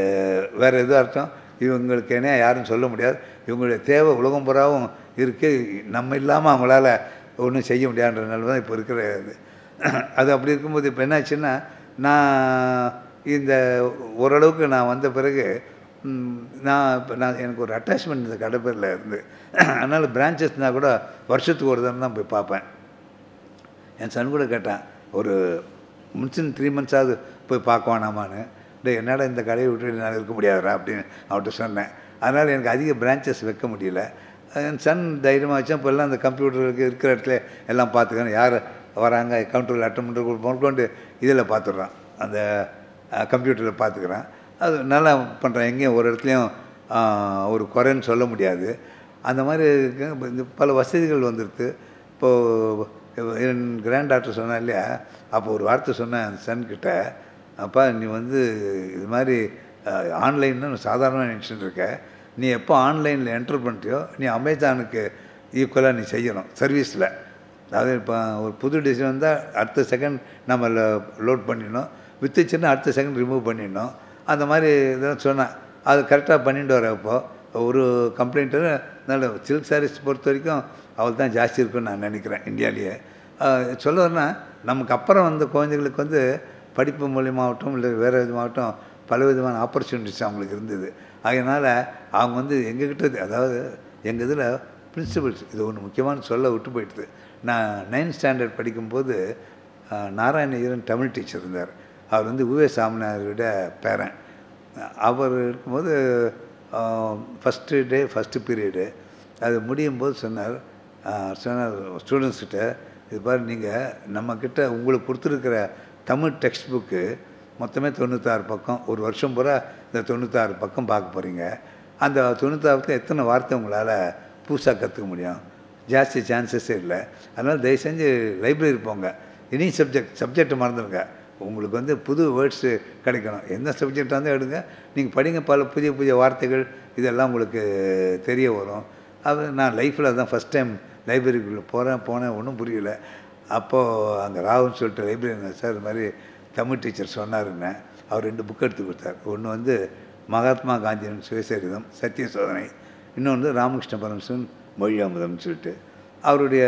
வேறு எதுவாகட்டும், இவங்களுக்கு என்ன யாரும் சொல்ல முடியாது. இவங்களுடைய தேவை உலகம் பூராவும் இருக்குது. நம்ம இல்லாமல் அவங்களால ஒன்றும் செய்ய முடியாதுன்ற நிலை தான் இப்போ இருக்கிற இது. அது அப்படி இருக்கும்போது இப்போ என்னாச்சுன்னா, நான் இந்த ஓரளவுக்கு நான் வந்த பிறகு நான் எனக்கு ஒரு அட்டாச்மெண்ட் இந்த கடை பேரில் இருந்து. அதனால் பிரான்ச்சஸ்னால் கூட வருஷத்துக்கு ஒரு தடவை தான் போய் பார்ப்பேன். என் சன் கூட கேட்டான், ஒரு முன்சின் 3 months போய் பார்க்க வேணாமான்னு. என்னடா இந்த கடையை விட்டு என்னால் இருக்க முடியாதுரா அப்படின்னு அவர்கிட்ட சொன்னேன். அதனால் எனக்கு அதிக பிரான்ச்சஸ் வைக்க முடியல. என் சன் தைரியமாக வச்சேன். இப்போ எல்லாம் அந்த கம்ப்யூட்டருக்கு இருக்கிற இடத்துல எல்லாம் பார்த்துக்கணும், யார் வராங்க கவுண்டரில் அட்டன் பண்ணுறது முதற்கொண்டு இதில் பார்த்துட்றான், அந்த கம்ப்யூட்டரில் பார்த்துக்கிறேன். அது நல்லா பண்ணுறேன். எங்கேயும் ஒரு இடத்துலையும் ஒரு குறைன்னு சொல்ல முடியாது. அந்த மாதிரி இந்த பல வசதிகள் வந்துடுது. இப்போது என் கிராண்ட் டாக்டர் சொன்னா இல்லையா, அப்போ ஒரு வார்த்தை சொன்னேன் அந்த சன்கிட்ட, அப்பா நீ வந்து இது மாதிரி ஆன்லைன்னு சாதாரணமாக நினச்சிட்டு இருக்க, நீ எப்போ ஆன்லைனில் என்டர் பண்ணிட்டியோ நீ அமேசானுக்கு ஈக்குவலாக நீ செய்யணும் சர்வீஸில். அதாவது இப்போ ஒரு புது டிசைன் வந்தால் அடுத்த செகண்ட் நம்ம லோட் பண்ணிடணும், வித்துச்சுன்னா அடுத்த செகண்ட் ரிமூவ் பண்ணிடணும். அந்த மாதிரி இதெல்லாம் சொன்னேன். அது கரெக்டாக பண்ணிட்டு வரப்போ ஒரு கம்ப்ளைண்ட்டு நல்ல சில்க் சாரீஸ் பொறுத்த வரைக்கும் அவள் தான் ஜாஸ்தி இருக்குன்னு நான் நினைக்கிறேன் இந்தியாவிலேயே. சொல்ல வரேன்னா நமக்கு அப்புறம் வந்த குழந்தைகளுக்கு வந்து படிப்பு மூலியமாகட்டும் இல்லை வேறு விதமாகட்டும் பல விதமான ஆப்பர்ச்சுனிட்டிஸ் அவங்களுக்கு இருந்தது. அதனால் அவங்க வந்து எங்ககிட்ட, அதாவது எங்கள் இதில் பிரின்சிபல்ஸ் இது ஒன்று முக்கியமான சொல்ல விட்டு போயிடுது. நான் 9th ஸ்டாண்டர்ட் படிக்கும்போது நாராயணகிரன் தமிழ் டீச்சர் இருந்தார். அவர் வந்து உவே சாமினாரோட பேரன். அவர் இருக்கும்போது ஃபஸ்ட்டு பீரியடு அது முடியும் போது சொன்னார் ஸ்டூடெண்ட்ஸ்கிட்ட, இது பாரு நீங்கள் நம்மக்கிட்ட உங்களுக்கு கொடுத்துருக்கிற தமிழ் டெக்ஸ்ட் புக்கு மொத்தமே 96 பக்கம், ஒரு வருஷம் பூரா இந்த 96 பக்கம் பார்க்க போகிறீங்க. அந்த 96 எத்தனை வார்த்தை உங்களால் புதுசாக கற்றுக்க முடியும்? ஜாஸ்தி சான்சஸே இல்லை. அதனால் தயவு செஞ்சு லைப்ரரி போங்க. எனி சப்ஜெக்டை மறந்துடுங்க. உங்களுக்கு வந்து புது வேர்ட்ஸு கிடைக்கணும். எந்த சப்ஜெக்டாக இருந்தால் எடுங்க, நீங்கள் படிங்க. பல புதிய புதிய வார்த்தைகள் இதெல்லாம் உங்களுக்கு தெரிய வரும். அது நான் லைஃப்பில் தான் ஃபஸ்ட் டைம் லைப்ரரிக்குள்ளே போனேன், ஒன்றும் புரியல. அப்போது அங்கே ராகுன்னு சொல்லிட்டு லைப்ரரி சார் இது மாதிரி தமிழ் டீச்சர் சொன்னாருன்னு அவர் 2 புக் எடுத்து கொடுத்தார். ஒன்று வந்து மகாத்மா காந்தியின் சுயசரிதம் சத்திய சோதனை, இன்னொன்று ராமகிருஷ்ண பரமஹம்சன் மொழி அமுதம்னு சொல்லிட்டு அவருடைய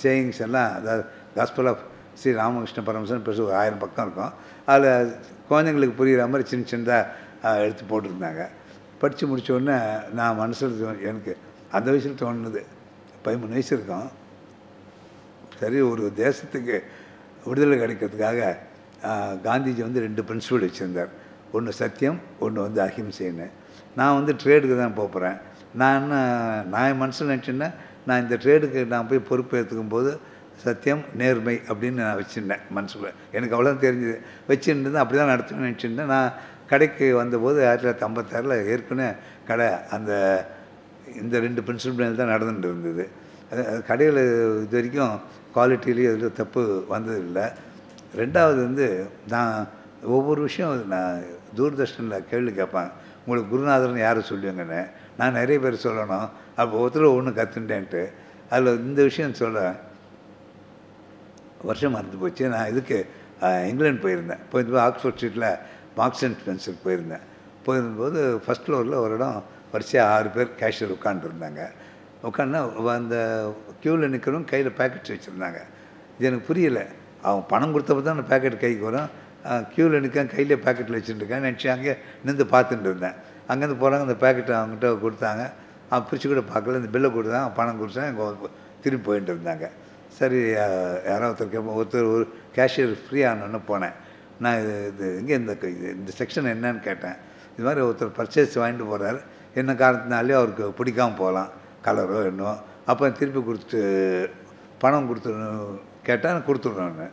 சேயிங்ஸ் எல்லாம், அதாவது காஸ்பல் ஆஃப் ஸ்ரீ ராமகிருஷ்ண பரமஹம்சன் பெருசு ஒரு 1000 பக்கம் இருக்கும். அதில் குழந்தைங்களுக்கு புரிகிற மாதிரி சின்னதாக எடுத்து போட்டிருந்தாங்க. படித்து முடித்த உடனே நான் மனசில் எனக்கு அந்த வயசில் தோணுது, 13 வயசு இருக்கும். சரி, ஒரு தேசத்துக்கு விடுதலை கிடைக்கிறதுக்காக காந்திஜி வந்து 2 பிரின்சிபல் வச்சுருந்தார். ஒன்று சத்தியம், ஒன்று வந்து அஹிம்சைன்னு. நான் வந்து ட்ரேடுக்கு தான் போகிறேன். நான் என் மனசில் நினச்சிருந்தேன், நான் இந்த ட்ரேடுக்கு நான் போய் பொறுப்பு ஏற்றுக்கும் போது சத்தியம் நேர்மை அப்படின்னு நான் வச்சுருந்தேன் மனசில். எனக்கு அவ்வளோதான் தெரிஞ்சுது. வச்சுருந்தேன், அப்படி தான் நடத்தணும்னு நினச்சிருந்தேன். நான் கடைக்கு வந்தபோது 1956 ஏற்கனவே கடை அந்த இந்த 2 பிரின்சிபல் தான் நடந்துட்டு இருந்தது. அது கடையில் இது வரைக்கும் குவாலிட்டிலேயும் எதுவும் தப்பு வந்ததில்லை. ரெண்டாவது வந்து நான் ஒவ்வொரு விஷயம் நான் தூர்தர்ஷனில் கேள்வி கேட்பாங்க, உங்களுக்கு குருநாதர்னு யாரை சொல்லுவீங்கன்னு. நான் நிறைய பேர் சொல்லணும், அப்போ ஒருத்தர் ஒன்று கற்றுட்டேன்ட்டு. அதில் இந்த விஷயம் சொல்கிறேன். வருஷம் மறந்து போச்சு. நான் இதுக்கு இங்கிலாந்து போயிருந்தேன். போயிருந்தபோது ஆக்ஸ்ஃபோர்ட் ஸ்ட்ரீட்டில் மார்க்ஸ் அண்ட் ஸ்பென்சர் போயிருந்தேன். போயிருந்தபோது ஃபஸ்ட் ஃப்ளோரில் ஒரு இடம் வரிசையாக 6 பேர் கேஷியர் உட்காந்துருந்தாங்க. உட்காந்துனா அந்த க்யூவில் நிற்கிறவங்க கையில் பேக்கெட்ஸ் வச்சுருந்தாங்க. இது எனக்கு புரியலை. அவன் பணம் கொடுத்தப்போ தான் அந்த பேக்கெட் கைக்கு வரும். க்யூவில் நிற்க கையிலே பேக்கெட்டில் வச்சுட்டுருக்கேன் நினச்சி அங்கே நின்று பார்த்துட்டு இருந்தேன். அங்கேருந்து போகிறாங்க, அந்த பேக்கெட்டை அவங்ககிட்ட கொடுத்தாங்க. அவன் பிரித்து கூட பார்க்கல. இந்த பில்லை கொடுத்தாங்க, பணம் கொடுத்தாங்க, இங்கே திரும்பி போயிட்டு இருந்தாங்க. சரி, யாராவது ஒருத்தர் ஒரு கேஷியர் ஃப்ரீ ஆனோன்னு போனேன். நான் இது எங்கே இந்த செக்ஷன் என்னன்னு கேட்டேன். இது மாதிரி ஒருத்தர் பர்ச்சேஸ் வாங்கிட்டு போகிறார், என்ன காரணத்தினாலே அவருக்கு பிடிக்காமல் போகலாம், கலரோ என்னோ. அப்போ திருப்பி கொடுத்துட்டு பணம் கொடுத்துடணும் கேட்டால் கொடுத்துட்றோன்னு.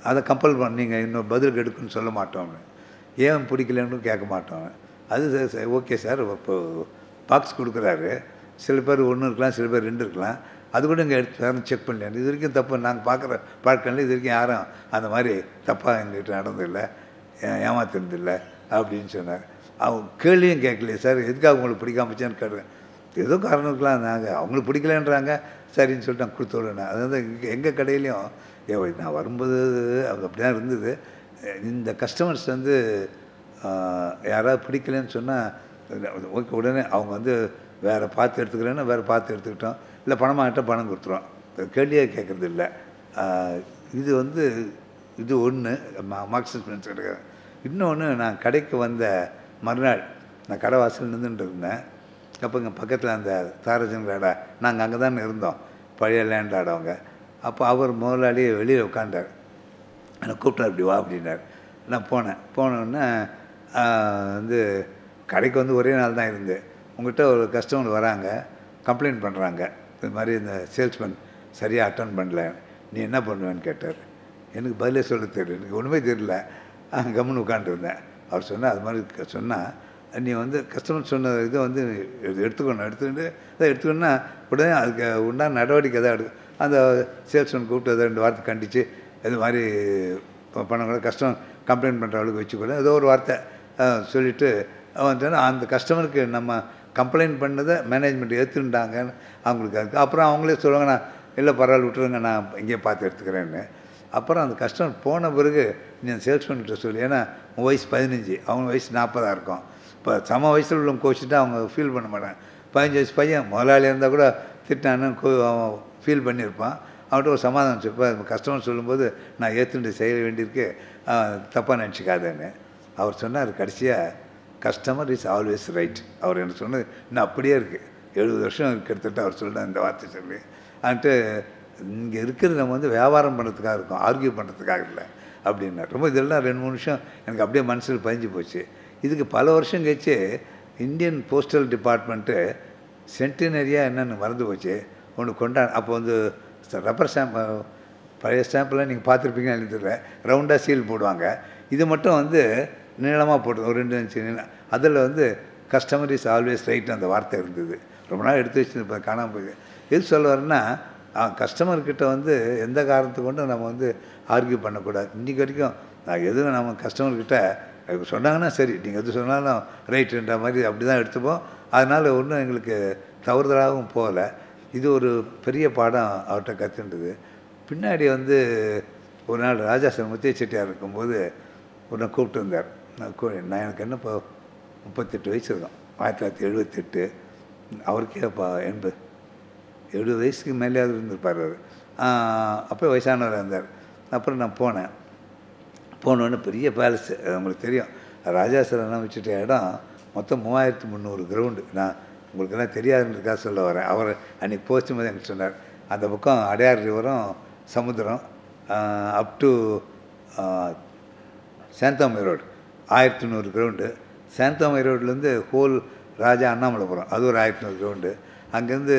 அதை கம்பல் பண்ண நீங்கள் இன்னும் பதிலுக்கு எடுக்குன்னு சொல்ல மாட்டோம்னு. ஏன் பிடிக்கலன்னு கேட்க மாட்டோம். அது ஓகே சார், இப்போ பாக்ஸ் கொடுக்குறாரு, சில பேர் 1 இருக்கலாம், சில பேர் 2 இருக்கலாம், அது கூட இங்கே எடுத்து செக் பண்ணல. இது வரைக்கும் தப்பு நாங்கள் பார்க்குற பழக்கம்ல இது வரைக்கும் யாரும் அந்த மாதிரி தப்பாக எங்கள்கிட்ட நடந்ததில்லை, ஏமாத்திருந்தில்லை அப்படின்னு சொன்னார். அவங்க கேள்வியும் கேட்கலையே சார், எதுக்காக உங்களுக்கு பிடிக்காமச்சான்னு கேட்குறேன். ஏதோ காரணம் இருக்கலாம், நாங்கள் அவங்களுக்கு பிடிக்கலன்றாங்க, சரின்னு சொல்லிட்டு நான் கொடுத்து விடுறேன். அதாவது எங்கள் கடையிலையும் நான் வரும்போது அது அப்படி தான் இருந்தது. இந்த கஸ்டமர்ஸ் வந்து யாராவது பிடிக்கலன்னு சொன்னால் ஓகே, உடனே அவங்க வந்து வேறு பார்த்து எடுத்துக்கிறேன்னா வேறு பார்த்து எடுத்துக்கிட்டோம், இல்லை பணமாகிட்ட பணம் கொடுத்துருவோம், கேள்வியே கேட்குறது இல்லை. இது வந்து இது ஒன்று மார்க்ஸ் அண்ட் ஸ்பென்சர் கிடையாது. இன்னொன்று, நான் கடைக்கு வந்த மறுநாள் நான் கடை வாசல் நின்றுட்டு இருந்தேன். அப்போ இங்கே பக்கத்தில் அந்த தாரஜன்களோட நாங்கள் அங்கே தான் இருந்தோம், பழைய லேண்ட் ஆடவங்க. அப்போ அவர் முதலாளியே வெளியில் உட்காண்டார். என்னை கூப்பிட்டார், இப்படி வா அப்படின்னார். நான் போனேன். போனோடனே வந்து கடைக்கு வந்து ஒரே நாள் தான் இருந்தேன். உங்கள்கிட்ட ஒரு கஸ்டமர் வராங்க, கம்ப்ளைண்ட் பண்ணுறாங்க, இது மாதிரி இந்த சேல்ஸ்மேன் சரியாக அட்டன் பண்ணல, நீ என்ன பண்ணுவேன்னு கேட்டார். எனக்கு பதிலே சொல்ல தெரியல, எனக்கு ஒன்றுமே தெரியல. கம்முன்னு உட்காந்துருந்தேன். அவர் சொன்னால் அது மாதிரி சொன்னால், நீ வந்து கஸ்டமர் சொன்ன இதை வந்து எடுத்துக்கணுன்னா உடனே அதுக்கு உண்டான நடவடிக்கை எதாவது எடுக்கும். அந்த சேல்ஸ்மேன் கூப்பிட்டு அதை 2 வார்த்தை கண்டித்து இது மாதிரி பண்ணக்கூட கஸ்டமர் கம்ப்ளைண்ட் பண்ணுற அளவுக்கு வச்சுக்கூட ஏதோ ஒரு வார்த்தை சொல்லிவிட்டு வந்துட்டோன்னா அந்த கஸ்டமருக்கு நம்ம கம்ப்ளைண்ட் பண்ணதை மேனேஜ்மெண்ட் ஏற்றுட்டாங்கன்னு அவங்களுக்கு இருக்குது. அப்புறம் அவங்களே சொல்லுவாங்க, நான் இல்லை பரவாயில்ல விட்டுருங்க, நான் இங்கேயே பார்த்து எடுத்துக்கிறேன்னு. அப்புறம் அந்த கஸ்டமர் போன பிறகு நீ அந்த சேல்ஸ்மேன்கிட்ட சொல்லி, ஏன்னா உன் வயசு 15, அவங்க வயசு 40 இருக்கும். இப்போ சம வயசில் உள்ளவங்க கோச்சிட்டு அவங்க ஃபீல் பண்ண மாட்டாங்க. 15 வயசு பையன் முதலாளி இருந்தால் கூட திட்டான்னு அவன் ஃபீல் பண்ணியிருப்பான். அவன்கிட்ட ஒரு சமாதானம் இப்போ கஸ்டமர் சொல்லும்போது நான் ஏற்றுண்டு செய்ய வேண்டியிருக்கு, தப்பாக நினச்சிக்காதேன்னு அவர் சொன்னார். கடைசியாக கஸ்டமர் இஸ் ஆல்வேஸ் ரைட். அவர் எனக்கு சொன்னது இன்னும் அப்படியே இருக்குது. 70 வருஷம் கிட்டத்தட்ட அவர் சொல்ல இந்த வார்த்தை சொல்லி வந்துட்டு இங்கே இருக்கிறது நம்ம வந்து வியாபாரம் பண்ணுறதுக்காக இருக்கும், ஆர்கியூ பண்ணுறதுக்காக இல்லை அப்படின்னா ரொம்ப இதெல்லாம் 2-3 நிமிஷம் எனக்கு அப்படியே மனசில் பதிஞ்சு போச்சு. இதுக்கு பல வருஷம் கழிச்சு இந்தியன் போஸ்டல் டிபார்ட்மெண்ட்டு சென்டினரியாக என்னென்னு மறந்து போச்சு ஒன்று அப்போ வந்து ரப்பர் ஸ்டாம்ப், பழைய ஸ்டாம்பெலாம் நீங்கள் பார்த்துருப்பீங்கன்னு எழுதிடுறேன், ரவுண்டாக சீல் போடுவாங்க. இது மட்டும் வந்து நீளமாக போட்டு ஒரு 2 இன்ச்சு நீளம். அதில் வந்து கஸ்டமர் இஸ் ஆல்வேஸ் ரைட் அந்த வார்த்தை இருந்தது. ரொம்ப நாள் எடுத்து வச்சு இப்போ காணாமல் போயிது. எது சொல்ல வரேன்னா, கஸ்டமர்கிட்ட வந்து எந்த காரணத்தை கொண்டும் நம்ம வந்து ஆர்கியூ பண்ணக்கூடாது. இன்றைக்கி வரைக்கும் நான் எதுவும் நம்ம கஸ்டமர்கிட்ட சொன்னாங்கன்னா சரி, நீங்கள் எது சொன்னாலும் ரைட்டுன்ற மாதிரி அப்படி தான் எடுத்துப்போம். அதனால் ஒன்றும் எங்களுக்கு தவறுதலாகவும் போகலை. இது ஒரு பெரிய பாடம் அவர்கிட்ட கற்றுன்றது. பின்னாடி வந்து ஒரு நாள் ராஜா சார் முத்திய செட்டியார் இருக்கும்போது ஒன்று கூப்பிட்டு வந்தார். நான் எனக்கு என்ன இப்போ 38 வயசு இருக்கும், 1978. அவருக்கே இப்போ 70 வயசுக்கு மேலேயாவது இருந்திருப்பார் அவர். அப்போ வயசானவர் இருந்தார். அப்புறம் நான் போனோன்னு பெரிய பேலஸ், உங்களுக்கு தெரியும் ராஜா சாரெல்லாம் வச்சுட்ட இடம் மொத்தம் 3300 கிரவுண்டு. நான் உங்களுக்கெல்லாம் தெரியாதுன்றதுக்காக சொல்ல வரேன். அவர் அன்றைக்கி போச்சும்போது எனக்கு சொன்னார், அந்த பக்கம் அடையார் ரிவரும் சமுத்திரம் அப் டு சாந்தோமை ரோடு 1100 கிரவுண்டு. சாந்தோமை ரோட்லேருந்து ஹோல் ராஜா அண்ணாமலைபுரம் அது ஒரு 1100 கிரவுண்டு. அங்கேருந்து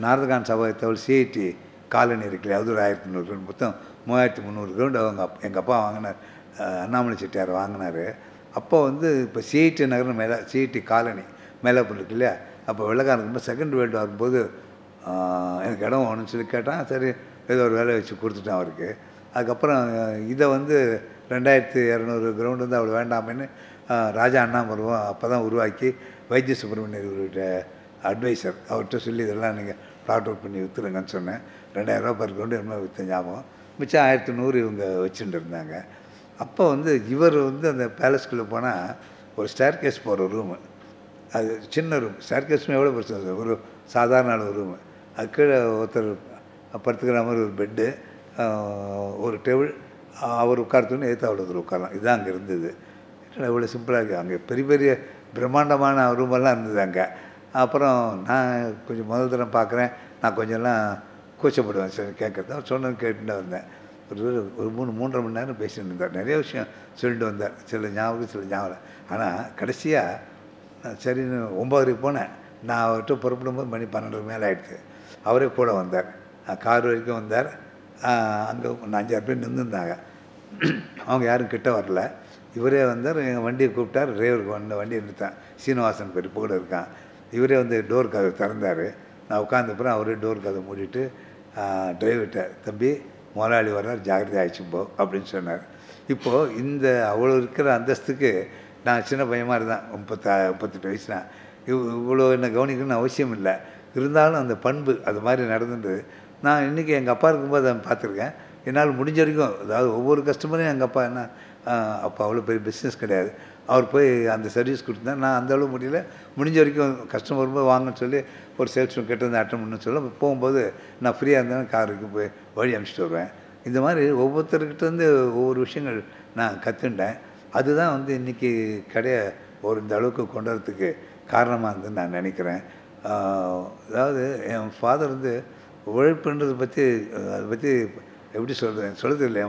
நாரதகான் சபை தவிர சிஐடி காலனி இருக்குல்லையா, அது ஒரு 1300 கிரவுண்டு. மொத்தம் 3300 கிரவுண்டு எங்கள் அப்பா வாங்கினார், அண்ணாமலை செட்டியார் வாங்கினார். அப்போ வந்து இப்போ சிஐடி நகர்னு மேலே சிஐடி காலனி மேலேப்பூர் இருக்கு இல்லையா, அப்போ வெள்ளக்காரன் இருக்கும்போது செகண்ட் வேர்ல்டு வரும்போது எனக்கு இடம் வேணும்னு சொல்லி கேட்டான். சரி ஏதோ ஒரு வேலை வச்சு கொடுத்துட்டேன் அவருக்கு. அதுக்கப்புறம் இதை வந்து 2200 கிரவுண்டு வந்து அவ்வளோ வேண்டாமேன்னு ராஜா அண்ணாமருவம் அப்போ தான் உருவாக்கி வைத்திய சுப்பிரமணியர் இவர்கிட்ட அட்வைசர் அவர்கிட்ட சொல்லி இதெல்லாம் நீங்கள் ப்ளாட் அவுட் பண்ணி விற்றுருங்கன்னு சொன்னேன். 2000 பர் கிரவுண்டு என்ன விற்ற ஞாபகம். மிச்சம் 1100 இவங்க வச்சுட்டு இருந்தாங்க. அப்போ வந்து இவர் வந்து அந்த பேலஸ்குள்ளே போனால் ஒரு ஸ்டேர் கேஸ் போகிற ரூமு, அது சின்ன ரூம். ஸ்டேர் கேஸும் எவ்வளோ பெருசு, ஒரு சாதாரண அளவு ரூமு. அது கீழே ஒருத்தர் படுத்துக்கிற மாதிரி ஒரு பெட்டு, ஒரு டேபிள், அவர் உட்காரத்துன்னு ஏற்ற அவ்வளோ உட்காரலாம். இதுதான் அங்கே இருந்தது. இவ்வளோ சிம்பிளாக இருக்குது. அங்கே பெரிய பெரிய பிரம்மாண்டமான ரூமெல்லாம் இருந்தது அங்கே. அப்புறம் நான் கொஞ்சம் முதல் தரம் பார்க்குறேன், நான் கொஞ்சம்லாம் கூச்சப்படுவேன் சரி கேட்குறது. அவர் சொன்னது கேட்டுட்டு வந்தேன். ஒரு 3-3.5 மணி நேரம் பேசிட்டு இருந்தார். நிறைய விஷயம் சொல்லிட்டு வந்தார், சில ஞாபகம். ஆனால் கடைசியாக சரின்னு 9:30 போனேன். நான் அவர்கிட்ட புறப்படும்போது மணி 12 மேலே ஆகிடுச்சு. அவரே கூட வந்தார், கார் வரைக்கும் வந்தார். அங்கே 5-6 பேர் நின்றுருந்தாங்க. அவங்க யாரும் கிட்ட வரல. இவரே வந்தார், எங்கள் வண்டியை கூப்பிட்டார். டிரைவருக்கு வந்து வண்டியை நிறுத்தான், சீனிவாசன் பேர் இப்போ கூட இருக்கான். இவரே வந்து டோர் கதை திறந்தார். நான் உட்காந்தப்புறம் அவரே டோர் கதை மூடிட்டு டிரைவர்கிட்ட, தம்பி முதலாளி வர்றார், ஜாக்கிரதை ஆகிடுச்சுப்போ அப்படின்னு சொன்னார். இப்போது இந்த அவ்வளோ இருக்கிற அந்தஸ்துக்கு நான் சின்ன பையமாக இருந்தேன், 38 வயசுனா. இவ்வளோ என்னை கவனிக்கணும்னு அவசியம் இல்லை. இருந்தாலும் அந்த பண்பு அது மாதிரி நடந்துட்டு நான் இன்றைக்கி எங்கள் அப்பா இருக்கும்போது அதை பார்த்துருக்கேன். என்னால் முடிஞ்ச வரைக்கும், அதாவது ஒவ்வொரு கஸ்டமரையும் எங்கள் அப்பா என்ன அப்போ அவ்வளோ பெரிய பிஸ்னஸ் கிடையாது, அவர் போய் அந்த சர்வீஸ் கொடுத்தா நான் அந்தளவு முடியல. முடிஞ்ச வரைக்கும் கஸ்டமர் வரும்போது வாங்கன்னு சொல்லி ஒரு சேல்ஸ்மேன் கிட்ட வந்து அட்டன் பண்ணு சொல்ல போகும்போது நான் ஃப்ரீயாக இருந்தேன், காருக்கு போய் வழி அனுப்பிச்சிட்டு வருவேன். இந்த மாதிரி ஒவ்வொருத்தர்கிட்டேருந்து ஒவ்வொரு விஷயங்கள் நான் கற்றுண்டேன். அதுதான் வந்து இன்றைக்கி கடையை இந்த அளவுக்கு கொண்டு வரத்துக்கு காரணமாக இருந்துன்னு நான் நினைக்கிறேன். அதாவது என் ஃபாதர் வந்து உழைப்புன்றதை அதை பற்றி எப்படி சொல்கிறது இல்லையா.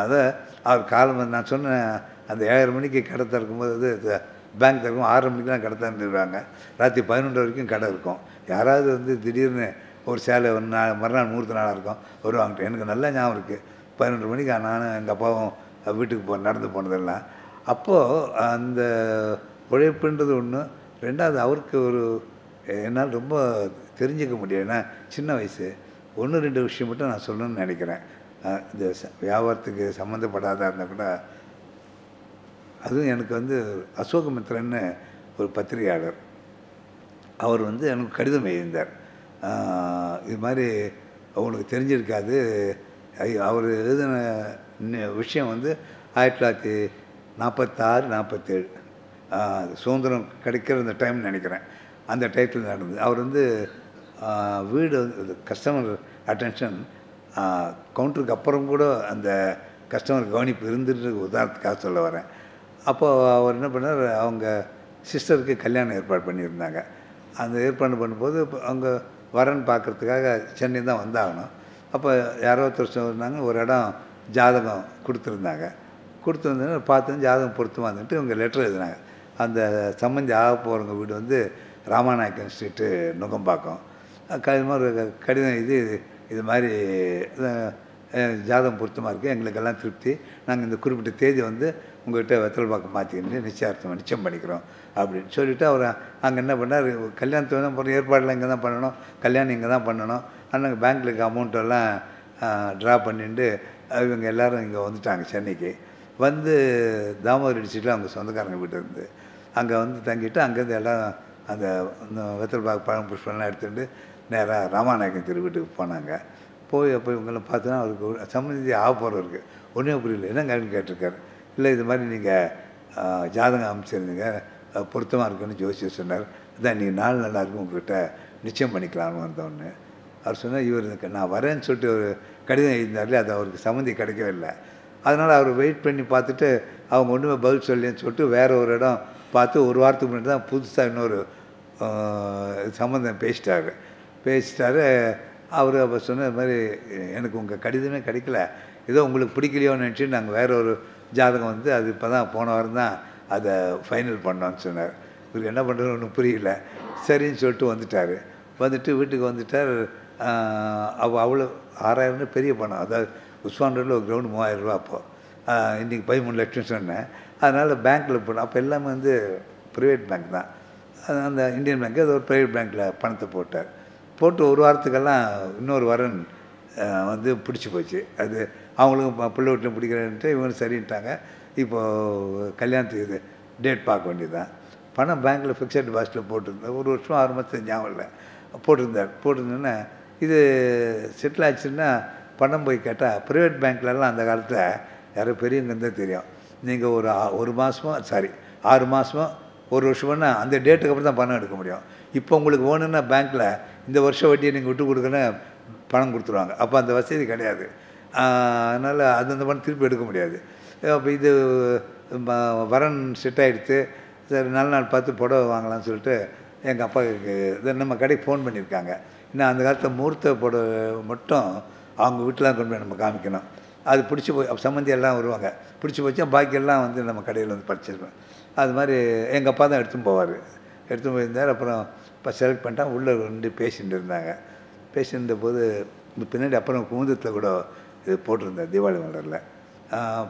அதை அவர் காலம் நான் சொன்ன அந்த 7:30 மணிக்கு கடை திறக்கும்போது பேங்க் திறக்கும் 6:30 மணிக்கெலாம் கடை திறந்துடுவாங்க. ராத்திரி 11 வரைக்கும் கடை இருக்கும். யாராவது வந்து திடீர்னு ஒரு சேலை ஒரு மறுநாள் முகூர்த்த நாளாக இருக்கும் வருவாங்க. எனக்கு நல்லா ஞாபகம் இருக்குது. 11 மணிக்கு நானும் எங்கள் அப்பாவும் வீட்டுக்கு நடந்து போனதெல்லாம். அப்போது அந்த உழைப்புன்றது ஒன்று. ரெண்டாவது அவருக்கு ஒரு என்னால் ரொம்ப தெரிஞ்சிக்க முடியும். ஏன்னா சின்ன வயசு. 1-2 விஷயம் மட்டும் நான் சொல்லணும்னு நினைக்கிறேன். இந்த வியாபாரத்துக்கு சம்மந்தப்படாத இருந்தால் கூட, அதுவும் எனக்கு வந்து அசோகமித்ரன்னு ஒரு பத்திரிகையாளர், அவர் வந்து எனக்கு கடிதம் எழுதியிருந்தார். இது மாதிரி அவங்களுக்கு தெரிஞ்சிருக்காது. அவர் எழுதின விஷயம் வந்து 1946-47 சுதந்திரம் கிடைக்கிற அந்த டைம்னு நினைக்கிறேன். அந்த டைட்டில் நடந்தது. அவர் வந்து வீடு கஸ்டமர் அட்டென்ஷன் கவுண்டருக்கு அப்புறம் கூட அந்த கஸ்டமர் கவனிப்பு இருந்துட்டு உதாரணத்துக்காக சொல்ல வரேன். அப்போது அவர் என்ன பண்ணார், அவங்க சிஸ்டருக்கு கல்யாணம் ஏற்பாடு பண்ணியிருந்தாங்க. அந்த ஏற்பாடு பண்ணும்போது அவங்க வரன் பார்க்குறதுக்காக சென்னை தான் வந்தாகணும். அப்போ யாரோ ஒருத்தர் சொன்னாங்க, ஒரு இடம் ஜாதகம் கொடுத்துருந்தாங்க. கொடுத்துருந்தாங்க பார்த்து ஜாதகம் பொருத்தமாக இருந்துட்டு இவங்க லெட்டர் எழுதினாங்க. அந்த சம்மந்தி ஆக போகிறவங்க வீடு வந்து ராமாநாயக்கன் ஸ்ட்ரீட்டு நுங்கம்பாக்கம். மாதிரி கடிதம் இது மாதிரி ஜாதகம் பொருத்தமாக இருக்குது, எங்களுக்கெல்லாம் திருப்தி. நாங்கள் இந்த குறிப்பிட்ட தேதி வந்து உங்கள்கிட்ட வெத்தலைப்பாக்கம் மாற்றிக்கிட்டு நிச்சயம் பண்ணிக்கிறோம் அப்படின்னு சொல்லிவிட்டு அவர் அங்கே என்ன பண்ணார், கல்யாணத்தை தான் போகிற ஏற்பாடெலாம் இங்கே தான் பண்ணணும், கல்யாணம் இங்கே தான் பண்ணணும். ஆனால் பேங்க்கில் இருக்க அமௌண்ட்டெல்லாம் ட்ரா பண்ணிட்டு இவங்க எல்லோரும் இங்கே வந்துட்டாங்க. சென்னைக்கு வந்து தாமோதர் ஸ்ட்ரீட்டில் அவங்க சொந்தக்காரங்க வீட்டு இருந்து அங்கே வந்து தங்கிட்டு அங்கேருந்து எல்லாம் அந்த வெத்தலைப்பாக்கு பழம் புஷ்பம்லாம் எடுத்துகிட்டு நேராக ராமாநாயக்கன் திரு வீட்டுக்கு போனாங்க. போய் அப்போ இவங்கெல்லாம் பார்த்தோன்னா அவருக்கு சம்மந்தி ஆக போகிறவருக்கு ஒன்றுமே புரியல. என்னங்கன்னு கேட்டிருக்காரு. இல்லை இது மாதிரி நீங்கள் ஜாதகம் அமைச்சிருந்தீங்க, பொருத்தமாக இருக்குன்னு ஜோசியர் சொன்னார். அதான் நீங்கள் நாள் நல்லா இருக்கும், உங்கள்கிட்ட நிச்சயம் பண்ணிக்கலாம்னு வந்தோன்னு அவர் சொன்னார். இவர் நான் வரேன்னு சொல்லிட்டு ஒரு கடிதம் எழுதினார்லே, அது அவருக்கு சம்மந்தி கிடைக்கவே இல்லை. அதனால் அவர் வெயிட் பண்ணி பார்த்துட்டு அவங்க ஒன்றுமே பதில் சொல்லின்னு சொல்லிட்டு வேறு ஒரு இடம் பார்த்து ஒரு வாரத்துக்கு முன்னாடி தான் புதுசாக இன்னொரு சம்மந்தம் பேசிட்டாரு. அவர் அப்போ சொன்ன மாதிரி, எனக்கு உங்கள் கடிதமே கிடைக்கல, ஏதோ உங்களுக்கு பிடிக்கலையோன்னு நினச்சிட்டு நாங்கள் வேறு ஒரு ஜாதகம் வந்து அது இப்போ தான் போன வாரம் தான் அதை ஃபைனல் பண்ணோன்னு சொன்னார். இவருக்கு என்ன பண்ணுறது ஒன்றும் புரியல. சரின்னு சொல்லிட்டு வந்துட்டு வீட்டுக்கு வந்துட்டார். அவ்வளோ 6000 பெரிய பணம். அதாவது உஸ்மான் ரோட்டில் ஒரு கிரவுண்டு 3000 ரூபா. அப்போது இன்றைக்கி 13 லட்சம் சொன்னேன். அதனால் பேங்க்கில் போனோம். அப்போ எல்லாமே வந்து ப்ரைவேட் பேங்க் தான். அந்த இந்தியன் பேங்க்கு அது ஒரு ப்ரைவேட் பேங்க்கில் பணத்தை போட்டு ஒரு வாரத்துக்கெல்லாம் இன்னொரு வரன் வந்து பிடிச்சி போச்சு. அது அவங்களுக்கும் பிள்ளை வீட்டில் பிடிக்கிறேன்ட்டு இவங்களும் சரின்ட்டாங்க. இப்போது கல்யாணத்துக்கு இது டேட் பார்க்க வேண்டியது தான். பணம் பேங்க்கில் ஃபிக்ஸட் டெபாசிட்டில் போட்டிருந்தேன். ஒரு வருஷம் 6 மாதம் ஞாபகம் இல்லை போட்டிருந்தேன்னா இது செட்டில் ஆச்சுன்னா பணம் போய் கேட்டால் ப்ரைவேட் பேங்க்லலாம் அந்த காலத்தில் யாரோ பெரியவங்க தான் தெரியும். நீங்கள் ஒரு மாதமோ 6 மாதமோ ஒரு வருஷம்னா அந்த டேட்டுக்கு அப்புறம் தான் பணம் எடுக்க முடியும். இப்போ உங்களுக்கு வேணும்னா பேங்க்கில் இந்த வருஷம் வட்டியை நீங்கள் விட்டு கொடுக்கணும், பணம் கொடுத்துருவாங்க. அப்போ அந்த வசதி கிடையாது. அதனால் அந்த பணம் திருப்பி எடுக்க முடியாது. அப்போ இது வரன் செட் ஆகிடுத்து. சரி, நல்ல நாள் பார்த்து புடவை வாங்கலாம்னு சொல்லிட்டு எங்கள் அப்பாவுக்கு நம்ம கடைக்கு ஃபோன் பண்ணியிருக்காங்க. இன்னும் அந்த காலத்தில் முகூர்த்த புடவை மட்டும் அவங்க வீட்டில் கொண்டு போய் நம்ம காமிக்கணும். அது பிடிச்சி போய் சம்மந்தி எல்லாம் வருவாங்க. பிடிச்சி போச்சா பாக்கியெல்லாம் வந்து நம்ம கடையில் வந்து பறிச்சிருப்பேன். அது மாதிரி எங்கள் அப்பா தான் எடுத்துன்னு போயிருந்தார். அப்புறம் இப்போ செலக்ட் பண்ணிட்டா உள்ளே 2 பேசிகிட்டு இருந்தாங்க. பேசியிருந்த போது இந்த பின்னாடி அப்புறம் குமுதத்தில் கூட இது போட்டிருந்தார் தீபாவளி மலரில்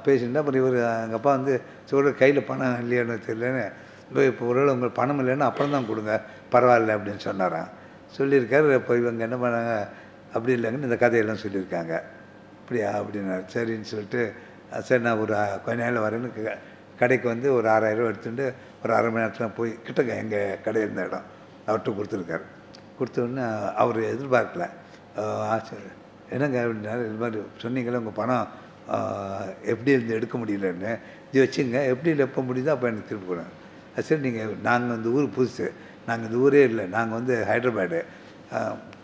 பேசியிருந்தா. அப்புறம் எங்கள் அப்பா வந்து சொல்கிற கையில் பணம் இல்லையான்னு தெரியலன்னு, இப்போ ஒருவேளை உங்களுக்கு பணம் இல்லைன்னா அப்புறம் தான் கொடுங்க, பரவாயில்ல அப்படின்னு சொன்னாராம். சொல்லியிருக்காரு. இப்போ இவங்க என்ன பண்ணாங்க, அப்படி இல்லைங்கன்னு இந்த கதையெல்லாம் சொல்லியிருக்காங்க. அப்படியா அப்படின்னாரு. சரின்னு சொல்லிட்டு சரி நான் ஒரு கொஞ்ச நேரம் வரேன்னு கடைக்கு வந்து ஒரு 6000 ரூபா எடுத்துகிட்டு ஒரு அரை மணி நேரத்தில் போய் கிட்டக்க எங்கள் கடை இருந்த இடம் அவர்கிட்ட கொடுத்துருக்காரு. கொடுத்தோடனே அவர் எதிர்பார்க்கல. என்னங்க அப்படின்னாரு. இது மாதிரி சொன்னீங்களே உங்கள் பணம் எப்படி இருந்து எடுக்க முடியலன்னு, இது வச்சுங்க, எப்படி எப்போ முடியுதோ அப்போ எனக்கு திருப்பி கொடுங்க. சரி, நாங்கள் இந்த ஊர் புதுசு, நாங்கள் இந்த ஊரே இல்லை, நாங்கள் வந்து ஹைதராபாடு,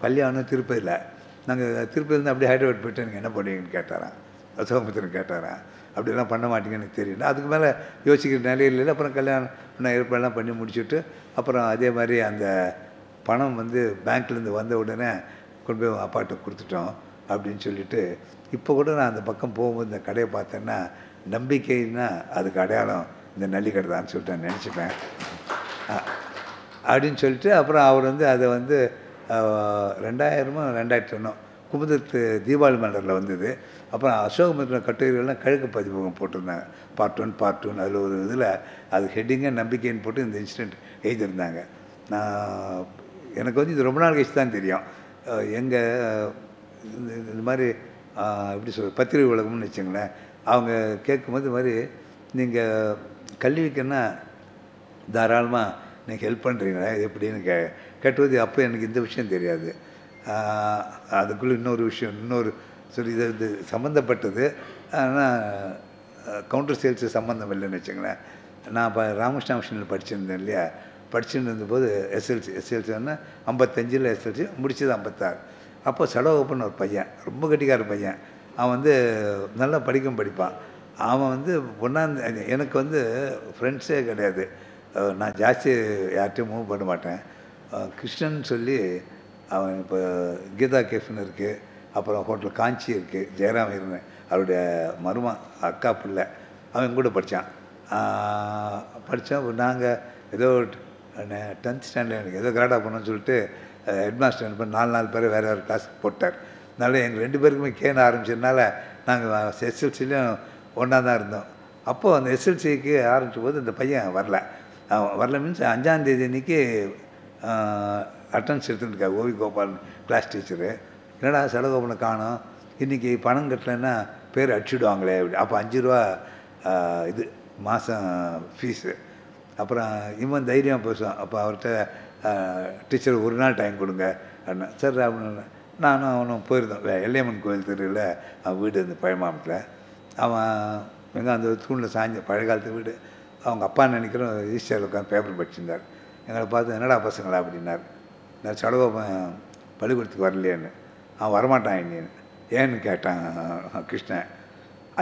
கல்யாணம் திருப்பதியில், நாங்கள் திருப்பதிலேருந்து அப்படியே ஹைதராபாத் போய்ட்டு நீங்கள் என்ன பண்ணுவீங்கன்னு கேட்டாரான். அசோகமித்திரன் கேட்டாரான். அப்படிலாம் பண்ண மாட்டீங்கன்னு எனக்கு தெரியும். அதுக்கு மேலே யோசிக்கிற நிலையில் அப்புறம் கல்யாணம் ஏற்பாடெல்லாம் பண்ணி முடிச்சுட்டு அப்புறம் அதே மாதிரி அந்த பணம் வந்து பேங்க்லேருந்து வந்த உடனே கொண்டு போய் அப்பாட்ட கொடுத்துட்டோம் அப்படின்னு சொல்லிட்டு, இப்போ கூட நான் அந்த பக்கம் போகும்போது இந்த கடையை பார்த்தேன்னா நம்பிக்கைன்னா அதுக்கு அடையாளம் இந்த நல்லிக்கடை தான் சொல்லிட்டு நான் நினச்சிப்பேன். அப்படின்னு சொல்லிட்டு அப்புறம் அவர் வந்து அதை வந்து 2001 குமுதத்து தீபாவளி மலரில் வந்தது. அப்புறம் அசோகமித்திர கட்டுரைகள்லாம் கிழக்கு பதிப்பகம் போட்டிருந்தாங்க, பார்ட் 1 பார்ட் 2. அதில் ஒரு இதில் அது ஹெட்டிங்காக நம்பிக்கைன்னு போட்டு இந்த இன்சிடெண்ட் எழுதியிருந்தாங்க. நான் எனக்கு வந்து இது ரொம்ப நாள் கழிச்சு தான் தெரியும். எங்கள் இந்த மாதிரி எப்படி சொல்ற பத்திரிகை உலகம்னு வச்சுங்களேன், அவங்க கேட்கும்போது இது மாதிரி நீங்கள் கல்விக்குன்னா தாராளமாக நீங்கள் ஹெல்ப் பண்ணுறீங்களா எப்படின்னு கேட்டுவது. அப்போ எனக்கு இந்த விஷயம் தெரியாது. அதுக்குள்ளே இன்னொரு விஷயம், சரி இது சம்மந்தப்பட்டது. ஆனால் கவுண்டர் சேல்ஸு சம்மந்தம் இல்லைன்னு வச்சுங்களேன். நான் இப்போ ராமகிருஷ்ணா மிஷனில் படிச்சுருந்தேன் இல்லையா, படிச்சுட்டு இருந்தபோது எஸ்எல்சின்னா 55 எஸ்எல்சி முடிச்சது 56. அப்போ சடகோப்பன் ஒரு பையன், ரொம்ப கெட்டிக்கார பையன். அவன் வந்து நல்லா படிப்பான். அவன் வந்து எனக்கு வந்து ஃப்ரெண்ட்ஸே கிடையாது. நான் ஜாஸ்தி யார்கிட்டையும் மூவ் பண்ண மாட்டேன். கிருஷ்ணன் சொல்லி அவன் இப்போ கீதா கேஃப்னு இருக்குது, அப்புறம் ஹோட்டல் காஞ்சி இருக்குது, ஜெயராம் இருந்தேன் அவருடைய அக்கா பிள்ளை. அவன் கூட படித்தான். நாங்கள் ஏதோ 10th ஸ்டாண்டர்ட் எனக்கு ஏதோ கிராடாக பண்ணணும்னு சொல்லிட்டு ஹெட்மாஸ்டர் என்ன பண்ணி 4 பேரை வேறு வேறு கிளாஸுக்கு போட்டார். அதனால் எங்கள் 2 பேருக்குமே கேன ஆரம்பிச்சதுனால நாங்கள் எஸ்எல்சிலையும் ஒன்றா தான் இருந்தோம். அப்போது அந்த எஸ்எல்சிக்கு ஆரம்பித்த போது இந்த பையன் வரல மீன்ஸ் 5ஆம் தேதி அன்றைக்கி அட்டன்ஸ் எடுத்துட்டுருக்காரு ஓவி கோபால் கிளாஸ் டீச்சரு. என்னடா சடகோபனை காணோம், இன்றைக்கி பணம் கட்டலைன்னா பேர் அடிச்சுடுவாங்களே அப்படி. அப்போ 5 ரூபா இது மாதம் ஃபீஸு. அப்புறம் இவன் தைரியமாக பேசுவான். அப்போ அவர்கிட்ட டீச்சர் ஒரு நாள் டைம் கொடுங்க அப்படின்னா சார் அப்படின்னு. நானும் அவனும் போயிருந்தோம் எல்லையம்மன் கோயில் தெருவில் அவன் வீடு இந்த பழமாமத்தில். அவன் எங்கே அந்த தூணில் சாய்ஞ்ச பழைய காலத்து வீடு. அவங்க அப்பா நினைக்கிறோம் ஈஸ்டரில் உட்காந்து பேப்பர் படிச்சிருந்தார். எங்களை பார்த்து என்னடா பசங்களா அப்படின்னார். நான் சடகோபன் பள்ளிக்கூடத்துக்கு வரலையேன்னு. அவன் வரமாட்டான் இன்னின்னு. ஏன்னு கேட்டான் கிருஷ்ணன்.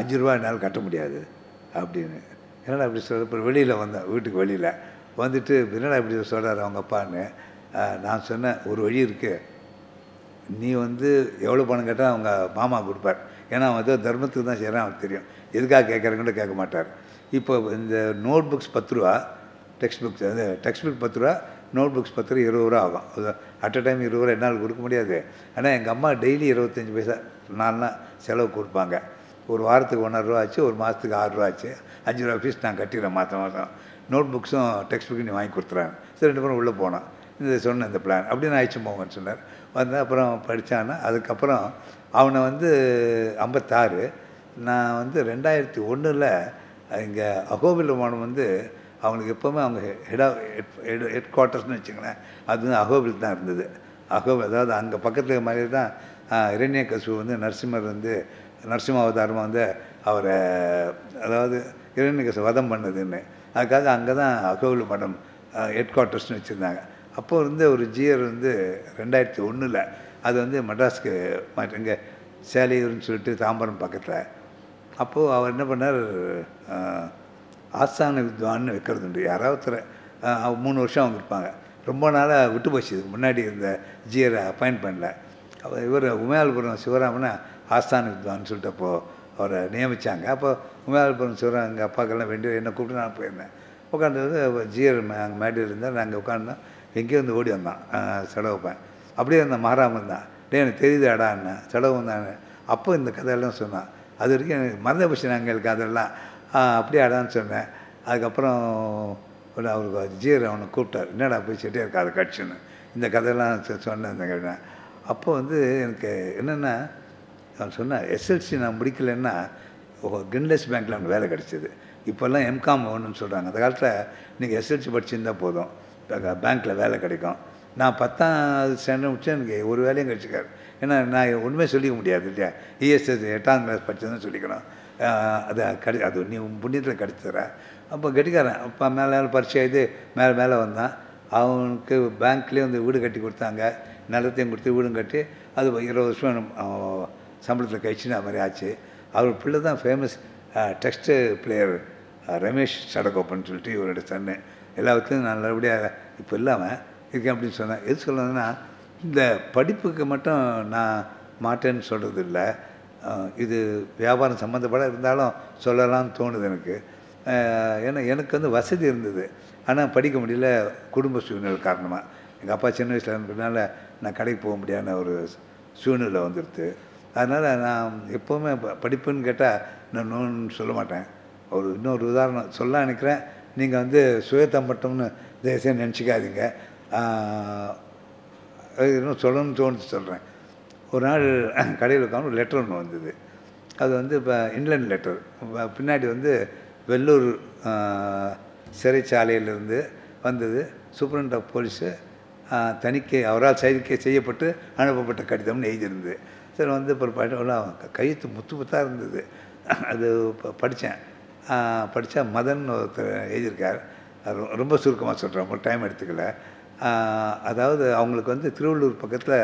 5 ரூபா என்னால் கட்ட முடியாது அப்படின்னு. என்னடா அப்படி சொல்ல. இப்போ வெளியில் வந்தேன், வீட்டுக்கு வெளியில் வந்துட்டு என்னடா இப்படி சொல்கிறார் அவங்க அப்பான்னு. நான் சொன்னேன் ஒரு வழி இருக்குது, நீ வந்து எவ்வளோ பணம் கேட்டால் அவங்க மாமா கொடுப்பார். ஏன்னா அவன் ஏதோ தர்மத்துக்கு தான் செய்கிறான், அவனுக்கு தெரியும். எதுக்காக கேட்குறாங்கன்னு கேட்க மாட்டார். இப்போ இந்த நோட் புக்ஸ் 10 ரூபா, டெக்ஸ்ட் புக்ஸ் டெக்ஸ்ட் புக் 10 ரூபா, நோட் புக்ஸ் 10 ரூபா, 20 ரூபா ஆகும். அது அட் அ டைம் 20 ரூபா என்னால் கொடுக்க முடியாது. ஆனால் எங்கள் அம்மா டெய்லி 25 பைசா 4 நாள் செலவு கொடுப்பாங்க. ஒரு வாரத்துக்கு 1.5 ரூபா ஆச்சு, ஒரு மாதத்துக்கு 6 ரூபா ஆச்சு. 5 ரூபா ஃபீஸ் நான் கட்டிடுறேன் மாதம். நோட் புக்ஸும் டெக்ஸ்ட் புக்கும் நீ வாங்கி கொடுத்துறாங்க. சரி 2 பேரும் உள்ளே போனோம். சொன்ன இந்த பிளான் அப்படி நான் ஆயிடுச்சு போங்கன்னு சொன்னார். வந்தேன், அப்புறம் படித்தான்னா. அதுக்கப்புறம் அவனை வந்து 56, நான் வந்து 2001 இங்கே அகோபிலமானம் வந்து அவங்களுக்கு எப்போவுமே அவங்க ஹெட் குவார்ட்டர்ஸ்னு வச்சுங்களேன், அது வந்து அகோபில் தான் இருந்தது. அதாவது அங்கே பக்கத்தில் மாதிரி தான் இரண்யகசிபு வந்து நரசிம்மர் வந்து நரசிம்ம அவதாரமாக வந்து அவரை அதாவது இரண்யகசிபு வதம் பண்ணதுன்னு, அதுக்காக அங்கே தான் அகோபில் மடம் ஹெட் குவார்ட்டர்ஸ்னு வச்சுருந்தாங்க. அப்போது வந்து ஒரு ஜியர் வந்து 2001 அது வந்து மெட்ராஸ்க்கு இங்கே சேலையூர்னு சொல்லிட்டு தாம்பரம் பக்கத்தில். அப்போது அவர் என்ன பண்ணார், ஆஸ்தான வித்வான்னு வைக்கிறது உண்டு. யாராவது 3 வருஷம் அவங்க இருப்பாங்க. ரொம்ப நாளாக விட்டு போச்சு. இதுக்கு முன்னாடி இருந்த ஜியரை அப்பாயிண்ட் பண்ணல. இவர் உமையாள்புரம் சிவராமனை ஆஸ்தான வித்வான்னு சொல்லிட்டு அப்போது அவரை நியமித்தாங்க. அப்போ உமையாள்புரம் சிவராம் எங்கள் அப்பாக்கெல்லாம் வேண்டி என்னை கூப்பிட்டு நான் போயிருந்தேன். உட்காந்து ஜியர் அங்கே மேடையில் இருந்தால் நாங்கள் உட்காந்தோம். எங்கேயோ வந்து ஓடி வந்தான் சடகோப்பன். அப்படியே அந்த மாறாமல் தான். எனக்கு தெரியுது அடான்னு சடகம் தானே. அப்போ இந்த கதையெல்லாம் சொன்னான். அது வரைக்கும் எனக்கு மறந்த போச்சு எங்களுக்கு அதெல்லாம். அப்படியே அடான்னு சொன்னேன். அதுக்கப்புறம் அவருக்கு ஜியர் அவனை கூப்பிட்டார். என்னடா போய் செட்டியார் கதை கட்சின்னு இந்த கதையெல்லாம் சொன்னேன். அப்போ வந்து எனக்கு என்னென்னா அவன் சொன்னான், எஸ்எல்சி நான் முடிக்கலைன்னா கின்லெஸ் பேங்க்கில் அவனுக்கு வேலை கிடச்சிது. இப்போல்லாம் எம்காம் வேணும்னு சொல்கிறாங்க. அந்த காலத்தில் நீங்கள் எஸ்எல்சி படிச்சுருந்தா போதும், பேங்க்கில் வேலை கிடைக்கும். நான் 10ஆம் ஸ்டாண்டர்ட் முடிச்சு எனக்கு ஒரு வேலையும் கிடச்சிக்காரு. ஏன்னா நான் ஒன்றுமே சொல்லிக்க முடியாது இல்லையா. இஎஸ்எஸ் 8ஆம் கிளாஸ் படித்ததுன்னு சொல்லிக்கணும். அது நீ புண்ணியத்தில் கிடச்சிடுற. அப்போ கெட்டிக்காரன். அப்போ மேலே பரிச்சை இது மேலே வந்தான். அவனுக்கு பேங்க்லேயே வந்து வீடு கட்டி கொடுத்தாங்க. நிலத்தையும் கொடுத்து வீடும் கட்டி அது 20 வருஷம் சம்பளத்தில் கழிச்சுன்னு அது மாதிரி ஆச்சு. அவர் பிள்ளை தான் famous text player Ramesh Sadagopan சொல்லிட்டு இவரோட சன்னு. எல்லாத்துலையும் நல்லபடியாக இப்போ இல்லாமல் இருக்கேன் அப்படின்னு சொன்னேன். எது சொல்லணுன்னா, இந்த படிப்புக்கு மட்டும் நான் மாட்டேன்னு சொல்கிறது இல்லை. இது வியாபாரம் சம்மந்தப்பட இருந்தாலும் சொல்லலாம்னு தோணுது எனக்கு. ஏன்னா எனக்கு வந்து வசதி இருந்தது, ஆனால் படிக்க முடியல குடும்ப சூழ்நிலை காரணமாக. எங்கள் அப்பா சின்ன வயசில் இருந்ததுனால நான் கடைக்கு போக முடியாத ஒரு சூழ்நிலை வந்துடுது. அதனால் நான் எப்போவுமே படிப்புன்னு கேட்டால் நான் நோன்னு சொல்ல மாட்டேன். இன்னொரு உதாரணம் சொல்ல நினைக்கிறேன், நீங்கள் வந்து சுயத்தம்பட்டம்னு தயவுசெய்து நினச்சிக்காதீங்க. இன்னும் சொல்லணும்னு தோணுச்சு சொல்கிறேன். ஒரு நாள் கடையில் உட்காந்து ஒரு லெட்டர் ஒன்று வந்தது. அது வந்து இப்போ இன்லேண்ட் லெட்டர். பின்னாடி வந்து வெள்ளூர் சிறைச்சாலையிலிருந்து வந்தது. சூப்பரண்ட் ஆஃப் போலீஸு தணிக்கை அவரால் செய்யப்பட்டு அனுப்பப்பட்ட கடிதம்னு எழுதியிருந்தது. சரி வந்து இப்போ கையெழுத்து முத்தாக இருந்தது. அது படித்தா மதன் ஒருத்தர் எழுதியிருக்கார். ரொம்ப சுருக்கமாக சொல்கிறேன், ரொம்ப டைம் எடுத்துக்கல. அதாவது அவங்களுக்கு வந்து திருவள்ளூர் பக்கத்தில்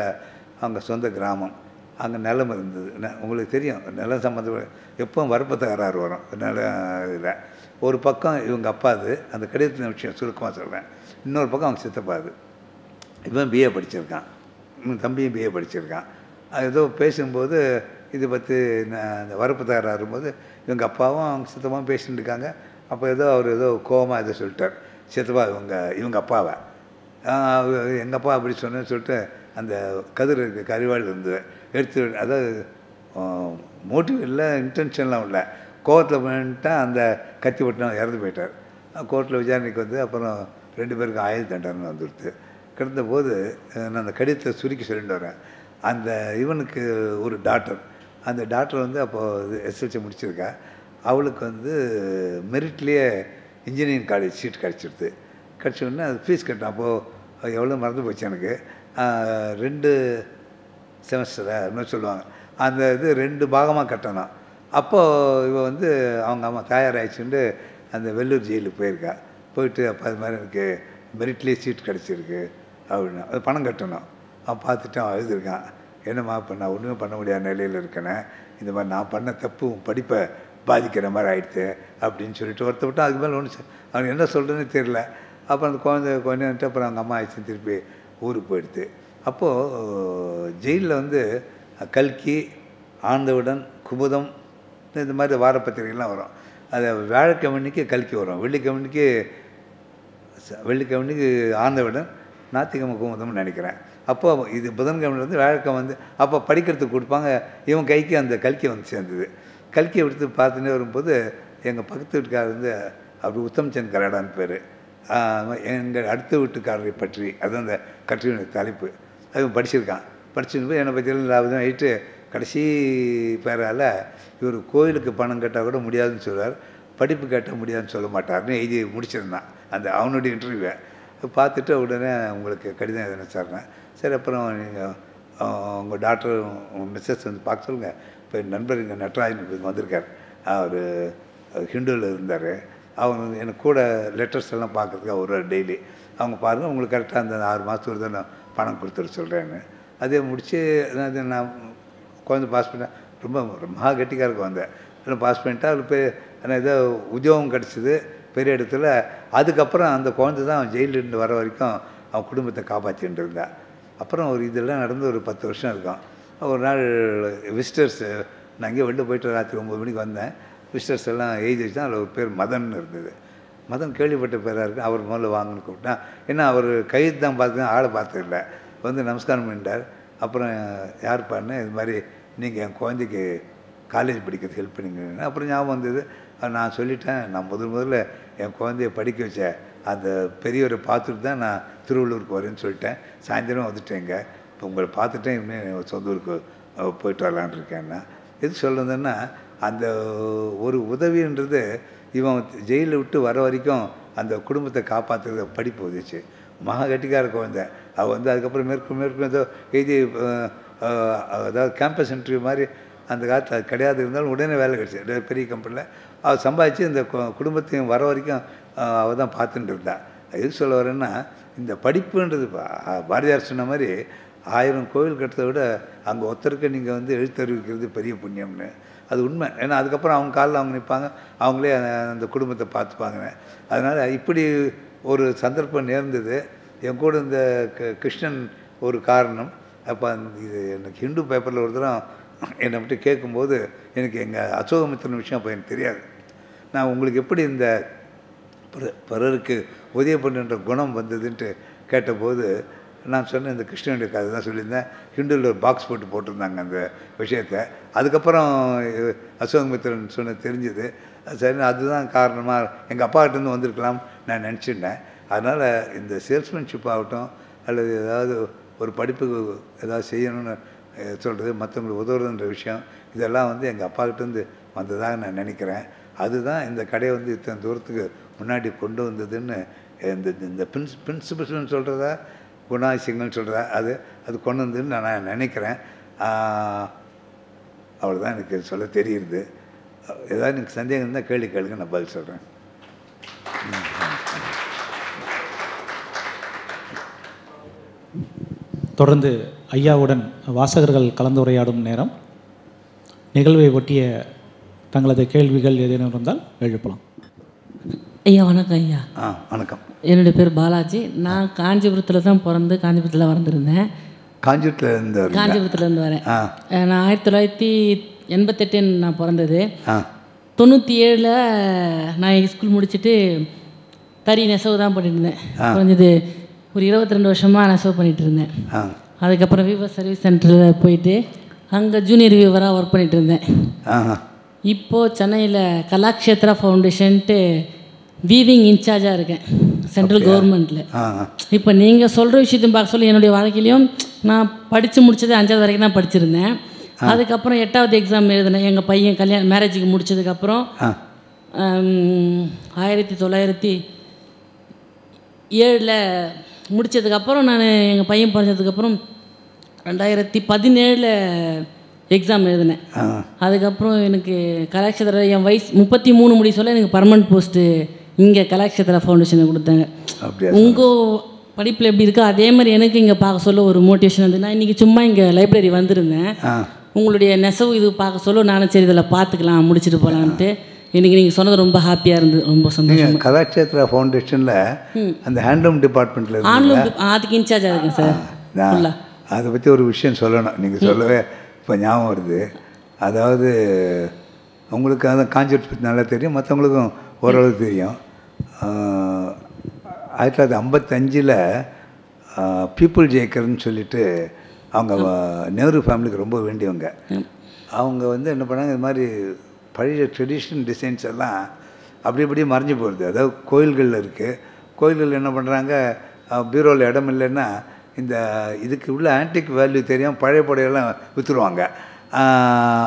அவங்க சொந்த கிராமம், அங்கே நிலம் இருந்தது. உங்களுக்கு தெரியும், நிலம் சம்மந்தப்பட்ட எப்போவும் வரப்பு தகராறு வரும் நிலம் இதில். ஒரு பக்கம் இவங்க அப்பாது, அந்த கடிதத்தின் விஷயம் சுருக்கமாக சொல்கிறேன். இன்னொரு பக்கம் அவங்க சித்தப்பாது. இவன் பிஏ படிச்சிருக்கான், தம்பியும் பிஏ படிச்சிருக்கான். ஏதோ பேசும்போது இதை பற்றி அந்த வரப்பு தகராறு வரும்போது இவங்க அப்பாவும் அவங்க சித்தப்பாவும் பேசிட்டு இருக்காங்க. அப்போ அவர் கோவமாக ஏதோ சொல்லிட்டார் சித்தப்பா இவங்க அப்பாவை. எங்கள் அப்பா அப்படி சொன்னேன்னு சொல்லிட்டு அந்த கதிர் கரிவாள் இருந்தது எடுத்து, அதாவது மோட்டிவ் இல்லை, இன்டென்ஷன்லாம் இல்லை, கோவத்தில் பண்ணிட்டா அந்த கத்தி பட்டினம் இறந்து போயிட்டார். கோர்ட்டில் விசாரணைக்கு வந்து அப்புறம் 2 பேருக்கும் ஆயுள் தண்டனை வந்துடுது. கிடந்த போது நான் அந்த கடிதத்தை சுருக்கி சொல்லிட்டு வரேன். அந்த இவனுக்கு ஒரு டாக்டர், அந்த டாக்டர் வந்து அப்போது எஸ்எல்சி முடிச்சிருக்கா. அவளுக்கு வந்து மெரிட்லேயே இன்ஜினியரிங் காலேஜ் சீட் கிடச்சிடுது. கிடச்சோடனே அது ஃபீஸ் கட்டணும். அப்போது எவ்வளோ மறந்து போச்சு எனக்கு, 2 செமஸ்டரை இன்னும் சொல்லுவாங்க. அந்த இது 2 பாகமாக கட்டணும். அப்போது இவள் வந்து அவங்க அம்மா தயாராகிடுச்சுட்டு அந்த வெள்ளூர் ஜெயிலுக்கு போயிருக்கா. போயிட்டு அப்போ அது மாதிரி எனக்கு மெரிட்லேயே சீட் கிடச்சிருக்கு அப்படின்னா அது பணம் கட்டணும். அவன் பார்த்துட்டு அவன் எழுதியிருக்கான், என்னம்மா இப்போ நான் ஒன்றுமே பண்ண முடியாத நிலையில் இருக்கேனே, இந்த மாதிரி நான் பண்ண தப்பு படிப்பை பாதிக்கிற மாதிரி ஆகிடுது அப்படின்னு சொல்லிட்டு ஒருத்தவிட்டு. அதுக்கு மேலே ஒன்று அவனுக்கு என்ன சொல்கிறதுன்னு தெரியல. அப்புறம் அந்த குழந்தைன்ட்டு அப்புறம் அவங்க அம்மா ஆயிடுச்சு, திருப்பி ஊருக்கு போயிடுது. அப்போது ஜெயிலில் வந்து கல்கி, ஆண்டவுடன், குமுதம் இந்த மாதிரி வாரப்பத்திரிகைலாம் வரும். அது வியாழக்கிழமைக்கு கல்கி வரும், வெள்ளிக்கிழமைக்கு ஆண்டவுடன், ஞாயிற்றுக்கிழமை குமுதம்னு நினைக்கிறேன். அப்போ இது புதன்கிழமைலேருந்து வியாழக்கிழமை வந்து அப்போ படிக்கிறதுக்கு கொடுப்பாங்க. இவன் கைக்கு அந்த கல்கி வந்து சேர்ந்தது. கல்கியை எடுத்து பார்த்துட்டே வரும்போது எங்கள் பக்கத்து வீட்டுக்காரர் வந்து அப்படி உத்தம்சந்த் கரடான்னு பேர். எங்கள் அடுத்த வீட்டுக்காரரை பற்றி அது அந்த கட்டுரையுடைய தலைப்பு. அது படிச்சிருக்கான். படிச்சுட்டு போய் என்னை பற்றியெல்லாம் லாபம் ஆகிட்டு கடைசி பேரால் இவர் கோயிலுக்கு பணம் கேட்டால் கூட முடியாதுன்னு சொல்லுவார், படிப்பு கேட்டால் முடியாதுன்னு சொல்ல மாட்டார்னு எழுதி முடிச்சிருந்தான் அந்த அவனுடைய இன்டர்வியூவை. பார்த்துட்டு உடனே உங்களுக்கு கடிதம் எதுனா சார்னேன். சரி, அப்புறம் நீங்கள் உங்கள் டாக்டர் உங்கள் மிஸ்ஸஸ் வந்து பார்க்க சொல்லுங்கள். இப்போ என் நண்பர் இங்கே நட்ராஜன் இங்கே வந்திருக்கார், அவர் ஹிந்துவில் இருந்தார். அவங்க எனக்கு கூட லெட்டர்ஸ் எல்லாம் பார்க்குறதுக்கு ஒரு டெய்லி அவங்க பாருங்கள், உங்களுக்கு கரெக்டாக அந்த 6 மாதத்துக்கு ஒரு தான் பணம் கொடுத்துட சொல்கிறேன்னு. அதே முடித்து நான் குழந்தை பாஸ் பண்ணேன். ரொம்ப மகா கெட்டிக்காருக்கு வந்தேன். எல்லாம் பாஸ் பண்ணிட்டா அவளுக்கு போய் ஆனால் ஏதோ உத்தியோகம் கிடச்சிது பெரிய இடத்துல. அதுக்கப்புறம் அந்த குழந்தை தான் அவன் ஜெயிலிருந்து வர வரைக்கும் அவன் குடும்பத்தை காப்பாற்றிட்டு இருந்தான். அப்புறம் இதெல்லாம் நடந்து ஒரு 10 வருஷம் இருக்கும். ஒரு நாள் விசிட்டர்ஸு, நான் அங்கேயே வெளில போய்ட்டு ராத்திரி 9 மணிக்கு வந்தேன். விசிட்டர்ஸ் எல்லாம் எழுதி வச்சு தான் அதில் ஒரு பேர் மதன் இருந்தது. மதன் கேள்விப்பட்ட பேராக இருக்குது. அவர் முதல்ல வாங்கன்னு கூப்பிட்டான். ஏன்னா அவர் கைது தான் பார்த்து ஆளை பார்த்ததில்லை. வந்து நமஸ்காரம் பண்ணிட்டார். அப்புறம் யார் பண்ணேன், இது மாதிரி நீங்கள் என் குழந்தைக்கு காலேஜ் படிக்கிறது ஹெல்ப் பண்ணிங்க. அப்புறம் ஞாபகம் வந்தது, நான் சொல்லிட்டேன், நான் முதல்ல என் குழந்தைய படிக்க வச்ச அந்த பெரியவரை பார்த்துட்டு தான் நான் திருவள்ளூருக்கு வரேன்னு சொல்லிட்டேன். சாயந்தரம் வந்துட்டேங்க, இப்போ உங்களை பார்த்துட்டேன், இன்னும் சொந்த ஊருக்கு போயிட்டு வரலான் இருக்கேன்னா. எது சொல்கிறதுன்னா, அந்த ஒரு உதவின்றது இவன் ஜெயிலில் விட்டு வர வரைக்கும் அந்த குடும்பத்தை காப்பாற்றுறத படிப்பு உதவிச்சு. மகா கட்டிக்கார குழந்தை. அவள் வந்து அதுக்கப்புறம் மேற்கொண்டு ஏதோ எழுதி, அதாவது கேம்பஸ் இன்டர்வியூ மாதிரி அந்த காலத்தில் அது கிடையாது, இருந்தாலும் உடனே வேலை கிடச்சி பெரிய கம்பெனியில் அவள் சம்பாதிச்சு இந்த குடும்பத்தையும் வர வரைக்கும் அவள் தான் பார்த்துட்டு இருந்தாள். எது சொல்ல வரேன்னா, இந்த படிப்புன்றது பாரதியார் சொன்ன மாதிரி 1000 கோவில் கட்டுறதை விட அங்கே ஒருத்தருக்கு நீங்கள் வந்து எழுத்தறிவிக்கிறது பெரிய புண்ணியம்னு. அது உண்மை. ஏன்னா அதுக்கப்புறம் அவங்க காலில் அவங்க நிற்பாங்க, அவங்களே அந்த குடும்பத்தை பார்த்துப்பாங்க. அதனால் இப்படி ஒரு சந்தர்ப்பம் நேர்ந்தது. என் கூட இந்த கிருஷ்ணன் ஒரு காரணம். அப்போ இது எனக்கு ஹிந்து பேப்பரில் ஒரு தரம் என்னை மட்டும் கேட்கும்போது எனக்கு எங்கள் அசோகமித்திரன் விஷயம் அப்போ எனக்கு தெரியாது. நான் உங்களுக்கு எப்படி இந்த பிறருக்கு உதவி பண்ணுன்ற குணம் வந்ததுன்ட்டு கேட்டபோது நான் சொன்னேன், இந்த கிருஷ்ணனுடைய கதை தான் சொல்லியிருந்தேன். ஹிந்துவில் ஒரு பாக்ஸ் போட்டிருந்தாங்க அந்த விஷயத்தை. அதுக்கப்புறம் அசோகமித்திரன் சொன்ன தெரிஞ்சுது. சரி, அதுதான் காரணமாக எங்கள் அப்பாக்கிட்டேருந்து வந்திருக்கலாம் நான் நினச்சிட்டேன். அதனால் இந்த சேல்ஸ்மேன்ஷிப் ஆகட்டும் அல்லது ஏதாவது ஒரு படிப்புக்கு ஏதாவது செய்யணும்னு சொல்கிறது, மற்றவங்களுக்கு உதவுறதுன்ற விஷயம், இதெல்லாம் வந்து எங்கள் அப்பாக்கிட்டேருந்து வந்ததாக நான் நினைக்கிறேன். அதுதான் இந்த கடையை வந்து இத்தனை தூரத்துக்கு முன்னாடி கொண்டு வந்ததுன்னு இந்த பிரின்சிபல்ஸ்னு சொல்கிறதா குணாதிசயங்கள்னு சொல்கிறதா அது கொண்டு வந்ததுன்னு நான் நினைக்கிறேன். அவ்வளோதான் எனக்கு சொல்ல தெரியுது. ஏதாவது எனக்கு சந்தேகம் இருந்தால் கேள்வி கேளுங்க, நான் பதில் சொல்கிறேன். தொடர்ந்து ஐயாவுடன் வாசகர்கள் கலந்துரையாடும் நேரம். நிகழ்வை ஒட்டிய தங்களது கேள்விகள் ஏதேனும் இருந்தால் எழுப்பலாம். ஐயா வணக்கம். ஐயா வணக்கம். என்னுடைய பேர் பாலாஜி. நான் காஞ்சிபுரத்தில் தான் பிறந்து காஞ்சிபுரத்தில் வளர்ந்துருந்தேன். காஞ்சிபுரத்துலேருந்து வரேன். நான் 1988 நான் பிறந்தது. 97 நான் ஸ்கூல் முடிச்சுட்டு தறி நெசவு தான் பண்ணிட்டு இருந்தேன். குறைஞ்சது ஒரு 22 வருஷமாக நெசவு பண்ணிகிட்டு இருந்தேன். அதுக்கப்புறம் வீவர் சர்வீஸ் சென்டரில் போயிட்டு அங்கே ஜூனியர் வீவராக ஒர்க் பண்ணிகிட்டு இருந்தேன். இப்போது சென்னையில் கலாக்ஷேத்ரா ஃபவுண்டேஷன்ட்டு வீவிங் இன்சார்ஜாக இருக்கேன் சென்ட்ரல் கவர்மெண்ட்டில். இப்போ நீங்கள் சொல்கிற விஷயத்தையும் பார்க்க சொல்லி என்னுடைய வாழ்க்கையிலையும் நான் படித்து முடித்தது 5வது வரைக்கும் தான் படிச்சிருந்தேன். அதுக்கப்புறம் 8வது எக்ஸாம் எழுதினேன். எங்கள் பையன் கல்யாணம் மேரேஜுக்கு முடித்ததுக்கப்புறம் 1907 முடித்ததுக்கப்புறம் நான் எங்கள் பையன் பிறந்ததுக்கப்புறம் 2017 எக்ஸாம் எழுதினேன். அதுக்கப்புறம் எனக்கு கலாக்ஷேத்ரா என் வயசு 33 முடிய சொல்ல எனக்கு பர்மனெண்ட் போஸ்ட்டு இங்கே கலாக்ஷேத்ரா ஃபவுண்டேஷனை கொடுத்தாங்க. உங்கள் படிப்பில் எப்படி இருக்கோ அதே மாதிரி எனக்கு இங்கே பார்க்க சொல்ல ஒரு மோட்டிவேஷன் வந்து நான் இன்றைக்கி சும்மா இங்கே லைப்ரரி வந்திருந்தேன். உங்களுடைய நெசவு இது பார்க்க சொல்ல நானும் சரி இதில் பார்த்துக்கலாம் முடிச்சுட்டு போகலான்ட்டு இன்றைக்கி நீங்கள் சொன்னது ரொம்ப ஹாப்பியாக இருந்தது. ரொம்ப சந்தோஷம். கலாக்ஷேத்ரா ஃபவுண்டேஷனில் அந்த ஹேண்ட்லூம் டிபார்ட்மெண்ட்டில் அதுக்கு இன்சார்ஜாக இருக்கேன் சார். அதை பற்றி ஒரு விஷயம் சொல்லணும். நீங்கள் சொல்லவே இப்போ ஞாபகம் வருது. அதாவது உங்களுக்கு அதான் கான்செப்ட் பற்றி நல்லா தெரியும், மற்றவங்களுக்கும் ஓரளவு தெரியும். 1955 பீப்புள் ஜேக்கர்னு சொல்லிட்டு அவங்க நேரு ஃபேமிலிக்கு ரொம்ப வேண்டியவங்க. அவங்க வந்து என்ன பண்ணாங்க, இது மாதிரி பழைய ட்ரெடிஷ்னல் டிசைன்ஸ் எல்லாம் அப்படி இப்படியே மறைஞ்சு போகிறது. அதாவது கோயில்களில் இருக்குது. கோயில்கள் என்ன பண்ணுறாங்க, பீரோவில் இடம் இல்லைன்னா இந்த இதுக்கு உள்ள ஆன்டிக் வேல்யூ தெரியும், பழைய படையெல்லாம் விற்றுருவாங்க.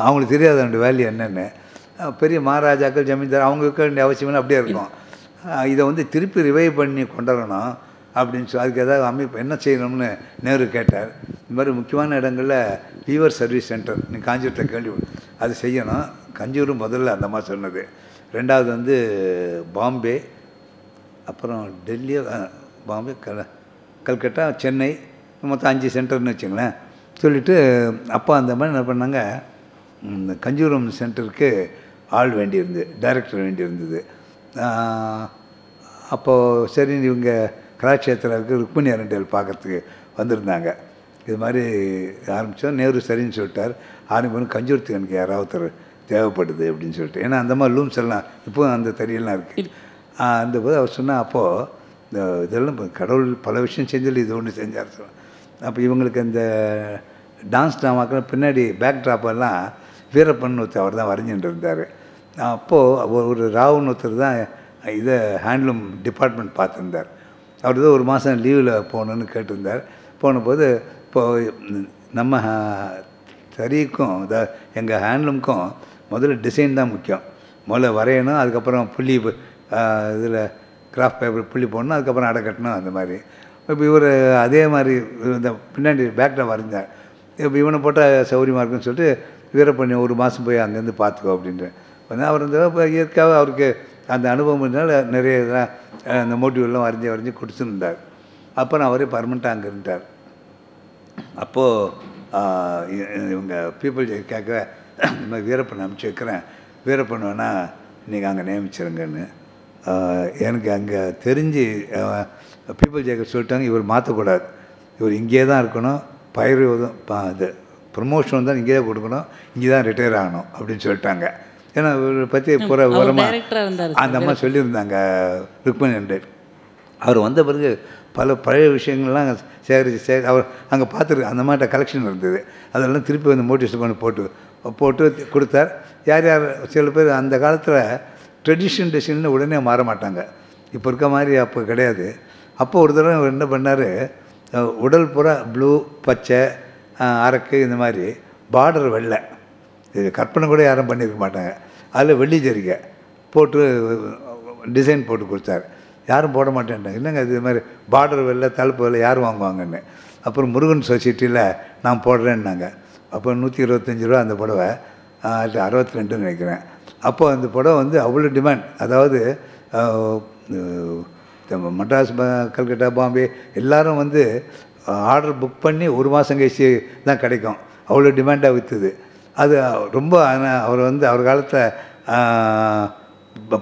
அவங்களுக்கு தெரியாது அதோட வேல்யூ என்னென்னு. பெரிய மகாராஜாக்கள் ஜமீன்தார் அவங்க இருக்க வேண்டிய அவசியமெல்லாம் அப்படியே இருக்கும். இதை வந்து திருப்பி ரிவைவ் பண்ணி கொண்டு வரணும் அப்படின்னு சொல்லி அதுக்கு ஏதாவது அமைப்பு என்ன செய்யணும்னு நேரு கேட்டார். இந்த மாதிரி முக்கியமான இடங்களில் வீவர் சர்வீஸ் சென்டர் நீ காஞ்சிபுரத்தில் கேள்வி அது செய்யணும். காஞ்சிபுரம் முதல்ல அந்த மாதிரி சொன்னது. ரெண்டாவது வந்து பாம்பே, அப்புறம் டெல்லி, பாம்பே, கல்கட்டா, சென்னை, மொத்தம் 5 சென்டர்னு வச்சுங்களேன் சொல்லிவிட்டு அப்போ அந்த மாதிரி என்ன பண்ணாங்க, இந்த கஞ்சிபுரம் சென்டருக்கு ஆள் வேண்டியிருந்தது, டைரக்டர் வேண்டியிருந்தது. அப்போது சரி இவங்க கலாக்ஷேத்ராவுக்கு ருக்மிணி அரண்டல் பார்க்குறதுக்கு வந்திருந்தாங்க. இது மாதிரி ஆரம்பித்தோம். நேரு சரின்னு சொல்லிட்டார். ஆரம்பிக்கணும் கஞ்சிபுரத்துக்கு எனக்கு யாராவது தேவைப்படுது அப்படின்னு சொல்லிட்டு. ஏன்னா அந்த மாதிரி லூம்ஸ் எல்லாம் இப்போ அந்த தறியெல்லாம் இருக்குது. அந்த போது அவர் சொன்னால் அப்போது இந்த இதெல்லாம் கடவுள் பல விஷயம் செஞ்சதில் இது ஒன்று செஞ்சார் சொல்ல. அப்போ இவங்களுக்கு இந்த டான்ஸ் ட்ராமாக்கெல்லாம் பின்னாடி பேக் ட்ராப்பெல்லாம் வீரப்பன் ஒருத்தர் அவர் தான் வரைஞ்சிட்டு இருந்தார். அப்போது ஒரு ராவுன்னு ஒருத்தர் தான் இதை ஹேண்ட்லூம் டிபார்ட்மெண்ட் பார்த்துருந்தார். அவர் தான் ஒரு மாதம் லீவில் போகணுன்னு கேட்டிருந்தார். போனபோது இப்போது நம்ம தறிக்கும் எங்கள் ஹேண்ட்லூமுக்கும் முதல்ல டிசைன் தான் முக்கியம். முதல்ல வரையணும், அதுக்கப்புறம் புள்ளி இதில் கிராஃப்ட் பேப்பர் புள்ளி போடணும், அதுக்கப்புறம் அடை கட்டணும். அந்த மாதிரி இப்போ இவர் அதே மாதிரி இந்த பின்னாடி பேக்கில் வரைஞ்சார். இப்போ இவனை போட்டால் சௌகரியமாக இருக்குன்னு சொல்லிட்டு வீரப்பண்ணி ஒரு மாதம் போய் அங்கேருந்து பார்த்துக்கோ அப்படின்ட்டு வந்து அவர் இந்த இப்போ இயற்கையாக அவருக்கு அந்த அனுபவம் இருந்தால் நிறைய இதெல்லாம் அந்த மோட்டிவெல்லாம் வரைஞ்சி கொடுத்துருந்தார். அப்புறம் அவரே பர்மனெண்ட்டாக அங்கே இருந்தார். அப்போது இவங்க பீப்புள் கேட்க இந்த மாதிரி வீரப்பண்ணை அனுப்பிச்சி வைக்கிறேன், வீரப்பண்ண வேணால் நீங்கள் அங்கே நியமிச்சிருங்கன்னு. எனக்கு அங்கே தெரிஞ்சு பீப்புள் ஜேக்கர் சொல்லிட்டாங்க, இவர் மாற்றக்கூடாது, இவர் இங்கே தான் இருக்கணும், இது ப்ரமோஷன் தான் இங்கே தான் கொடுக்கணும், இங்கே தான் ரிட்டையர் ஆகணும் அப்படின்னு சொல்லிட்டாங்க. ஏன்னா இவரை பற்றி பூரா விவரமாக டைரக்டராக இருந்தார் அந்த அம்மா சொல்லியிருந்தாங்க ருக்மணி என்று. அவர் வந்த பிறகு பல பழைய விஷயங்கள்லாம் சேகரித்து அவர் அங்கே பார்த்துருக்கு. அந்த மாதிரி கலெக்ஷன் இருந்தது. அதெல்லாம் திருப்பி வந்து மோட்டிவேஷன் பண்ணி போட்டு கொடுத்தார். யார் யார் சில பேர் அந்த காலத்தில் ட்ரெடிஷ்னல் டிசைன்னு உடனே மாற மாட்டாங்க. இப்போ இருக்க மாதிரி அப்போ கிடையாது. அப்போ ஒரு தடவை அவர் என்ன பண்ணார், உடல் பூரா ப்ளூ, பச்சை, அரக்கு, இந்த மாதிரி பார்டர் வெள்ளை, இது கற்பனை கூட யாரும் பண்ணியிருக்க மாட்டாங்க. அதில் வெள்ளி ஜரிகை போட்டு டிசைன் போட்டு கொடுத்தாரு. யாரும் போட மாட்டேன்ட்டாங்க. இல்லைங்க இது மாதிரி பார்டர் வெள்ளை, தழுப்பு வெள்ளை யார் வாங்குவாங்கன்னு. அப்புறம் முருகன் சொசைட்டியில் நான் போடுறேன்னாங்க. அப்போ 125 ரூபா அந்த புடவை, 62 நினைக்கிறேன். அப்போ அந்த புடவை வந்து அவ்வளோ டிமாண்ட். அதாவது மெட்ராஸ், கல்கட்டா, பாம்பே எல்லாரும் வந்து ஆர்டர் புக் பண்ணி ஒரு மாதம் கழிச்சு தான் கிடைக்கும். அவ்வளோ டிமாண்டாக விற்றுது அது. ரொம்ப அவர் வந்து அவர் காலத்தில்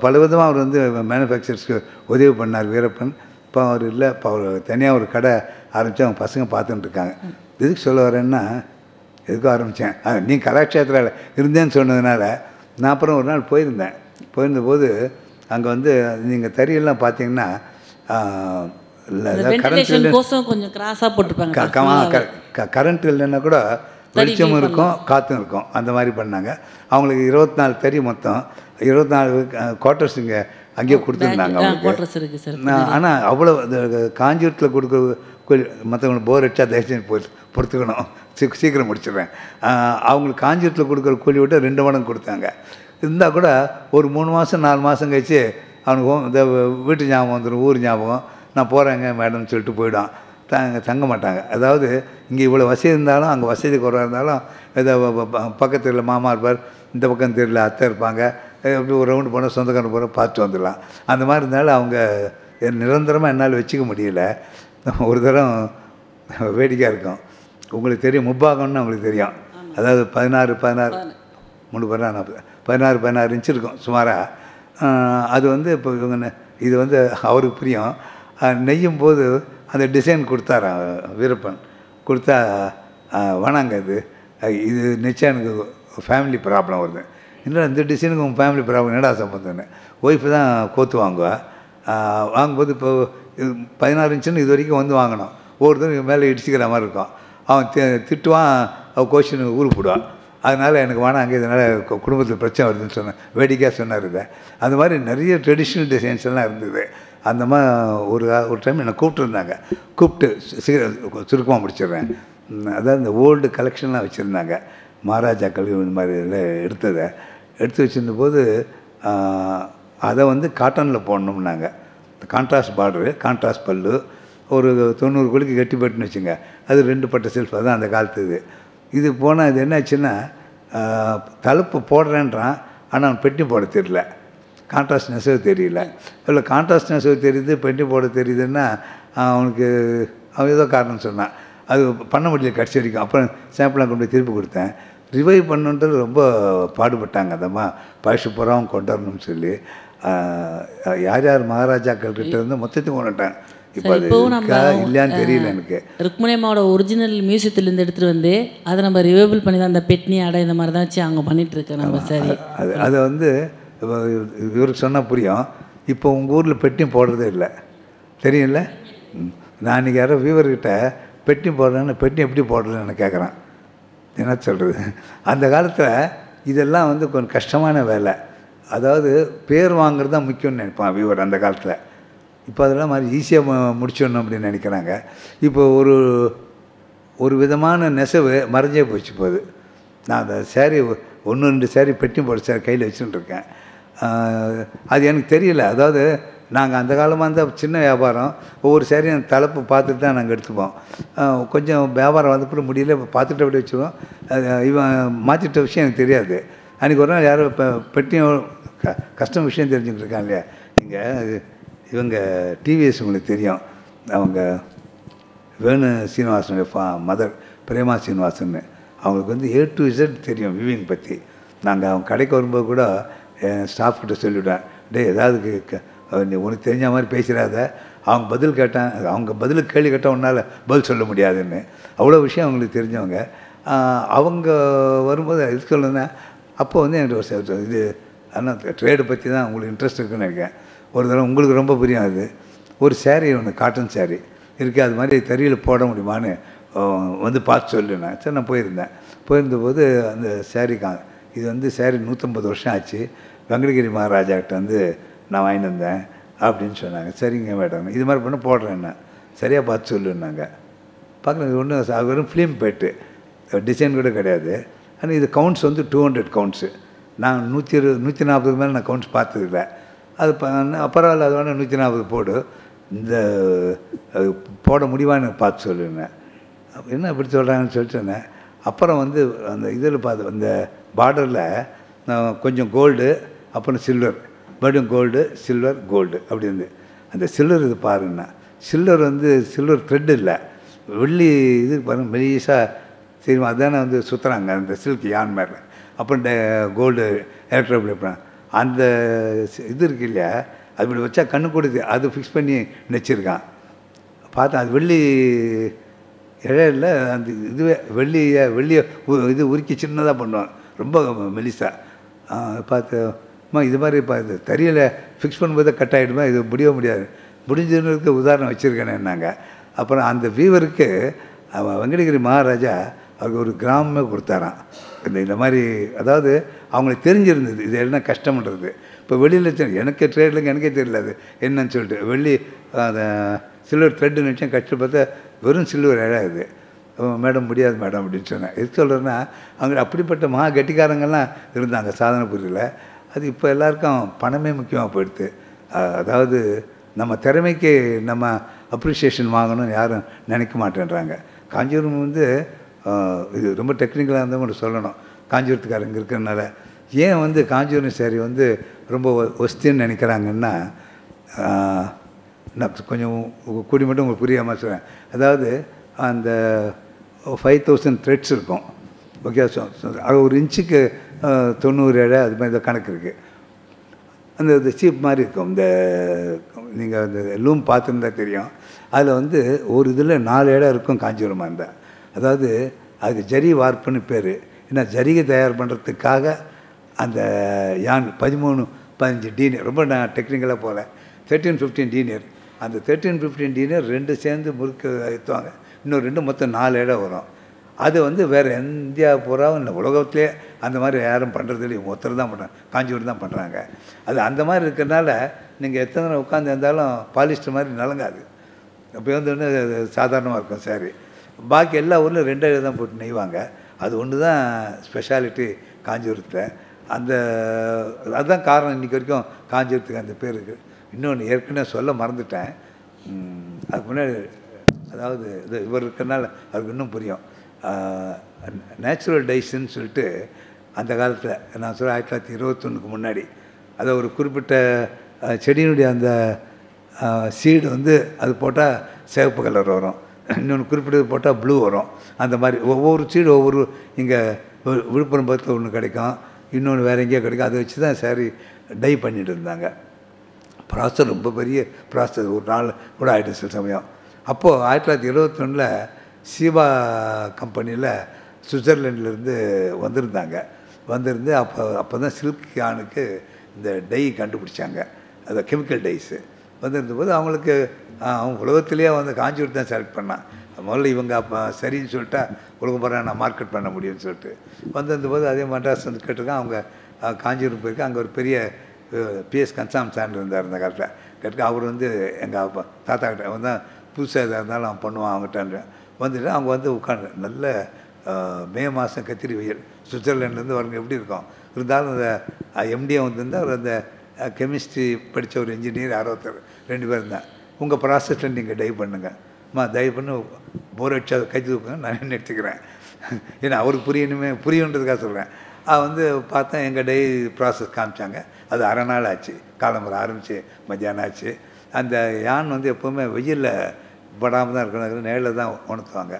பல விதமாக அவர் வந்து மேனுஃபேக்சர்ஸ்க்கு உதவி பண்ணார் வீரப்பன். இப்போ அவர் இல்லை, இப்போ அவர் தனியாக ஒரு கடை ஆரம்பித்து அவங்க பசங்க பார்த்துட்டு இருக்காங்க. எதுக்கு சொல்ல வரேன்னா, எதுக்கும் ஆரம்பித்தேன், நீ கலாட்சேத்திராவில் இருந்தேன்னு சொன்னதுனால நான் அப்புறம் ஒரு நாள் போயிருந்தபோது அங்கே வந்து நீங்கள் தறியெல்லாம் பார்த்தீங்கன்னா கரண்ட் இல்லைன்னா கூட வெளிச்சமும் இருக்கும், காற்றும் இருக்கும். அந்த மாதிரி பண்ணாங்க. அவங்களுக்கு 24 தறி, மொத்தம் 24 குவார்ட்டர்ஸ் இங்கே அங்கேயே கொடுத்துருந்தாங்க அவங்களுக்கு. ஆனால் அவ்வளோ காஞ்சிபுரத்தில் கொடுக்குற மற்றவங்களுக்கு போர் அடிச்சா தயவுசெய்து பொறுத்துக்கணும், சீக்கிரம் முடிச்சிடுறேன். அவங்களுக்கு காஞ்சிபுரத்தில் கொடுக்குற கூலி விட்டு 2 மடங்கு கொடுத்தாங்க. இருந்தால் கூட ஒரு 3 மாதம் 4 மாதம் கழிச்சு அவனுக்கு இந்த வீட்டு ஞாபகம் வந்துடும், ஊர் ஞாபகம், நான் போகிறேங்க மேடம்னு சொல்லிட்டு போயிடும். தங்க மாட்டாங்க. அதாவது இங்கே இவ்வளோ வசதி இருந்தாலும் அங்கே வசதி குறைவாக இருந்தாலும் ஏதோ பக்கத்தில் மாமா இருப்பார், இந்த பக்கம் தெரியல அத்தை இருப்பாங்க, எப்படி ஒரு ரவுண்டு போனால் சொந்தக்காரன் போகிற பார்த்துட்டு வந்துடலாம். அந்த மாதிரி இருந்தாலும் அவங்க நிரந்தரமாக என்னால் வச்சுக்க முடியல. ஒரு தரம் வேடிக்கையாக இருக்கும். உங்களுக்கு தெரியும், முப்பாகம்னு உங்களுக்கு தெரியும். அதாவது 16 இன்ச்சு இருக்கும் சுமாராக. அது வந்து இப்போ இவங்க இது வந்து அவருக்கு புரியும். நெய்யும் போது அந்த டிசைன் கொடுத்தாரா வீரப்பன். கொடுத்தா வேணாங்க, இது நிச்சயம் எனக்கு ஃபேமிலி ப்ராப்ளம் வருது. இல்லை இந்த டிசைனுக்கு உங்கள் ஃபேமிலி ப்ராப்ளம் என்னடா சம்பந்தம்னு. ஒய்ஃபு தான் கோத்து வாங்குவேன். வாங்கும்போது இப்போ 16 இன்ச்சுன்னு இது வரைக்கும் வந்து வாங்கினோம். ஒவ்வொருத்தரும் மேலே இடிச்சிக்கிற மாதிரி இருக்கும். அவன் திட்டுவான், அவன் கோஷின் ஊருக்கு போடுவான். அதனால் எனக்கு வேணாங்க, இதனால் குடும்பத்தில் பிரச்சனை வருதுன்னு சொன்னேன். வேடிக்கையாக சொன்னார் இதை. அந்த மாதிரி நிறைய ட்ரெடிஷ்னல் டிசைன்ஸ் எல்லாம் இருந்தது. அந்த மாதிரி ஒரு டைம் என்னை கூப்பிட்டுருந்தாங்க. கூப்பிட்டு சுருக்கமாக முடிச்சிடுறேன். அதாவது இந்த ஓல்டு கலெக்ஷன்லாம் வச்சுருந்தாங்க. மகாராஜாக்கள் இந்த மாதிரி இதில் எடுத்து வச்சுருந்தபோது அதை வந்து காட்டனில் போடணும்னாங்க. கான்ட்ராஸ்ட் பார்டரு, கான்ட்ராஸ்ட் பல்லு, ஒரு 90 கோடிக்கு கட்டி போட்டுன்னு வச்சுங்க. அது 2 பட்ட செல்ஃப். அதுதான் அந்த காலத்து இது போனால் இது என்னாச்சுன்னா, தழுப்பு போடுறேன்றான், ஆனால் அவன் பெட்டி போட தெரியல, கான்ட்ராஸ்ட் நெசவு தெரியல. இல்லை கான்ட்ராஸ்ட் நெசவு தெரியுது, பெட்டி போட தெரியுதுன்னா அவனுக்கு அவன் ஏதோ காரணம் சொன்னான். அது பண்ண முடியல கடைசி வரைக்கும். அப்புறம் சாம்பிளாக கொண்டு போய் திருப்பி கொடுத்தேன். ரிவைவ் பண்ணுன்றது ரொம்ப பாடுபட்டாங்க. அந்தம்மா பழசு புறாவும் கொண்டு வரணும்னு சொல்லி யார் யார் மகாராஜாக்கள் கிட்ட இருந்து மொத்தத்தையும் கொண்டுட்டாங்க. இப்போ அது இல்லையான்னு தெரியல எனக்கு. ருக்மணி அம்மாவோட ஒரிஜினல் மியூசியத்துலேருந்து எடுத்துகிட்டு வந்து அதை நம்ம ரிவைவல் பண்ணி தான் அந்த பெட்னி அடை இந்த மாதிரி தான் வச்சு அவங்க பண்ணிகிட்ருக்கேன் நம்ம. சரி, அதை வந்து இவருக்கு சொன்னால் புரியும். இப்போ உங்கள் ஊரில் பெட்டியும் போடுறதே இல்லை, தெரியும்ல. நான் இன்றைக்கி யாரோ வியூவர்கிட்ட பெட்டி போடுறேன்னு, பெட்டி எப்படி போடுறதுன்னு கேட்குறான். என்ன சொல்கிறது, அந்த காலத்தில் இதெல்லாம் வந்து கொஞ்சம் கஷ்டமான வேலை. அதாவது பேர் வாங்குறது தான் முக்கியம்னு நினைப்பான் வியூவர் அந்த காலத்தில். இப்போ அதெல்லாம் மாதிரி ஈஸியாக முடிச்சிடணும் அப்படின்னு நினைக்கிறாங்க. இப்போ ஒரு விதமான நெசவு மறைஞ்சே போச்சு போகுது. நான் அந்த சேரீ 1-2 சேரீ பெட்டி போட சேரீ கையில் வச்சுட்டு இருக்கேன். அது எனக்கு தெரியல. அதாவது நாங்கள் அந்த காலமாக இருந்தால் சின்ன வியாபாரம், ஒவ்வொரு சேரீயும் தலைப்பு பார்த்துட்டு தான் நாங்கள் எடுத்துப்போம். கொஞ்சம் வியாபாரம் வந்தப்போ முடியல, இப்போ பார்த்துட்டு அப்படி வச்சுருவோம். இவன் மாற்றிட்ட விஷயம் எனக்கு தெரியாது. அன்றைக்கி ஒரு நாள் யாரும் இப்போ பெட்டியும் கஷ்டம் விஷயம் தெரிஞ்சுக்கிட்டு இருக்கான் இல்லையா. இங்கே இவங்க டிவிஎஸ் உங்களுக்கு தெரியும், அவங்க வேணு சீனிவாசனுடைய மதர் பிரேமா சீனிவாசன். அவங்களுக்கு வந்து A to Z தெரியும் விவிங் பற்றி. நாங்கள் அவங்க கடைக்கு வரும்போது கூட ஸ்டாஃப்கிட்ட சொல்லிவிட்டேன், ஏதாவது உனக்கு தெரிஞ்ச மாதிரி பேசுகிறாத. அவங்க பதில் கேட்டேன், அவங்க பதிலுக்கு கேள்வி கேட்டால் உன்னால் பதில் சொல்ல முடியாதுன்னு. அவ்வளோ விஷயம் அவங்களுக்கு தெரிஞ்சவங்க. அவங்க வரும்போது இது சொல்லுங்க. அப்போ வந்து எனக்கு இது ஆனால் ட்ரேடு பற்றி தான் உங்களுக்கு இன்ட்ரெஸ்ட் இருக்குன்னு நினைக்கிறேன். ஒரு தடவை உங்களுக்கு ரொம்ப புரியும். அது ஒரு சேரீ ஒன்று, காட்டன் சேரீ இருக்குது, அது மாதிரி தறியில் போட முடியுமான்னு வந்து பார்த்து சொல்லுனேன். சரி, நான் போயிருந்தபோது அந்த சேரீ இது வந்து சேரீ 150 வருஷம் ஆச்சு, வெங்கடகிரி மகாராஜாக்கிட்ட வந்து நான் வாங்கிட்டு வந்தேன் அப்படின்னு சொன்னாங்க. சரிங்க மேடம், இது மாதிரி பண்ண போடுறேன்னா சரியாக பார்த்து சொல்லுன்னாங்க. பார்க்குறேன், இது ஒன்று அது வெறும் ஃபிலிம் பேட்டு, டிசைன் கூட கிடையாது. ஆனால் இது கவுண்ட்ஸ் வந்து 200 கவுண்ட்ஸு. நான் 120 140 மேலே நான் கவுண்ட்ஸ் பார்த்ததில்லை. அது பரவாயில்ல, அது வேணால் 140 போடு, இந்த போட முடியுமான்னு பார்த்து சொல்லுன்னேன். என்ன இப்படி சொல்கிறாங்கன்னு சொல்லிட்டு சொன்னேன். அப்புறம் வந்து அந்த இதில் பார்த்து அந்த பார்டரில் கொஞ்சம் கோல்டு, அப்புறம் சில்வர், மறுபடியும் கோல்டு, சில்வர், கோல்டு அப்படி இருந்து அந்த சில்வர் இது பாருன்னா, சில்வர் வந்து சில்வர் த்ரெட் இல்லை, வெள்ளி இது பாருங்கள் மெலிசாக சரிமா, அதுதானே வந்து சுற்றுறாங்க அந்த சில்க் யான் மேலே. அப்புறம் கோல்டு எலக்ட்ரோப்ளே அந்த இது இருக்கு இல்லையா, அது இப்படி வச்சா கண்ணு கொடுத்து அது ஃபிக்ஸ் பண்ணி நெச்சிருக்கான். பார்த்தேன் அது வெள்ளி இழையில் அந்த இதுவே வெள்ளியை இது உருக்கி சின்னதாக பண்ணுவாங்க, ரொம்ப மெலிசா. பார்த்து இது மாதிரி இது தறியில் ஃபிக்ஸ் பண்ணும்போது கட் ஆகிடுமா, இது முடியாது, முடிஞ்சதுக்கு உதாரணம் வச்சுருக்கேனேன்னாங்க. அப்புறம் அந்த வீவருக்கு வெங்கடகிரி மகாராஜா அவருக்கு ஒரு கிராமமே கொடுத்தாராம். இந்த மாதிரி அதாவது அவங்களுக்கு தெரிஞ்சிருந்தது இது என்ன கஷ்டம்ன்றது. இப்போ வெளியில் எனக்கு ட்ரேட்லங்க எனக்கே தெரியல அது என்னன்னு சொல்லிட்டு, வெள்ளி அந்த சில்வர் த்ரெட்டு நினச்சேன், கஷ்டம் பார்த்தா வெறும் சில்வர் இழாது. மேடம் முடியாது மேடம் அப்படின்னு சொன்னேன். எது சொல்கிறேன்னா, அவங்க அப்படிப்பட்ட மகா கெட்டிக்காரங்கள்லாம் இருந்தாங்க சாதனைபுரியில். அது இப்போ எல்லாருக்கும் பணமே முக்கியமாக போயிடுது. அதாவது நம்ம திறமைக்கு நம்ம அப்ரிஷியேஷன் வாங்கணும்னு யாரும் நினைக்க மாட்டேன்றாங்க. காஞ்சிபுரம் வந்து இது ரொம்ப டெக்னிக்கலாக இருந்தால் மட்டும் சொல்லணும். காஞ்சிபுரத்துக்காரங்க இருக்கிறதுனால ஏன் வந்து காஞ்சிபுரம் சேரீ வந்து ரொம்ப ஒஸ்தின்னு நினைக்கிறாங்கன்னா, நான் கொஞ்சம் கூடி மட்டும் உங்களுக்கு புரியாமல் சொல்கிறேன். அதாவது அந்த 5000 த்ரெட்ஸ் இருக்கும், ஓகே, அது ஒரு இன்ச்சுக்கு 90 இழை அது மாதிரி கணக்கு இருக்குது. அந்த சீப் மாதிரி இருக்கும். இந்த நீங்கள் அந்த லூம் பார்த்துருந்தா தெரியும். அதில் வந்து ஒரு இதில் 4 இடம் இருக்கும் காஞ்சிபுரமாக இருந்தால். அதாவது அதுக்கு ஜரி வார்ப்புன்னு பேர். ஏன்னா ஜரிகை தயார் பண்ணுறதுக்காக அந்த யான் 13-15 டீனியர், ரொம்ப நான் டெக்னிக்கலாக போகல, 13-15 டீனியர். அந்த 13-15 டீனியர் 2 சேர்ந்து முறுக்கு ஏற்றுவாங்க, இன்னும் 2 மொத்தம் 4 இடம் வரும். அது வந்து வேறு இந்தியா பூராவும் இல்லை, உலகத்துலேயே அந்த மாதிரி யாரும் பண்ணுறது இல்லை, ஒருத்தர் தான் பண்ணுறாங்க, காஞ்சிபுரம் தான் பண்ணுறாங்க. அது அந்த மாதிரி இருக்கிறதுனால நீங்கள் எத்தனை உட்காந்து இருந்தாலும் பாலிஸ்டர் மாதிரி நலங்காது. அப்போ வந்து சாதாரணமாக இருக்கும் சாரி. பாக்கி எல்லா ஊரில் 2 இடம் தான் போட்டு நெய்வாங்க. அது ஒன்று தான் ஸ்பெஷாலிட்டி காஞ்சிபுரத்தில். அதுதான் காரணம் இன்றைக்கி வரைக்கும் காஞ்சிபுரத்துக்கு அந்த பேர் இருக்குது. இன்னொன்று ஏற்கனவே சொல்ல மறந்துட்டேன், அதுக்கு முன்னாடி அதாவது இது இவர் இருக்கிறனால அதுக்கு இன்னும் புரியும். நேச்சுரல் டைஸ்ன்னு சொல்லிட்டு அந்த காலத்தில் நான் சொல்ல 1921க்கு முன்னாடி, அதை ஒரு குறிப்பிட்ட செடியினுடைய அந்த சீடு வந்து அது போட்டால் சிவப்பு கலர் வரும், இன்னொன்று குறிப்பிட்டது போட்டால் ப்ளூ வரும். அந்த மாதிரி ஒவ்வொரு சீடு ஒவ்வொரு இங்கே விழுப்புரம் பக்கத்தில் ஒன்று கிடைக்கும், இன்னொன்று வேறு எங்கேயோ கிடைக்கும். அதை வச்சு தான் சாரி டை பண்ணிட்டு இருந்தாங்க. ப்ராசஸ் ரொம்ப பெரிய ப்ராசஸ், ஒரு நாள் கூட ஆகிட்டு சில சமயம். அப்போது 1921 சீபா கம்பெனியில் சுவிட்சர்லாண்ட்லேருந்து வந்திருந்து அப்போ தான் சில்க் யானுக்கு இந்த டை கண்டுபிடிச்சாங்க, அதை கெமிக்கல் டைஸு. வந்திருந்தபோது அவங்களுக்கு அவங்க உலகத்திலேயே வந்து காஞ்சிபுரம் தான் செலக்ட் பண்ணான். முதல்ல இவங்க அப்போ சரின்னு சொல்லிட்டா உலகம் போகிற நான் மார்க்கெட் பண்ண முடியும்னு சொல்லிட்டு வந்திருந்தபோது அதே மெட்ராஸ் வந்து கேட்டிருக்கேன். அவங்க காஞ்சிபுரம் போயிருக்கேன். அங்கே ஒரு பெரிய பிஎஸ் கன்சாம் சாண்ட் இருந்தார் அந்த காலத்தில். கேட்டுக்க அவர் வந்து எங்கள் அப்பா தாத்தா கிட்ட அவன் தான் புதுசாக எதாக இருந்தாலும் அவன் பண்ணுவான் அவங்ககிட்ட வந்துட்டு அவங்க வந்து உட்காந்து நல்ல மே மாதம் கத்திரி வெயில் சுவிட்சர்லாண்ட்லேருந்து வரங்க எப்படி இருக்கும். இருந்தாலும் அந்த எம்டியை வந்துருந்தால் அவர் அந்த கெமிஸ்ட்ரி படித்த ஒரு இன்ஜினியர் 2 பேர் இருந்தான். உங்கள் ப்ராசஸில் நீங்கள் டை பண்ணுங்கம்மா, தயவு பண்ணி போர் அடிச்சா கை தூக்குங்க, நான் என்ன எடுத்துக்கிறேன். ஏன்னா அவருக்கு புரியணுன்றதுக்காக சொல்கிறேன். வந்து பார்த்தா எங்கள் டை ப்ராசஸ் காமிச்சாங்க. அது அரை நாள் ஆச்சு, காலம்பரம் ஆரம்பித்து மத்தியானம் ஆச்சு. அந்த யான் வந்து எப்போவுமே வெயிலில் படாமல் தான் இருக்கணும், நேரில் தான் உணர்த்துவாங்க.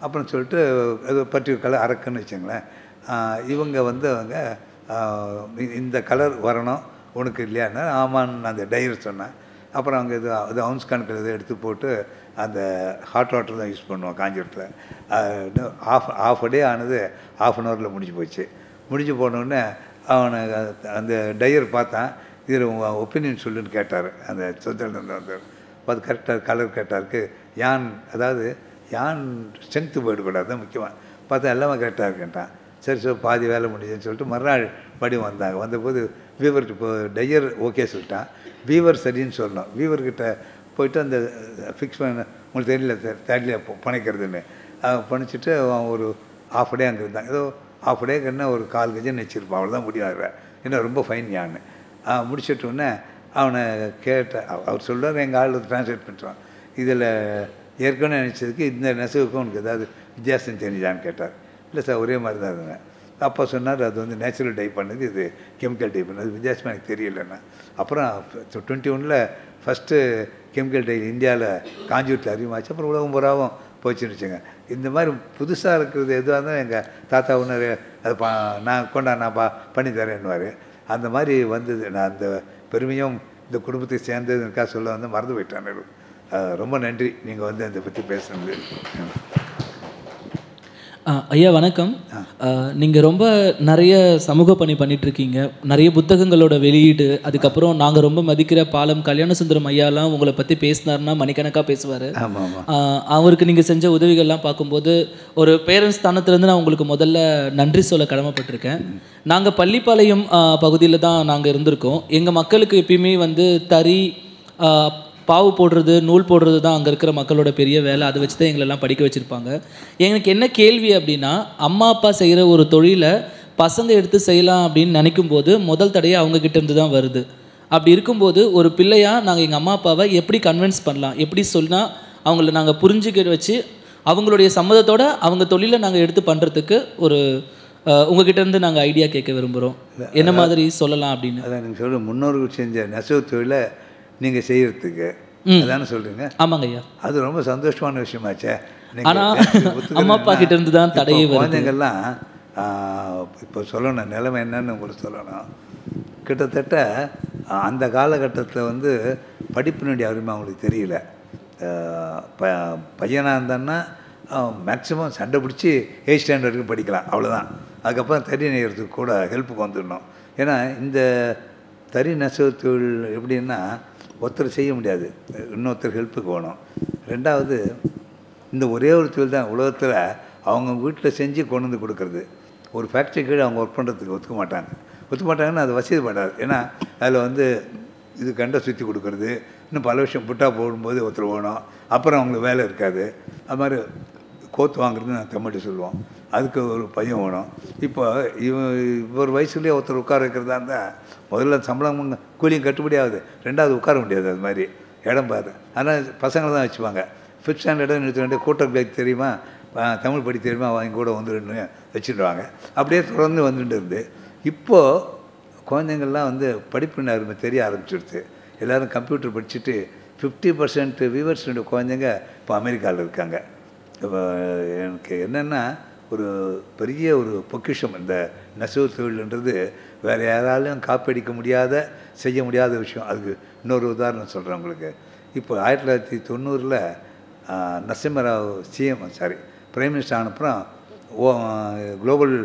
அப்புறம் சொல்லிட்டு அது பற்றி கலர் அரக்குன்னு வச்சுங்களேன். இவங்க வந்து அவங்க இந்த கலர் வரணும் உனக்கு இல்லையான்னா ஆமான்னு அந்த டைவர் சொன்னேன். அப்புறம் அவங்க அது அவுன்ஸ் கணக்கில் இதை எடுத்து போட்டு அந்த ஹாட் வாட்டர் தான் யூஸ் பண்ணுவோம் காஞ்சிபுரத்தில். ஆஃப் அ டே ஆனது ½ அன் ஹவரில் முடிஞ்சு போச்சு. முடிஞ்சு போனோடனே அவனை அந்த டையர் பார்த்தான். இதில் உங்கள் ஒப்பீனியன் சொல்லுன்னு கேட்டார். அந்த சுதந்திரம் வந்தார் பார்த்து கரெக்டாக கலர் கேட்டாருக்கு. யான் அதாவது யான் ஸ்ட்ரென்த்து போயிடக்கூடாது தான் முக்கியமாக பார்த்தா எல்லாமே கரெக்டாக இருக்கேன்ட்டான். சரி பாதி வேலை முடியுதுன்னு சொல்லிட்டு மறுநாள் மறுபடியும் வந்தாங்க. வந்தபோது வீவர்கிட்ட இப்போ டையர் ஓகே சொல்லிட்டான். வீவர் சரின்னு சொல்லணும். வீவர்கிட்ட போயிட்டு அந்த ஃபிக்ஸ் பண்ண உங்களுக்கு தெரியல தேர்டில் பணிக்கிறதுன்னு பணிச்சுட்டு அவன் ஒரு ஆஃப் டே அங்கே இருந்தான். ஏதோ ஆஃப் டேக்கு என்ன ஒரு 4 கஜன் வச்சுருப்பான். அவ்வளோதான் முடியாது. ஏன்னா ரொம்ப ஃபைன் யான்னு முடிச்சிட்டோன்னே அவனை கேட்ட அவர் சொல்கிறார் எங்கள் ஆள் ட்ரான்ஸ்லேட் பண்ணுறான். இதில் ஏற்கனவே நினச்சதுக்கு இந்த நெசவுக்கும் உனக்கு ஏதாவது வித்தியாசம் தெரிஞ்சான்னு கேட்டார். இல்லை சார் ஒரே மாதிரி தான் இருந்தேன். அப்போ சொன்னார் அது வந்து நேச்சுரல் டை பண்ணது, இது கெமிக்கல் டை பண்ணது, வித்தியாசமாக எனக்கு தெரியலன்னா. அப்புறம் 21 ஃபஸ்ட்டு கெமிக்கல் டை இந்தியாவில் காஞ்சிபுரத்தில் அறிமுகமாச்சு. அப்புறம் உலகம் பூராவும் போச்சுன்னு வச்சுங்க. இந்த மாதிரி புதுசாக இருக்கிறது எதுவாக இருந்தாலும் எங்கள் தாத்தா ஒன்று அது நான் பண்ணி தரேன்னுவார். அந்த மாதிரி வந்தது. நான் அந்த பெருமையும் இந்த குடும்பத்தை சேர்ந்ததுக்காக சொல்ல வந்து மறந்து போயிட்டேன். ரொம்ப நன்றி நீங்கள் வந்து அதை பற்றி பேசுனது. ஐயா வணக்கம். நீங்கள் ரொம்ப நிறைய சமூக பணி பண்ணிகிட்ருக்கீங்க. நிறைய புத்தகங்களோட வெளியீடு, அதுக்கப்புறம் நாங்கள் ரொம்ப மதிக்கிற பாலம் கல்யாணசுந்தரம் ஐயாலாம் உங்களை பற்றி பேசினார்னா மணிக்கணக்காக பேசுவார். அவருக்கு நீங்கள் செஞ்ச உதவிகள்லாம் பார்க்கும்போது ஒரு பேரண்ட்ஸ் ஸ்தானத்துலேருந்து நான் உங்களுக்கு முதல்ல நன்றி சொல்ல கடமைப்பட்டிருக்கேன். நாங்கள் பள்ளிப்பாளையம் பகுதியில் தான் நாங்கள் இருந்திருக்கோம். எங்கள் மக்களுக்கு எப்பயுமே வந்து தறி, பாவு போடுறது, நூல் போடுறது தான் அங்கே இருக்கிற மக்களோட பெரிய வேலை. அதை வச்சு தான் எங்களெல்லாம் படிக்க வச்சுருப்பாங்க. எனக்கு என்ன கேள்வி அப்படின்னா, அம்மா அப்பா செய்கிற ஒரு தொழிலை பசங்க எடுத்து செய்யலாம் அப்படின்னு நினைக்கும் போது முதல் தடையை அவங்கக்கிட்ட இருந்து தான் வருது. அப்படி இருக்கும்போது ஒரு பிள்ளையாக நாங்கள் எங்கள் அம்மா அப்பாவை எப்படி கன்வின்ஸ் பண்ணலாம், எப்படி சொன்னால் அவங்கள நாங்கள் புரிஞ்சுக்க வச்சு அவங்களுடைய சம்மதத்தோடு அவங்க தொழிலை நாங்கள் எடுத்து பண்ணுறதுக்கு ஒரு உங்ககிட்டேருந்து நாங்கள் ஐடியா கேட்க விரும்புகிறோம். என்ன மாதிரி சொல்லலாம் அப்படின்னு. அதான் நீங்கள் சொல்ல முன்னோர்கள் செஞ்ச நெசவு தொழிலை நீங்கள் செய்கிறதுக்கு அதானே சொல்கிறீங்க? ஆமாங்க ஐயா. அது ரொம்ப சந்தோஷமான விஷயமாச்சே. ஆனால் அம்மா அப்பா கிட்ட இருந்து தான் தடையே வருது. குழந்தைங்கள்லாம் இப்போ சொல்லணும் நிலைமை என்னன்னு உங்களுக்கு சொல்லணும். கிட்டத்தட்ட அந்த காலகட்டத்தில் வந்து படிப்பினுடைய அருமை அவங்களுக்கு தெரியல. பையனாக இருந்தான்னா மேக்ஸிமம் சண்டை பிடிச்சி 8th ஸ்டாண்டர்ட் வரைக்கும் படிக்கலாம், அவ்வளோதான். அதுக்கப்புறம் தறி நெய்யறதுக்கு கூட ஹெல்ப்புக்கு வந்துடணும். ஏன்னா இந்த தறி நெசவு தொழில் எப்படின்னா ஒருத்தர் செய்ய முடியாது, இன்னொருத்தர் ஹெல்ப்புக்கு வேணும். ரெண்டாவது இந்த ஒரே ஒரு தொழில் தான் உலகத்தில் அவங்க வீட்டில் செஞ்சு கொண்டு வந்து கொடுக்குறது. ஒரு ஃபேக்ட்ரி கீழே அவங்க ஒர்க் பண்ணுறதுக்கு ஒத்துக்க மாட்டாங்கன்னா அது வசதிப்படாது. ஏன்னா அதில் வந்து இது கண்டை சுற்றி கொடுக்குறது, இன்னும் பல விஷயம் புட்டா போடும்போது ஒருத்தர் வேணும், அப்புறம் அவங்களுக்கு வேலை இருக்காது. அது மாதிரி கோத்து வாங்குறது நான் தமிழ்ட்டு சொல்லுவோம், அதுக்கு ஒரு பையன் வேணும். இப்போ இவர் வயசுலேயே ஒருத்தர் உட்கார வைக்கிறதா இருந்தால் முதல்ல சம்பளம் கூலியும் கட்டுப்படி ஆகுது, ரெண்டாவது உட்கார முடியாது. அது மாதிரி இடம் பார்த்து ஆனால் பசங்களை தான் வச்சுப்பாங்க. 5th ஸ்டாண்டர்டும் நிறுத்த கூட்டர் பிளேக் தெரியுமா, தமிழ் படி தெரியுமா, அவங்க கூட வந்துடுன்னு வச்சுடுவாங்க. அப்படியே தொடர்ந்து வந்துட்டு இருந்து இப்போது குழந்தைங்கள்லாம் வந்து படிப்பு அருமை தெரிய ஆரம்பிச்சிடுது. எல்லோரும் கம்ப்யூட்டர் படிச்சுட்டு 50% வியூவர்ஸுடைய குழந்தைங்க இப்போ அமெரிக்காவில் இருக்காங்க. இப்போ எனக்கு என்னென்னா ஒரு பெரிய ஒரு பொக்கிஷம் இந்த நெசவு தொழில்ன்றது. வேறு யாராலையும் காப்பீடிக்க முடியாத, செய்ய முடியாத விஷயம். அதுக்கு இன்னொரு உதாரணம் சொல்கிறேன் உங்களுக்கு. இப்போ 1990 நரசிம்மராவ் பிரைம் மினிஸ்டர் ஆனப்புறம் குளோபல்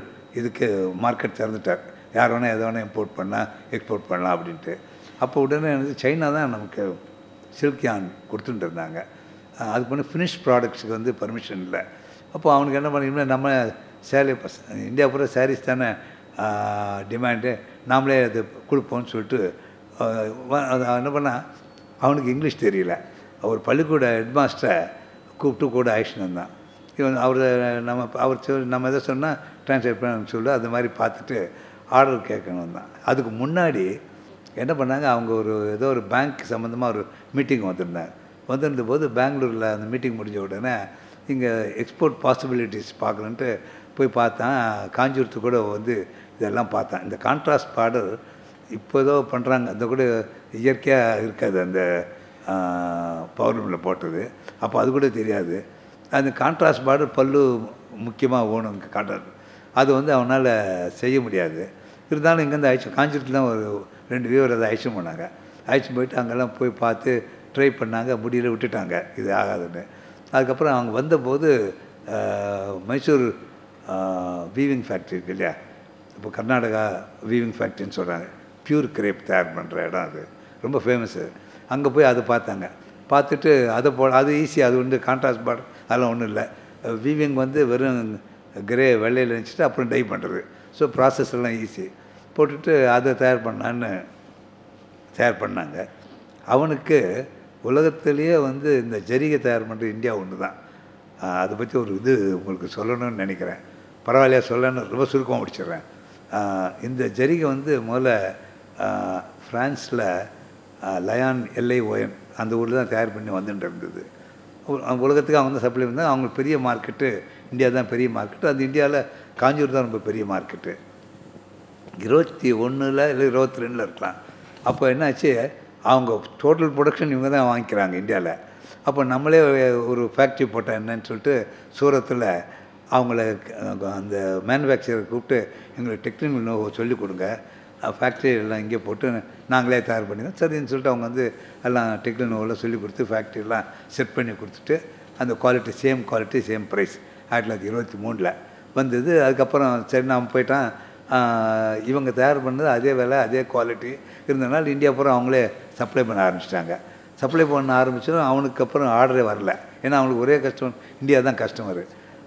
இதுக்கு மார்க்கெட் திறந்துட்டார். யார் வேணால் எதை வேணால் இம்போர்ட் பண்ணலாம், எக்ஸ்போர்ட் பண்ணலாம் அப்படின்ட்டு. அப்போ உடனே வந்து சைனா தான் நமக்கு சில்க் யான் கொடுத்துட்டு இருந்தாங்க. அதுக்கு பண்ணி ஃபினிஷ் ப்ராடக்ட்ஸுக்கு வந்து பர்மிஷன் இல்லை. அப்போ அவனுக்கு என்ன பண்ணிக்கணும், நம்ம சேரீ இந்தியா பூரா சாரீஸ் தானே டிமாண்டு, நாமளே அது கொடுப்போம்னு சொல்லிட்டு என்ன பண்ணால் அவனுக்கு இங்கிலீஷ் தெரியல. அவர் பள்ளிக்கூட ஹெட்மாஸ்டரை கூப்பிட்டு கூட ஆக்ஷன் இருந்தான். இவன் நம்ம எதை சொன்னால் ட்ரான்ஸ்லேட் பண்ண சொல்லி அது மாதிரி பார்த்துட்டு ஆர்டர் கேட்கணும் தான். அதுக்கு முன்னாடி என்ன பண்ணாங்க, அவங்க ஏதோ ஒரு பேங்க் சம்மந்தமாக ஒரு மீட்டிங் வந்திருந்த போது பெங்களூரில் அந்த மீட்டிங் முடிஞ்ச உடனே இங்கே எக்ஸ்போர்ட் பாசிபிலிட்டிஸ் பார்க்கணுன்ட்டு போய் பார்த்தேன். காஞ்சிபுரத்து கூட வந்து இதெல்லாம் பார்த்தேன். இந்த கான்ட்ராஸ்ட் பார்டர் இப்போ ஏதோ பண்ணுறாங்க, அந்த கூட இயற்கையாக இருக்காது அந்த பௌர்ணமியில் போட்டது. அப்போ அது கூட தெரியாது. அந்த கான்ட்ராஸ்ட் பார்டர் பல்லு முக்கியமாக ஓணும் காட்டுறது. அது வந்து அவனால் செய்ய முடியாது. இருந்தாலும் இங்கேருந்து காஞ்சிபுரத்தில் தான் ஒரு 2 வியூவர் அதை அழைச்சிட்டு போனாங்க. அழைச்சிட்டு போயிட்டு அங்கெல்லாம் போய் பார்த்து ட்ரை பண்ணாங்க, முடியல, விட்டுட்டாங்க, இது ஆகாதுன்னு. அதுக்கப்புறம் அவங்க வந்தபோது மைசூர் வீவிங் ஃபேக்ட்ரி இருக்கு இல்லையா, இப்போ கர்நாடகா வீவிங் ஃபேக்ட்ரின்னு சொல்கிறாங்க, பியூர் கிரேப் தயார் பண்ணுற இடம் அது, ரொம்ப ஃபேமஸ்ஸு. அங்கே போய் அதை பார்த்தாங்க. பார்த்துட்டு அதை அது ஈஸி, அது வந்து கான்ட்ராஸ்ட் பார்டர் அதெல்லாம் ஒன்றும் இல்லை. வீவிங் வந்து வெறும் கிரே வெள்ளையில் வச்சுட்டு அப்புறம் டை பண்ணுறது. ஸோ ப்ராசஸ் எல்லாம் ஈஸி. போட்டுட்டு அதை தயார் பண்ணாங்க. அவனுக்கு உலகத்திலேயே வந்து இந்த ஜரிகை தயார் பண்ணுற இந்தியா ஒன்று தான். அதை பற்றி ஒரு இது உங்களுக்கு சொல்லணும்னு நினைக்கிறேன். பரவாயில்லையா சொல்லணும்னு ரொம்ப சுருக்கமாக முடிச்சிடுறேன். இந்த ஜரிகை வந்து முதல்ல ஃப்ரான்ஸில் லயான் LION அந்த ஊரில் தான் தயார் பண்ணி வந்துட்டு இருந்தது. உலகத்துக்கு அவங்க தான் சப்ளை பண்ணால் அவங்களுக்கு பெரிய மார்க்கெட்டு இந்தியா தான் பெரிய மார்க்கெட்டு. அது இந்தியாவில் காஞ்சூர் தான் ரொம்ப பெரிய மார்க்கெட்டு. 21 இல்லை 22 இருக்கலாம். அப்போ என்னாச்சு, அவங்க டோட்டல் ப்ரொடக்ஷன் இவங்க தான் வாங்கிக்கிறாங்க இந்தியாவில். அப்போ நம்மளே ஒரு ஃபேக்ட்ரி போட்டால் என்னன்னு சொல்லிட்டு சூரத்தில் அவங்கள அந்த மேனுஃபேக்சரை கூப்பிட்டு எங்களுக்கு டெக்னிக்கல் நோ சொல்லிக் கொடுங்க, ஃபேக்ட்ரி எல்லாம் இங்கே போட்டு நாங்களே தயார் பண்ணிடுவோம் சரின்னு சொல்லிட்டு அவங்க வந்து எல்லாம் டெக்னிக்கல் நோவில் சொல்லிக் கொடுத்து ஃபேக்ட்ரியெல்லாம் செட் பண்ணி கொடுத்துட்டு அந்த குவாலிட்டி சேம் ப்ரைஸ் 1923 வந்தது. அதுக்கப்புறம் சரி நாம் போயிட்டான். இவங்க தயார் பண்ணது அதே வேலை அதே குவாலிட்டி இருந்ததுனால இந்தியா பூரா அவங்களே சப்ளை பண்ண ஆரம்பிச்சிட்டாங்க. சப்ளை பண்ண ஆரம்பித்ததும் அவனுக்கு அப்புறம் ஆர்டரே வரல. ஏன்னா அவனுக்கு ஒரே கஸ்டமர் இந்தியா தான் கஸ்டமரு.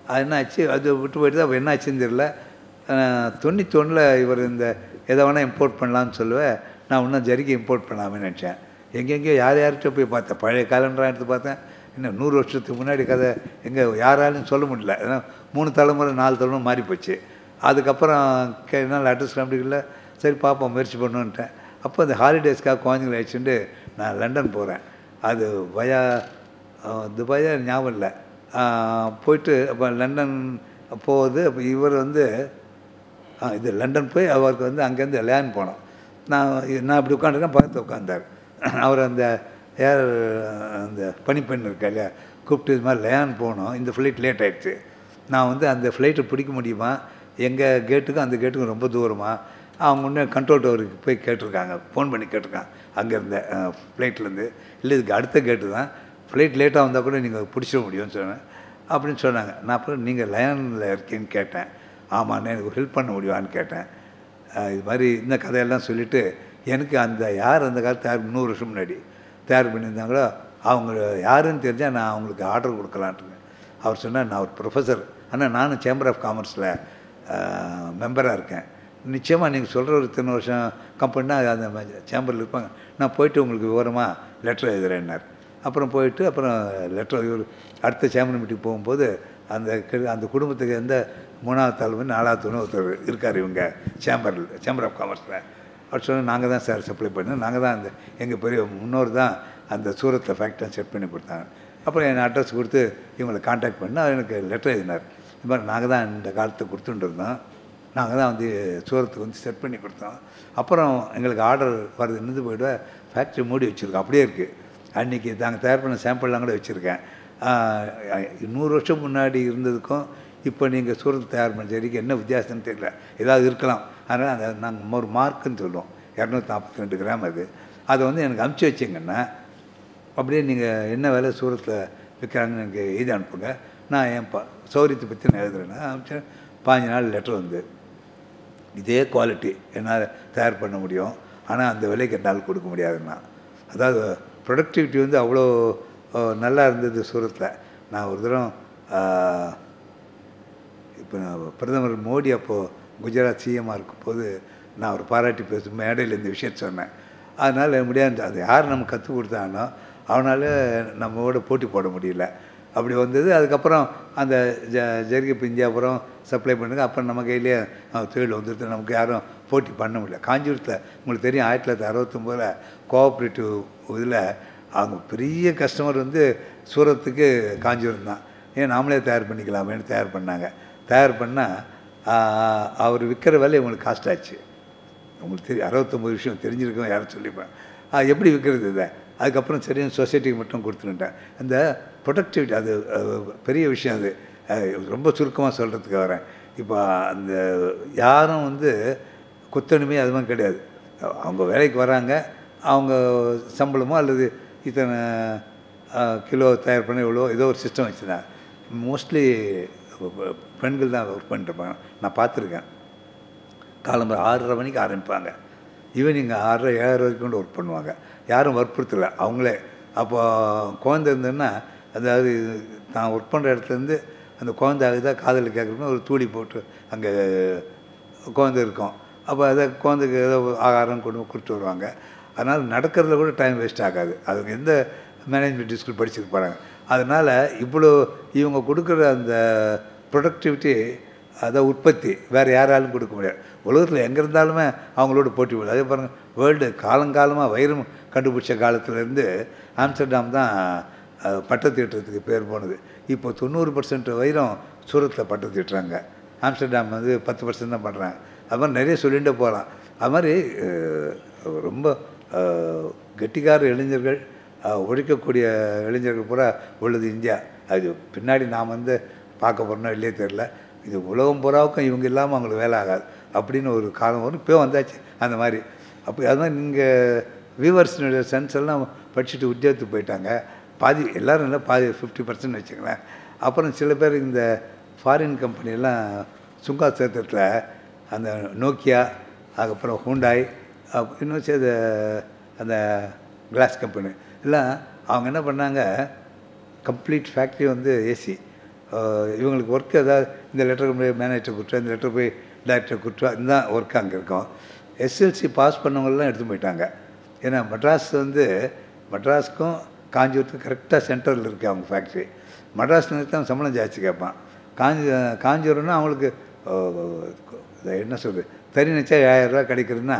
அது என்னாச்சு, அது விட்டு போயிட்டு தான் என்ன ஆச்சுன்னு தெரியல. 91 இவர் இந்த எதை வேணால் இம்போர்ட் பண்ணலான்னு சொல்லுவேன். நான் இன்னும் ஜரிகை இம்போர்ட் பண்ணலாமே நினச்சேன். எங்கெங்கேயோ யார்கிட்ட போய் பார்த்தேன், பழைய காலண்டராக எடுத்து பார்த்தேன். இன்னும் 100 வருஷத்துக்கு முன்னாடி கதை எங்கே யாராலும் சொல்ல முடியல. ஏன்னா 3 தலைமுறை 4 தலைமுறை மாறி போச்சு. அதுக்கப்புறம் என்னால் அட்ரஸ் கம்பிக்கல. சரி பார்ப்போம் முயற்சி பண்ணுன்ட்டேன். அப்போ அந்த ஹாலிடேஸ்க்காக குழந்தைங்களை வச்சுட்டு நான் லண்டன் போகிறேன். அது துபாயா ஞாபகம் இல்லை. போயிட்டு அப்போ லண்டன் போகுது. அப்போ இவர் வந்து இது லண்டன் போய் அவருக்கு வந்து அங்கேருந்து லேண்ட் போனோம். நான் இப்படி உட்காந்துருக்கேன், பக்கத்தில் உட்காந்தார். அவர் அந்த அந்த பனிப்பெண் இருக்கா இல்லையா, கூப்பிட்டு இது மாதிரி லேண்ட் போனோம், இந்த ஃப்ளைட் லேட் ஆகிடுச்சு. நான் வந்து அந்த ஃப்ளைட்டை பிடிக்க முடியுமா, எங்கள் கேட்டுக்கும் அந்த கேட்டுக்கும் ரொம்ப தூரமாக, அவங்க முன்னே கண்ட்ரோல் டவருக்கு போய் கேட்டிருக்காங்க, ஃபோன் பண்ணி கேட்டிருக்காங்க அங்கேருந்து ஃப்ளைட்லேருந்து. இல்லை இதுக்கு அடுத்த கேட்டு தான், ஃப்ளைட் லேட்டாக வந்தால் கூட நீங்கள் பிடிச்சிட முடியும்னு சொன்னேன் அப்படின்னு சொன்னாங்க. நான் அப்புறம் நீங்கள் லயனில் இருக்கேன்னு கேட்டேன். ஆமாண்ணே எனக்கு ஹெல்ப் பண்ண முடியுமான்னு கேட்டேன். இது மாதிரி இந்த கதையெல்லாம் சொல்லிவிட்டு எனக்கு அந்த யார் அந்த காலத்து 100 வருஷம் முன்னாடி தயார் பண்ணியிருந்தாங்களோ அவங்க யாருன்னு தெரிஞ்சால் நான் அவங்களுக்கு ஆர்டர் கொடுக்கலான்ட்டு. அவர் சொன்னார், நான் ஒரு ப்ரொஃபஸர், ஆனால் நானும் சேம்பர் ஆஃப் காமர்ஸில் மெம்பராக இருக்கேன். நிச்சயமாக நீங்கள் சொல்கிற ஒரு இத்தனை வருஷம் கம்பெனினா அந்த சேம்பரில் இருப்பாங்க, நான் போயிட்டு உங்களுக்கு விவரமாக லெட்டர் எழுதுகிறேன்னார். அப்புறம் போயிட்டு அப்புறம் லெட்டர் இவர் அடுத்த சேம்பர் மீட்டிங் போகும்போது அந்த குடும்பத்துக்கு எந்த 3வது தலைமை 4வது தலைமை ஒருத்தர் இருக்கார் இவங்க சேம்பர் ஆஃப் காமர்ஸில். அவர் சொன்னால் நாங்கள் தான் சார் சப்ளை பண்ணோம், நாங்கள் தான் அந்த எங்கள் பெரிய முன்னோர் தான் அந்த சூரத்தில் ஃபேக்ட்ரி செட் பண்ணி கொடுத்தாங்க. அப்புறம் என் அட்ரஸ் கொடுத்து இவங்களை காண்டாக்ட் பண்ணி அவர் எனக்கு லெட்டர் எழுதினார். இது மாதிரி நாங்கள் தான் இந்த காலத்தை கொடுத்துட்டு இருந்தோம், நாங்கள் தான் வந்து சூரத்துக்கு வந்து செட் பண்ணி கொடுத்தோம். அப்புறம் எங்களுக்கு ஆர்டர் வரது நின்று போய்ட்டு ஃபேக்ட்ரி மூடி வச்சுருக்கோம், அப்படியே இருக்குது. அன்றைக்கி நாங்கள் தயார் பண்ண சாம்பிள்லாம் கூட வச்சுருக்கேன். 100 வருஷம் முன்னாடி இருந்ததுக்கும் இப்போ நீங்கள் சூரத்து தயார் பண்ண சரிக்கு என்ன வித்தியாசம்னு தெரியல, ஏதாவது இருக்கலாம். அதனால் அதை நாங்கள் ஒரு மார்க்குன்னு சொல்லுவோம், 242 கிராம். அதை வந்து எனக்கு அனுப்பிச்சி வச்சிங்கன்னா அப்படியே நீங்கள் என்ன வேலை சூரத்தில் விற்கிறாங்கன்னு எனக்கு எழுதி அனுப்புங்க, நான் என் சௌரியத்தை பற்றி நான் எழுதுறேன்னா அனுப்பிச்சேன். 15 நாள் லெட்டர் வந்து இதே குவாலிட்டி என்னால் தயார் பண்ண முடியும், ஆனால் அந்த விலைக்கு என்னால் கொடுக்க முடியாதுன்னா. அதாவது ப்ரொடக்டிவிட்டி வந்து அவ்வளோ நல்லா இருந்தது சூரத்தில். நான் ஒரு தரம் இப்போ பிரதமர் மோடி அப்போது குஜராத் சிஎம்மாக இருக்கும்போது நான் ஒரு பாராட்டி பேசும் மேடையில் இந்த விஷயத்தை சொன்னேன். அதனால் முடியாது, அது யார் நம்ம கற்றுக் கொடுத்தானோ அவனால் நம்மளோட போட்டி போட முடியல, அப்படி வந்தது. அதுக்கப்புறம் அந்த ஜரிகை இப்போ இந்தியாபுரம் சப்ளை பண்ணுங்க, அப்புறம் நம்ம கையிலே தொழில் வந்துடுது, நமக்கு யாரும் போட்டி பண்ண முடியல. காஞ்சிபுரத்தில் உங்களுக்கு தெரியும் 1969 கோஆப்ரேட்டிவ் இதில் அவங்க பெரிய கஸ்டமர் வந்து சூரத்துக்கு காஞ்சிபுரம் தான். ஏன் நாமளே தயார் பண்ணிக்கலாமேன்னு தயார் பண்ணாங்க. தயார் பண்ணால் அவர் விற்கிற வேலை உங்களுக்கு காஸ்ட் ஆச்சு. உங்களுக்கு தெரியும் 69 விஷயம் தெரிஞ்சிருக்கோம், யாரும் சொல்லிப்பேன் எப்படி விற்கிறது இதை. அதுக்கப்புறம் சரியான சொசைட்டிக்கு மட்டும் கொடுத்துட்டேன். அந்த ப்ரொடக்டிவிட்டி அது பெரிய விஷயம். அது ரொம்ப சுருக்கமாக சொல்கிறதுக்கு வரேன். இப்போ அந்த யாரும் வந்து குத்தணுமே அது மாதிரி கிடையாது. அவங்க வேலைக்கு வராங்க, அவங்க சம்பளமோ அல்லது இத்தனை கிலோ தயார் பண்ண எவ்வளோ ஏதோ ஒரு சிஸ்டம் வச்சுருந்தாங்க. மோஸ்ட்லி பெண்கள் தான் ஒர்க் பண்ணிட்டுருப்பாங்க, நான் பார்த்துருக்கேன். காலம்பரம் 6:30 மணிக்கு ஆரம்பிப்பாங்க. ஈவினிங் 6:30 7:30 வரைக்கும் கொண்டு ஒர்க் பண்ணுவாங்க. யாரும் வற்புறுத்தலை, அவங்களே. அப்போ குழந்தை இருந்ததுன்னா, அதாவது நான் ஒர்க் பண்ணுற இடத்துலேருந்து அந்த குழந்தை ஆகுதா காதில் கேட்குறப்ப ஒரு தூளி போட்டு அங்கே குழந்தை இருக்கும். அப்போ அதை குழந்தைக்கு ஏதோ ஆகாரம் கொடுத்து வருவாங்க. அதனால் நடக்கிறதுல கூட டைம் வேஸ்ட் ஆகாது. அதுக்கு எந்த மேனேஜ்மெண்ட் ஸ்கூல் படிச்சுட்டு போகிறாங்க. அதனால் இவ்வளோ இவங்க கொடுக்குற அந்த ப்ரொடக்டிவிட்டி, அதை உற்பத்தி வேறு யாராலும் கொடுக்க முடியாது. உலகத்தில் எங்கே இருந்தாலுமே அவங்களோட போட்டி போடுது. அதே பாருங்கள், வேர்ல்டு காலங்காலமாக வைரம் கண்டுபிடிச்ச காலத்துலேருந்து ஆம்ஸ்டர்டாம் தான் பட்டத்தீட்டுறதுக்கு பேர் போனது. இப்போ 90% வைரம் சூரத்தில் பட்டத்தீட்டுறாங்க. ஆம்ஸ்டர்டாம் வந்து 10% தான் பண்ணுறாங்க. அது மாதிரி நிறைய சொல்லிகிட்டே போகலாம். அது மாதிரி ரொம்ப கெட்டிக்கார இளைஞர்கள், ஒழிக்கக்கூடிய இளைஞர்கள் பூரா உள்ளது இந்தியா. அது பின்னாடி நாம் வந்து பார்க்க போகிறோம்னா இல்லையே தெரில. இது உலகம் பூராவுக்கும் இவங்க இல்லாமல் அவங்களுக்கு வேலை ஆகாது அப்படின்னு ஒரு காலம் வரும். இப்போ வந்தாச்சு அந்த மாதிரி. அப்போ அது மாதிரி நீங்கள் வியூவர்ஸினுடைய சென்ஸ் எல்லாம் படிச்சுட்டு உத்தியோகத்துக்கு போயிட்டாங்க. பாதி எல்லோரும் இல்லை, பாதி 50% வச்சுங்களேன். அப்புறம் சில பேர் இந்த ஃபாரின் கம்பெனியெல்லாம் சுங்கா சேத்திரத்தில் அந்த நோக்கியா, அதுக்கப்புறம் ஹூண்டாய், இன்னும் சேர்ந்த அந்த கிளாஸ் கம்பெனி எல்லாம் அவங்க என்ன பண்ணாங்க, கம்ப்ளீட் ஃபேக்ட்ரி வந்து ஏசி. இவங்களுக்கு ஒர்க் ஏதாவது இந்த லெட்டர் போய் மேனேஜர் கொடுத்தா, இந்த லெட்டர் போய் டைரக்டர் கொடுத்தா, இதுதான் ஒர்க் அங்கே இருக்கும். எஸ்எல்சி பாஸ் பண்ணவங்களாம் எடுத்து போயிட்டாங்க. ஏன்னா மெட்ராஸ் வந்து மெட்ராஸுக்கும் காஞ்சிபுரத்துக்கும் கரெக்டாக சென்டரில் இருக்குது அவங்க ஃபேக்ட்ரி. மெட்ராஸ் நிறுத்தம் சம்பளம் ஜாஸ்தி கேட்பான். காஞ்சிபுரம்னா அவங்களுக்கு என்ன சொல்கிறது, தறி நினச்சா 5000 ரூபா கிடைக்கிறதுனா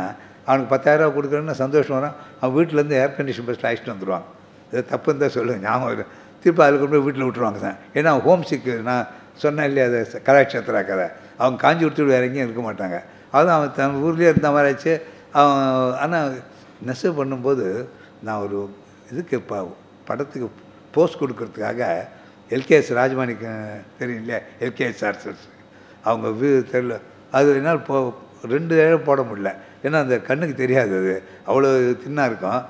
அவனுக்கு 10,000 ரூபா கொடுக்குறேன்னா சந்தோஷம் வரும். அவன் வீட்டிலேருந்து ஏர் கண்டிஷன் பஸ்ஸில் அழைச்சிட்டு வந்துடுவாங்க. இது தப்புன்னு தான் சொல்லுவேன், ஞாபகம். திருப்பி அதில் கொண்டு போய் வீட்டில் விட்டுருவாங்க தான். ஏன்னா ஹோம் சிக்கு நான் சொன்னேன் இல்லையா, அது கலாட்சேத்திரா கதை. அவங்க காஞ்சிபுரத்தோடு வேறு எங்கேயும் இருக்க மாட்டாங்க. அதுவும் அவன் தன் ஊர்லேயே இருந்த மாதிரி ஆச்சு அவன். ஆனால் நெசவு பண்ணும்போது நான் ஒரு இதுக்கு படத்துக்கு போஸ்ட் கொடுக்கறதுக்காக எல்கேஎஸ் ராஜமாணிக்கு தெரியும் இல்லையா, எல்கேஎஸ் ஆர்ட்ஸ் அவங்க தெரியல. அது என்னால் 2 இழை போட முடியல. ஏன்னா அந்த கண்ணுக்கு தெரியாது, அது அவ்வளோ தின்னாக இருக்கும்.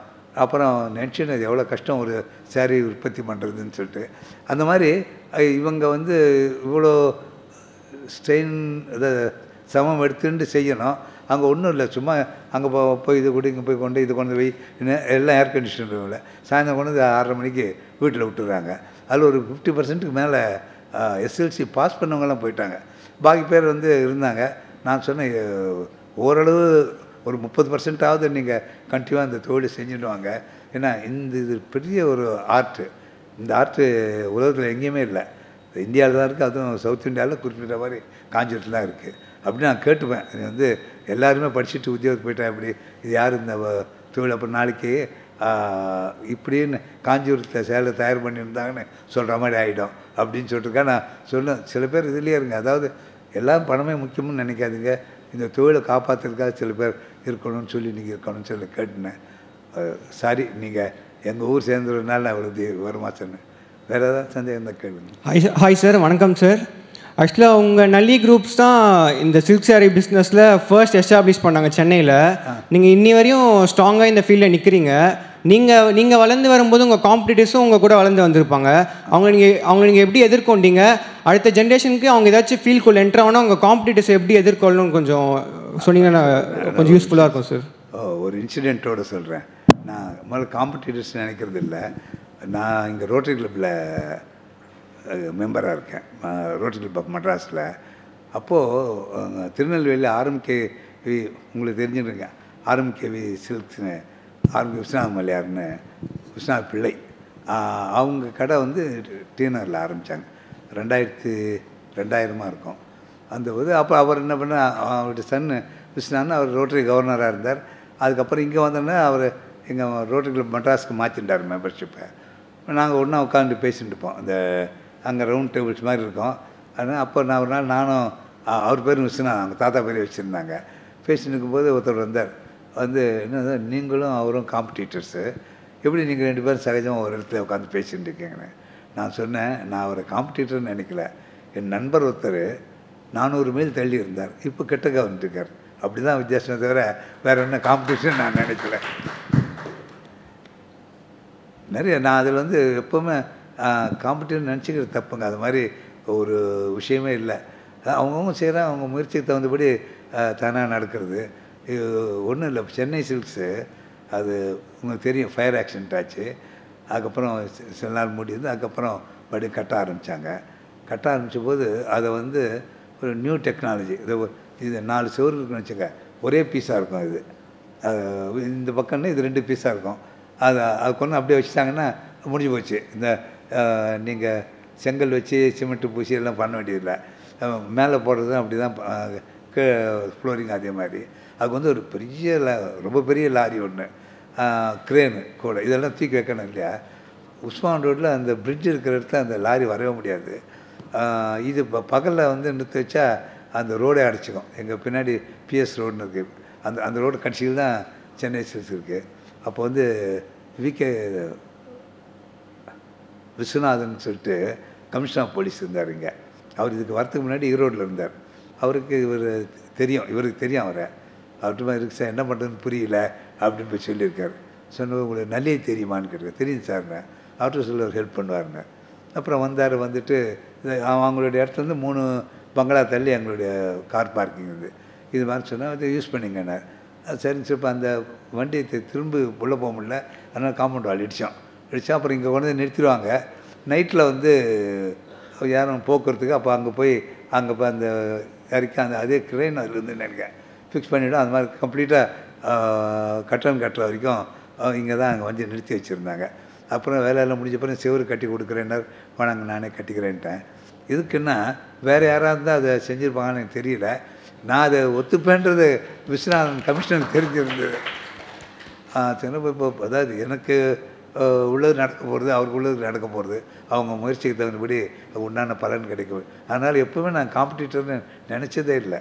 அப்புறம் நினச்சின்னு அது எவ்வளோ கஷ்டம் ஒரு சேரீ உற்பத்தி பண்ணுறதுன்னு சொல்லிட்டு. அந்த மாதிரி இவங்க வந்து இவ்வளோ ஸ்ட்ரெயின் இதை சமம் எடுத்துட்டு செய்யணும். அங்கே ஒன்றும் இல்லை, சும்மா அங்கே போய் இது கூட இங்கே போய் கொண்டு இது கொண்டு போய் எல்லாம் ஏர் கண்டிஷனர் இல்லை. சாயந்தரம் கொண்டு 6:30 மணிக்கு வீட்டில் விட்டுறாங்க. அதில் ஒரு 50%க்கு மேலே எஸ்எல்சி பாஸ் பண்ணவங்கலாம் போயிட்டாங்க. பாக்கி பேர் வந்து இருந்தாங்க. நான் சொன்னேன், ஓரளவு ஒரு 30%ஆவது நீங்கள் கண்டிப்பாக அந்த தொழில் செஞ்சுடுவாங்க. ஏன்னா இது பெரிய ஒரு ஆர்ட்டு. இந்த ஆர்ட்டு உலகத்தில் எங்கேயுமே இல்லை, இந்தியாவில் தான் இருக்குது. அதுவும் சவுத் இந்தியாவில் குறிப்பிட்ட மாதிரி காஞ்சிபுரத்தில் தான் இருக்குது அப்படின்னு நான் கேட்டுப்பேன். இது வந்து எல்லாருமே படிச்சுட்டு உத்தியோகத்துக்கு போயிட்டேன், இப்படி இது யார் இந்த தொழில், அப்புறம் நாளைக்கு இப்படின்னு காஞ்சிபுரத்தில் சேலை தயார் பண்ணியிருந்தாங்கன்னு சொல்கிற மாதிரி ஆகிடும் அப்படின்னு சொல்லிட்டுருக்கா. நான் சொல்லுவேன், சில பேர் இதுலேயே இருங்க. அதாவது எல்லாம் பணமே முக்கியம்னு நினைக்காதீங்க. இந்த தொழிலை காப்பாற்றுறதுக்காக சில பேர் இருக்கணும்னு சொல்லி நீங்கள் இருக்கணும்னு சொல்லி கேட்டுனேன். சாரி, நீங்கள் எங்கள் ஊர் சேர்ந்துறதுனால நான் இவ்வளோ வருமா சொன்னேன். வேறு ஏதாவது சந்தேகம் தான் கேளுங்க. ஹாய் சார், வணக்கம் சார். ஆக்சுவலாக உங்கள் நல்லி குரூப்ஸ் தான் இந்த சில்க் சாரீ பிஸ்னஸில் ஃபர்ஸ்ட் எஸ்டாப்ளிஷ் பண்ணாங்க சென்னையில். நீங்கள் இன்னி வரையும் ஸ்ட்ராங்காக இந்த ஃபீல்டில் நிற்கிறீங்க. நீங்கள் வளர்ந்து வரும்போது உங்கள் காம்படிட்டர்ஸும் உங்கள் கூட வளர்ந்து வந்திருப்பாங்க. அவங்க நீங்கள் எப்படி எதிர்கொண்டீங்க? அடுத்த ஜென்ரேஷனுக்கு அவங்க ஏதாச்சும் ஃபீல்டுக்குள்ளே என்ட்ரு ஆனால் உங்கள் காம்படிட்டர்ஸை எப்படி எதிர்கொள்ளணும்னு கொஞ்சம் சொன்னீங்கன்னா கொஞ்சம் யூஸ்ஃபுல்லாக இருக்கும் சார். ஒரு இன்சிடெண்ட்டோடு சொல்கிறேன். நான் முதல்ல காம்படிட்டர்ஸ் நினைக்கிறது இல்லை. நான் இங்கே ரோட்டரி கிளப்பில் மெம்பராக இருக்கேன், ரோட்டரி கிளப் ஆஃப் மெட்ராஸில். அப்போது திருநெல்வேலியில் ஆர்எம்கேவி உங்களுக்கு தெரிஞ்சுருங்க, ஆர்எம்கேவி சில்க்ஸ்னு ஆர்எம்கே விஸ்வநாத் மலையார்னு விஸ்வநாத் பிள்ளை அவங்க கடை வந்து டீனரில் ஆரம்பித்தாங்க. 2000 இருக்கும் அந்த போது. அப்போ அவர் என்ன பண்ண, அவருடைய சன்னு விஸ்வநாத்னு அவர் ரோட்டரி கவர்னராக இருந்தார். அதுக்கப்புறம் இங்கே வந்தோன்னே அவர் எங்கள் ரோட்டரி கிளப் மெட்ராஸ்க்கு மாற்றிட்டார் மெம்பர்ஷிப்பை. நாங்கள் ஒன்றா உட்காந்து பேசிட்டு இருப்போம். அந்த அங்கே ரவுண்ட் டேபிள்ஸ் மாதிரி இருக்கும். அதனால் அப்போ நான் ஒரு நாள் நானும் அவர் பேரும் விஸ்வநாத், அவங்க தாத்தா பேர் வச்சுருந்தாங்க. பேசிட்டு இருக்கும்போது ஒருத்தர் வந்தார். வந்து என்ன, நீங்களும் அவரும் காம்படிட்டர்ஸு, எப்படி நீங்கள் 2 பேரும் சகஜமாக ஒரு இடத்துல உட்காந்து பேசிகிட்டு இருக்கீங்கன்னு. நான் சொன்னேன், நான் அவரை காம்படிட்டர்னு நினைக்கல. என் நண்பர் ஒருத்தர் 400 மைல் தள்ளி இருந்தார், இப்போ கிட்டக்க வந்துட்டுருக்கார். அப்படி தான் வித்தியாசமே தவிர வேறு என்ன காம்படிஷன் நான் நினைக்கல. நிறைய நான் அதில் வந்து எப்போவுமே காம்படிஷன் நினச்சிக்கிறது தப்புங்க. அது மாதிரி ஒரு விஷயமே இல்லை. அவங்கவுங்க செய்கிறாங்க, அவங்க முயற்சிக்கு தகுந்தபடி தானாக நடக்கிறது. இது ஒன்றும் இல்லை. சென்னை சில்க்ஸு அது உங்களுக்கு தெரியும், ஃபயர் ஆக்சிடென்ட் ஆச்சு. அதுக்கப்புறம் சில நாள் முடியுது. அதுக்கப்புறம் மறுபடியும் கட்ட ஆரம்பித்தாங்க. கட்ட ஆரம்பித்த போது அதை வந்து ஒரு நியூ டெக்னாலஜி, இது 4 சுவர் இருக்குன்னு வச்சுக்க, ஒரே பீஸாக இருக்கும். இது இந்த பக்கம்னா இது 2 பீஸாக இருக்கும். அது கொண்டு அப்படியே வச்சுட்டாங்கன்னா முடிஞ்சு போச்சு. இந்த நீங்கள் செங்கல் வச்சு சிமெண்ட்டு பூசி எல்லாம் பண்ண வேண்டியதில்லை. மேலே போடுறது அப்படி தான், ஃப்ளோரிங் அதே மாதிரி. அதுக்கு வந்து ஒரு பெரிய ரொம்ப பெரிய லாரி ஒன்று, க்ரேனு கூட, இதெல்லாம் தூக்கி வைக்கணும் இல்லையா. உஸ்மான் ரோட்டில் அந்த பிரிட்ஜ் இருக்கிற இடத்துல அந்த லாரி வரவே முடியாது. இது பகலில் வந்து நிறுத்தி வச்சா அந்த ரோடே அடைச்சிக்கும். எங்கள் பின்னாடி பிஎஸ் ரோடுன்னு இருக்குது. அந்த ரோடு கட்சியில் தான் சென்னை சில்க்ஸ் இருக்குது. அப்போ வந்து விகே விஸ்வநாதன் சொல்லிட்டு கமிஷனர் ஆஃப் போலீஸ் இருந்தார் இங்கே. அவர் இதுக்கு வரத்துக்கு முன்னாடி ஈரோட்டில் இருந்தார். அவருக்கு இவருக்கு தெரியும் அவரை. அவர்கிட்ட இருக்கு சார், என்ன பண்ணுறதுன்னு புரியல அப்படின்னு போய் சொல்லியிருக்காரு. சொன்ன உங்களுக்கு நல்லே தெரியுமான்னு கேட்டிருக்கேன். தெரியும் சார்ண்ணே, அவர்கிட்ட சொல்ல அவர் ஹெல்ப் பண்ணுவாருன்னு. அப்புறம் வந்துட்டு அவங்களுடைய இடத்துல வந்து 3 பங்களா தள்ளி எங்களுடைய கார் பார்க்கிங் இருக்குது. இது மாதிரி சொன்னால் அதை யூஸ் பண்ணிங்கண்ணே. சரின்னு சொல்லி அந்த வண்டியை திரும்ப உள்ளே போக முடியல. அதனால் காம்பவுண்ட் வால் இடித்தோம். அப்புறம் இங்கே கொண்டு வந்து நிறுத்திடுவாங்க. நைட்டில் வந்து யாரும் போக்குறதுக்கு. அப்போ அங்கே போய் அந்த இறக்கி அதே கிரெயின் அதில் வந்து நினைக்கிறேன் ஃபிக்ஸ் பண்ணிவிடும். அது மாதிரி கம்ப்ளீட்டாக கட்டணம் கட்டுற வரைக்கும் இங்கே தான் அங்கே வந்து நிறுத்தி வச்சுருந்தாங்க. அப்புறம் வேலையெல்லாம் முடிஞ்ச பிறகு செவரு கட்டி கொடுக்குறேன்னார். வேணாங்க நானே கட்டிக்கிறேன்ட்டேன். இதுக்குன்னா வேறு யாராக இருந்தால் அதை செஞ்சுருப்பாங்கன்னு எனக்கு தெரியல. நான் அதை ஒத்துப்பேன்றது விஸ்வநாதன் கமிஷனருக்கு தெரிஞ்சிருந்தது. இப்போ அதாவது எனக்கு உள்ளது நடக்க போகிறது, அவருக்கு உள்ளது நடக்க போகிறது. அவங்க முயற்சிக்கு தகுந்தபடி உண்டான பலன் கிடைக்கும். அதனால் எப்போவுமே நான் காம்படிட்டர்னு நினச்சதே இல்லை.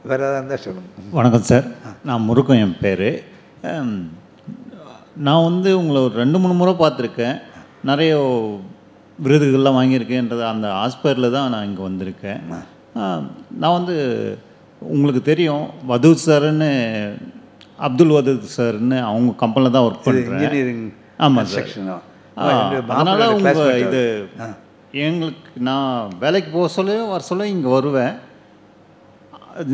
வேறு ஏதாவது இருந்தால் சொல்லுங்கள். வணக்கம் சார், நான் முருகன் என் பேர். நான் வந்து உங்களை ஒரு 2-3 முறை பார்த்துருக்கேன். நிறைய விருதுகள்லாம் வாங்கியிருக்கேன்றது அந்த ஆஸ்பயரில் தான் நான் இங்கே வந்திருக்கேன். நான் வந்து உங்களுக்கு தெரியும், வதூத் சார்னு அப்துல் வதூத் சார்னு அவங்க கம்பெனியில் தான் ஒர்க் பண்ணுறேன். ஆமாம் சார். அதனால் உங்கள் இது எங்களுக்கு நான் வேலைக்கு போக சொல்ல இங்கே வருவேன்.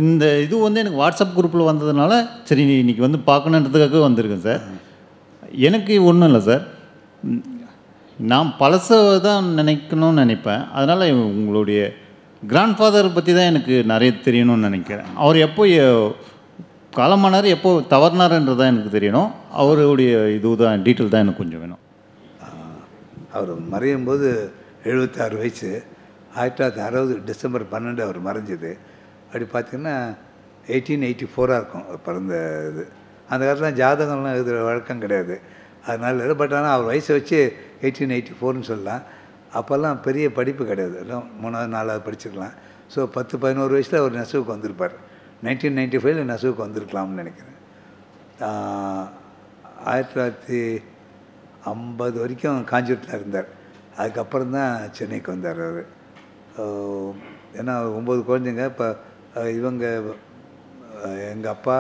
இந்த இது வந்து எனக்கு வாட்ஸ்அப் குரூப்பில் வந்ததுனால சரி இன்றைக்கி வந்து பார்க்கணுன்றதுக்காக வந்திருக்கேன் சார். எனக்கு ஒன்றும் இல்லை சார், நான் பழசை தான் நினைக்கணும்னு நினைப்பேன். அதனால் உங்களுடைய கிராண்ட்ஃபாதர் பற்றி தான் எனக்கு நிறைய தெரியணும்னு நினைக்கிறேன். அவர் எப்போ காலமானார், எப்போ தவறினார்ன்றது தான் எனக்கு தெரியணும். அவருடைய இதுதான் டீட்டெயில் தான் எனக்கு கொஞ்சம் வேணும். அவர் மறையும் போது 76 வயசு. 1960 டிசம்பர் 12 அவர் மறைஞ்சது. அப்படி பார்த்திங்கன்னா 1884 இருக்கும் பிறந்த இது. அந்த காலத்தில் ஜாதகம்லாம் எழுதுகிற வழக்கம் கிடையாது. அதனால் பட் ஆனால் அவர் வயசை வச்சு 1884ன்னு சொல்லலாம். அப்போல்லாம் பெரிய படிப்பு கிடையாது, எல்லாம் 3வது 4வது படிச்சிருக்கலாம். ஸோ 10-11 வயசில் அவர் நெசவுக்கு வந்திருப்பார். 1995 நெசவுக்கு வந்திருக்கலாம்னு நினைக்கிறேன். 1950 வரைக்கும் காஞ்சிபுரத்தில் இருந்தார். அதுக்கப்புறம் தான் சென்னைக்கு வந்தார் அவர். ஏன்னா 9 குழந்தைங்க. இப்போ இவங்க எங்கள் அப்பா,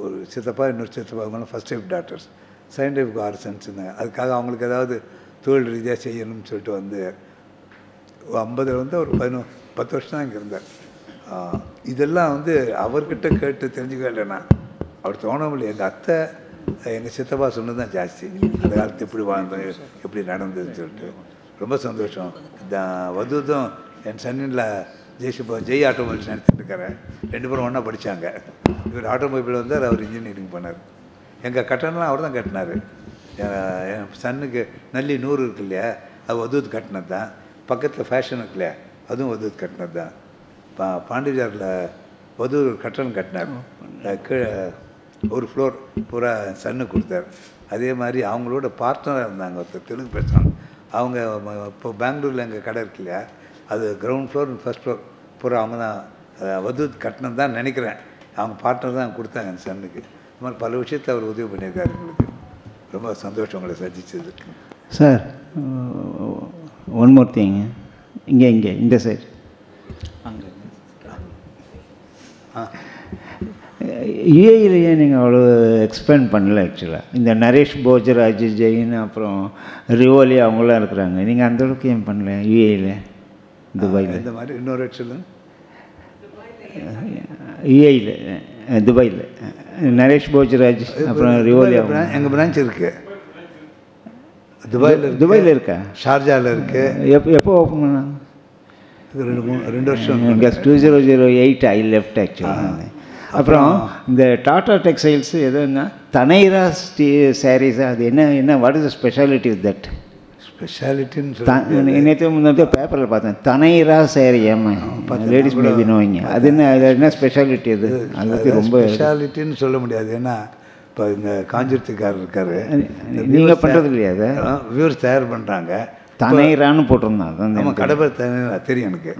ஒரு சித்தப்பா, இன்னொரு சித்தப்பா, அவங்களாம் ஃபஸ்ட் டைப் டாக்டர்ஸ், சயின்டிஃபிக் ஆர்சன்ஸ் இருந்தாங்க. அதுக்காக அவங்களுக்கு ஏதாவது தொழில் ரீதியாக செய்யணும்னு சொல்லிட்டு வந்து 50 வந்து ஒரு 10 வருஷம் தான் இங்கே இருந்தார். இதெல்லாம் வந்து அவர்கிட்ட கேட்டு தெரிஞ்சுக்க இல்லைன்னா அவர் தோணவில்லை. எங்கள் அத்தை, எங்கள் சித்தப்பா சொன்னது தான் ஜாஸ்தி. அந்த காலத்து எப்படி வாழ்ந்தோம், எப்படி நடந்ததுன்னு சொல்லிட்டு ரொம்ப சந்தோஷம். வதூதும் என் சன்னில் ஜெய் ஆட்டோமொபைல்ஸ் நடத்திட்டு இருக்கிறேன். 2 பேரும் ஒன்றா படித்தாங்க. இவர் ஆட்டோமொபைல் வந்தார், அவர் இன்ஜினியரிங் பண்ணார். எங்கள் கட்டணம்லாம் அவர் தான் கட்டினார். என் சன்னுக்கு நல்லி 100 இருக்கு இல்லையா, அது வதூத் கட்டினது தான். பக்கத்தில் ஃபேஷன் இருக்கு இல்லையா, அதுவும் வதூத் கட்டினது தான். பாண்டிஜாரில் வதூர் கட்டணம் கட்டினார். கீழே ஒரு ஃப்ளோர் பூரா சன்னு கொடுத்தார். அதே மாதிரி அவங்களோட பார்ட்னராக இருந்தாங்க ஒருத்தர், தெலுங்கு பேசுகிறாங்க. அவங்க இப்போ பெங்களூரில் எங்கள் கடை இருக்கு இல்லையா, அது கிரவுண்ட் ஃப்ளோர் ஃபஸ்ட் ஃப்ளோர் பூரா அவங்க தான் வதூத் கட்டணம் தான் நினைக்கிறேன். அவங்க பார்ட்னர் தான் கொடுத்தாங்க அந்த சன்னுக்கு. இந்த மாதிரி பல விஷயத்தை அவர் உதவி பண்ணியிருக்காரு எங்களுக்கு. ரொம்ப சந்தோஷம் உங்களை சந்திச்சது சார். ஒன் மோர் திங், இங்கே இந்த சைடு அங்கே யுஏஇலேயே நீங்கள் அவ்வளோ எக்ஸ்பேண்ட் பண்ணல ஆக்சுவலாக. இந்த நரேஷ் போஜர், அஜித் ஜெயின், அப்புறம் ரிவோலி அவங்களாம் இருக்கிறாங்க. நீங்கள் அந்தளவுக்கு ஏன் பண்ணல யுஏஇயில், துபாயில்? இந்த மாதிரி இன்னொரு சொல்லுங்க. யுஏயில் துபாயில் நரேஷ் போஜராஜ் அப்புறம் ரிவோலியா எங்கள் பிரான்ச் இருக்குது. துபாயில் இருக்கா? ஷார்ஜாவில் இருக்குது. எப்போ ஓப்பன் பண்ணாங்க? 2 வருஷம். 2008 ஐ லெஃப்ட் ஆக்சுவலி. அப்புறம் இந்த டாடா டெக்ஸ்டைல்ஸ் எதுன்னா தனைரா சாரீஸ், அது என்ன what is the speciality with that? ஸ்பெஷாலிட்டின்னு நேற்று பேப்பரில் பார்த்தேன், தனைரா சாரி. ஏமா லேடிஸ் மேபி நோயிங்க, அது என்ன ஸ்பெஷாலிட்டி? அது பற்றி ரொம்ப ஸ்பெஷாலிட்டின்னு சொல்ல முடியாது. ஏன்னா இப்போ இங்கே காஞ்சிபுரத்துக்காரர் இருக்கார், நீங்கள் பண்ணுறது இல்லையா? அதை வியூவர்ஸ் தயார் பண்ணுறாங்க. தனைரான்னு போட்டிருந்தாங்க. நம்ம கடை தெரியும் எனக்கு,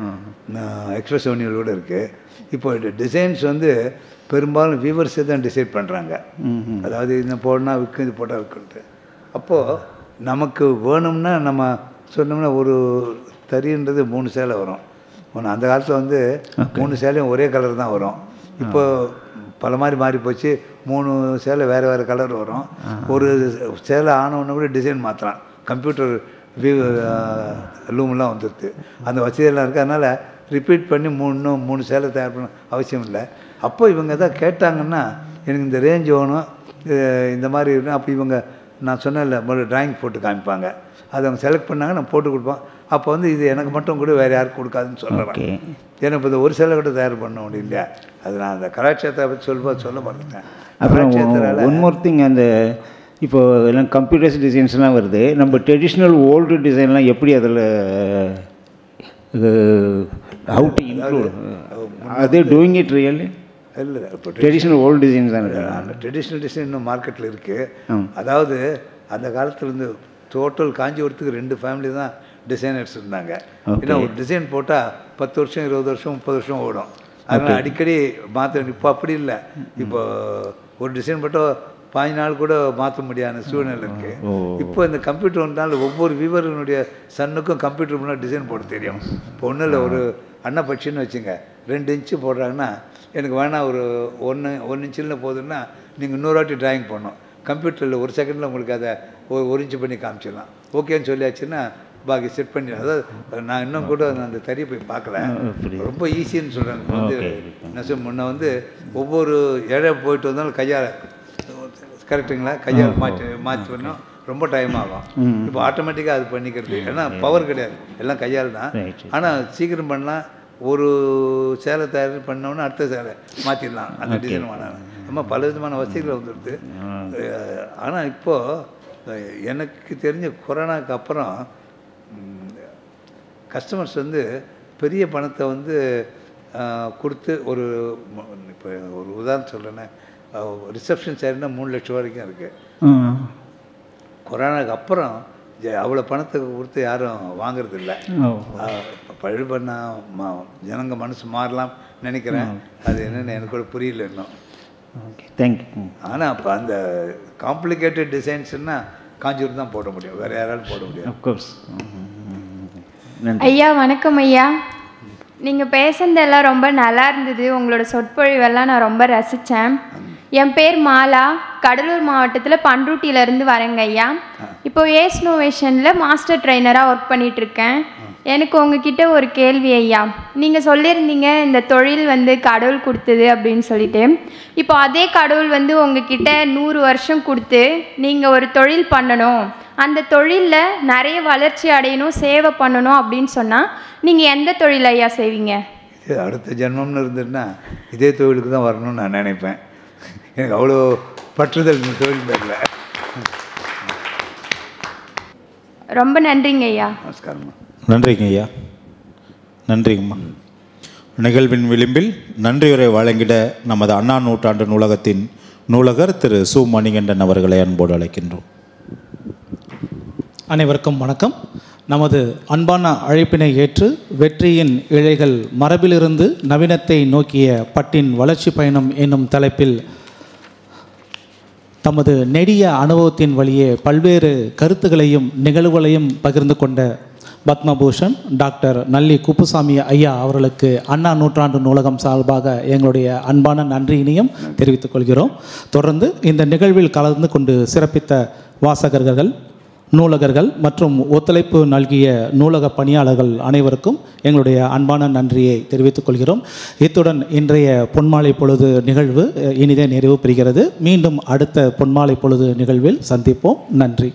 எக்ஸ்பிரஸ் அவென்யூலோடு இருக்குது. இப்போ டிசைன்ஸ் வந்து பெரும்பாலும் வியூவர்ஸே தான் டிசைட் பண்ணுறாங்க. அதாவது இந்த போடனா விற்கும், இது போட்டால் விற்குன்ட்டு. அப்போது நமக்கு வேணும்னா நம்ம சொன்னோம்னா ஒரு தறின்றது 3 சேலை வரும். அந்த காலத்தில் வந்து 3 சேலையும் ஒரே கலர் தான் வரும். இப்போ பல மாதிரி மாறி போச்சு. 3 சேலை வேறு கலர் வரும். ஒரு சேலை ஆனவுடனே கூட டிசைன் மாற்றலாம். கம்ப்யூட்டர் லூம்லாம் வந்துடுது, அந்த வசதியெல்லாம் இருக்குது. அதனால் ரிப்பீட் பண்ணி 3 சேலை தயார் பண்ண அவசியம் இல்லை. அப்போ இவங்க தான் கேட்டாங்கன்னா எனக்கு இந்த ரேஞ்ச் வேணும், இந்த மாதிரி இருக்கணும். அப்போ இவங்க நான் சொன்னேன்ல முதல்ல ட்ராயிங் போட்டு காமிப்பாங்க, அதை அவங்க செலக்ட் பண்ணாங்க, நான் போட்டு கொடுப்போம். அப்போ வந்து இது எனக்கு மட்டும் கூட வேறு யாருக்கும் கொடுக்காதுன்னு சொல்கிறேன். ஏன்னா இப்போ இந்த ஒரு சேலை கூட தயார் பண்ண முடியும் இல்லையா? அது நான் அந்த கலாச்சாரத்தை பற்றி சொல்ல மாட்டேன். அப்புறம் ஒன் மோர் திங், அந்த இப்போது எல்லாம் கம்ப்யூட்டர்ஸ் டிசைன்ஸ்லாம் வருது. நம்ம ட்ரெடிஷ்னல் ஓல்டு டிசைன்லாம் எப்படி அதில் ஹவு டு இன்க்ளூட்? அது டூயிங் இட் ரியலி? இல்லை, இப்போ ட்ரெடிஷ்னல் ஓல்டு டிசைன்ஸ் தான் இருக்குது. அந்த ட்ரெடிஷ்னல் டிசைன் இன்னும் மார்க்கெட்டில் இருக்குது. அதாவது அந்த காலத்துலேருந்து டோட்டல் காஞ்சிபுரத்துக்கு 2 ஃபேமிலி தான் டிசைனர்ஸ் இருந்தாங்க. ஏன்னா ஒரு டிசைன் போட்டால் 10 வருஷம் 20 வருஷம் 30 வருஷம் ஓடும். அதனால் அடிக்கடி மாற்ற. இப்போ அப்படி இல்லை. இப்போ ஒரு டிசைன் போட்டால் 15 நாள் கூட மாற்ற முடியாத சூழ்நிலை இருக்குது. இப்போ இந்த கம்ப்யூட்டர் வந்தால் ஒவ்வொரு வீவரனுடைய சன்னுக்கும் கம்ப்யூட்டர் முன்னாடி டிசைன் போட தெரியும். இப்போ ஒன்றும் இல்லை, ஒரு அன்னப்பட்சின்னு வச்சுங்க, 2 இன்ச்சு போடுறாங்கன்னா எனக்கு வேணால் ஒரு 1 இன்ச்சில் போதுன்னா நீங்கள் இன்னொரு வாட்டி ட்ராயிங் பண்ணணும். கம்ப்யூட்டரில் 1 செகண்டில் உங்களுக்கு அதை 1 இன்ச்சு பண்ணி காமிச்சிடலாம். ஓகேன்னு சொல்லியாச்சுன்னா பாக்கி செட் பண்ணி. அதாவது நான் இன்னும் கூட அந்த தறியை போய் பார்க்கல, ரொம்ப ஈஸின்னு சொல்கிறேன். வந்து முன்ன வந்து ஒவ்வொரு இடம் போயிட்டு வந்தாலும் கையால், கரெக்டுங்களா, கையால் மாற்றி பண்ணோம், ரொம்ப டைம் ஆகும். இப்போ ஆட்டோமேட்டிக்காக அது பண்ணிக்கிறது, ஏன்னா பவர் கிடையாது, எல்லாம் கையால் தான். ஆனால் சீக்கிரம் பண்ணலாம். ஒரு சேலை தயார் பண்ணோன்னா அடுத்த சேலை மாற்றிடலாம், அந்த டிசைன் பண்ணலாம். நம்ம பல விதமான வசதிகள் வந்துடுது. ஆனால் இப்போது எனக்கு தெரிஞ்ச கொரோனாவுக்கு அப்புறம் கஸ்டமர்ஸ் வந்து பெரிய பணத்தை வந்து கொடுத்து ஒரு, இப்போ ஒரு உதாரணம் சொல்கிறேன்னா, ரிசப்ஷன் சேரினா 3 லட்சம் வரைக்கும் இருக்குது. கொரோனாவுக்கு அப்புறம் அவ்வளோ பணத்தை கொடுத்து யாரும் வாங்கிறது இல்லை. பழு பண்ணால் ஜனங்க மனசு மாறலாம் நினைக்கிறேன். அது என்னென்னு எனக்கு கூட புரியல இன்னும். தேங்க்யூ. ஆனால் அப்போ அந்த காம்ப்ளிகேட்டட் டிசைன்ஸ்னால் காஞ்சிபுரம் தான் போட முடியும், வேறு யாராலும் போட முடியும். அஃப்கோர்ஸ். ஐயா வணக்கம் ஐயா. நீங்கள் பேசுனதெல்லாம் ரொம்ப நல்லா இருந்தது. உங்களோட சொற்பொழிவெல்லாம் நான் ரொம்ப ரசித்தேன். என் பேர் மாலா, கடலூர் மாவட்டத்தில் பண்ருட்டியிலேருந்து வரேங்க ஐயா. இப்போ ஏஸ்னோவேஷனில் மாஸ்டர் ட்ரைனராக ஒர்க் பண்ணிகிட்ருக்கேன். எனக்கு உங்ககிட்ட ஒரு கேள்வி ஐயா. நீங்கள் சொல்லியிருந்தீங்க இந்த தொழில் வந்து கடவுள் கொடுத்தது அப்படின்னு சொல்லிட்டு. இப்போ அதே கடவுள் வந்து உங்ககிட்ட 100 வருஷம் கொடுத்து நீங்கள் ஒரு தொழில் பண்ணணும், அந்த தொழிலில் நிறைய வளர்ச்சி அடையணும், சேவை பண்ணணும் அப்படின்னு சொன்னால் நீங்கள் எந்த தொழில் ஐயா செய்வீங்க? இது அடுத்த ஜென்மம்னு இருந்ததுன்னா இதே தொழிலுக்கு தான் வரணும்னு நான் நினைப்பேன். எனக்கு அவ்வளோ பற்றுதல் இந்த தொழில் பேரில். ரொம்ப நன்றிங்க ஐயா. நமஸ்காரம்மா. நன்றிங்க ஐயா. நன்றிங்கம்மா. நிகழ்வின் விளிம்பில் நன்றியுரை வழங்கிட நமது அண்ணா நூற்றாண்டு நூலகத்தின் நூலகர் திரு சு மணிகண்டன் அவர்களை அன்போடு அழைக்கின்றோம். அனைவருக்கும் வணக்கம். நமது அன்பான அழைப்பினை ஏற்று வெற்றியின் இழைகள் மரபிலிருந்து நவீனத்தை நோக்கிய பட்டின் வளர்ச்சி பயணம் என்னும் தலைப்பில் தமது நெடிய அனுபவத்தின் வழியே பல்வேறு கருத்துக்களையும் நிகழ்வுகளையும் பகிர்ந்து கொண்ட பத்மபூஷன் டாக்டர் நல்லி குப்புசாமி ஐயா அவர்களுக்கு அண்ணா நூற்றாண்டு நூலகம் சார்பாக எங்களுடைய அன்பான நன்றியினையும் தெரிவித்துக் கொள்கிறோம். தொடர்ந்து இந்த நிகழ்வில் கலந்து கொண்டு சிறப்பித்த வாசகர்கள், நூலகர்கள் மற்றும் ஒத்துழைப்பு நல்கிய நூலக பணியாளர்கள் அனைவருக்கும் எங்களுடைய அன்பான நன்றியை தெரிவித்துக் கொள்கிறோம். இத்துடன் இன்றைய பொன்மாலை பொழுது நிகழ்வு இனிதே நிறைவு பெறுகிறது. மீண்டும் அடுத்த பொன்மாலை பொழுது நிகழ்வில் சந்திப்போம். நன்றி.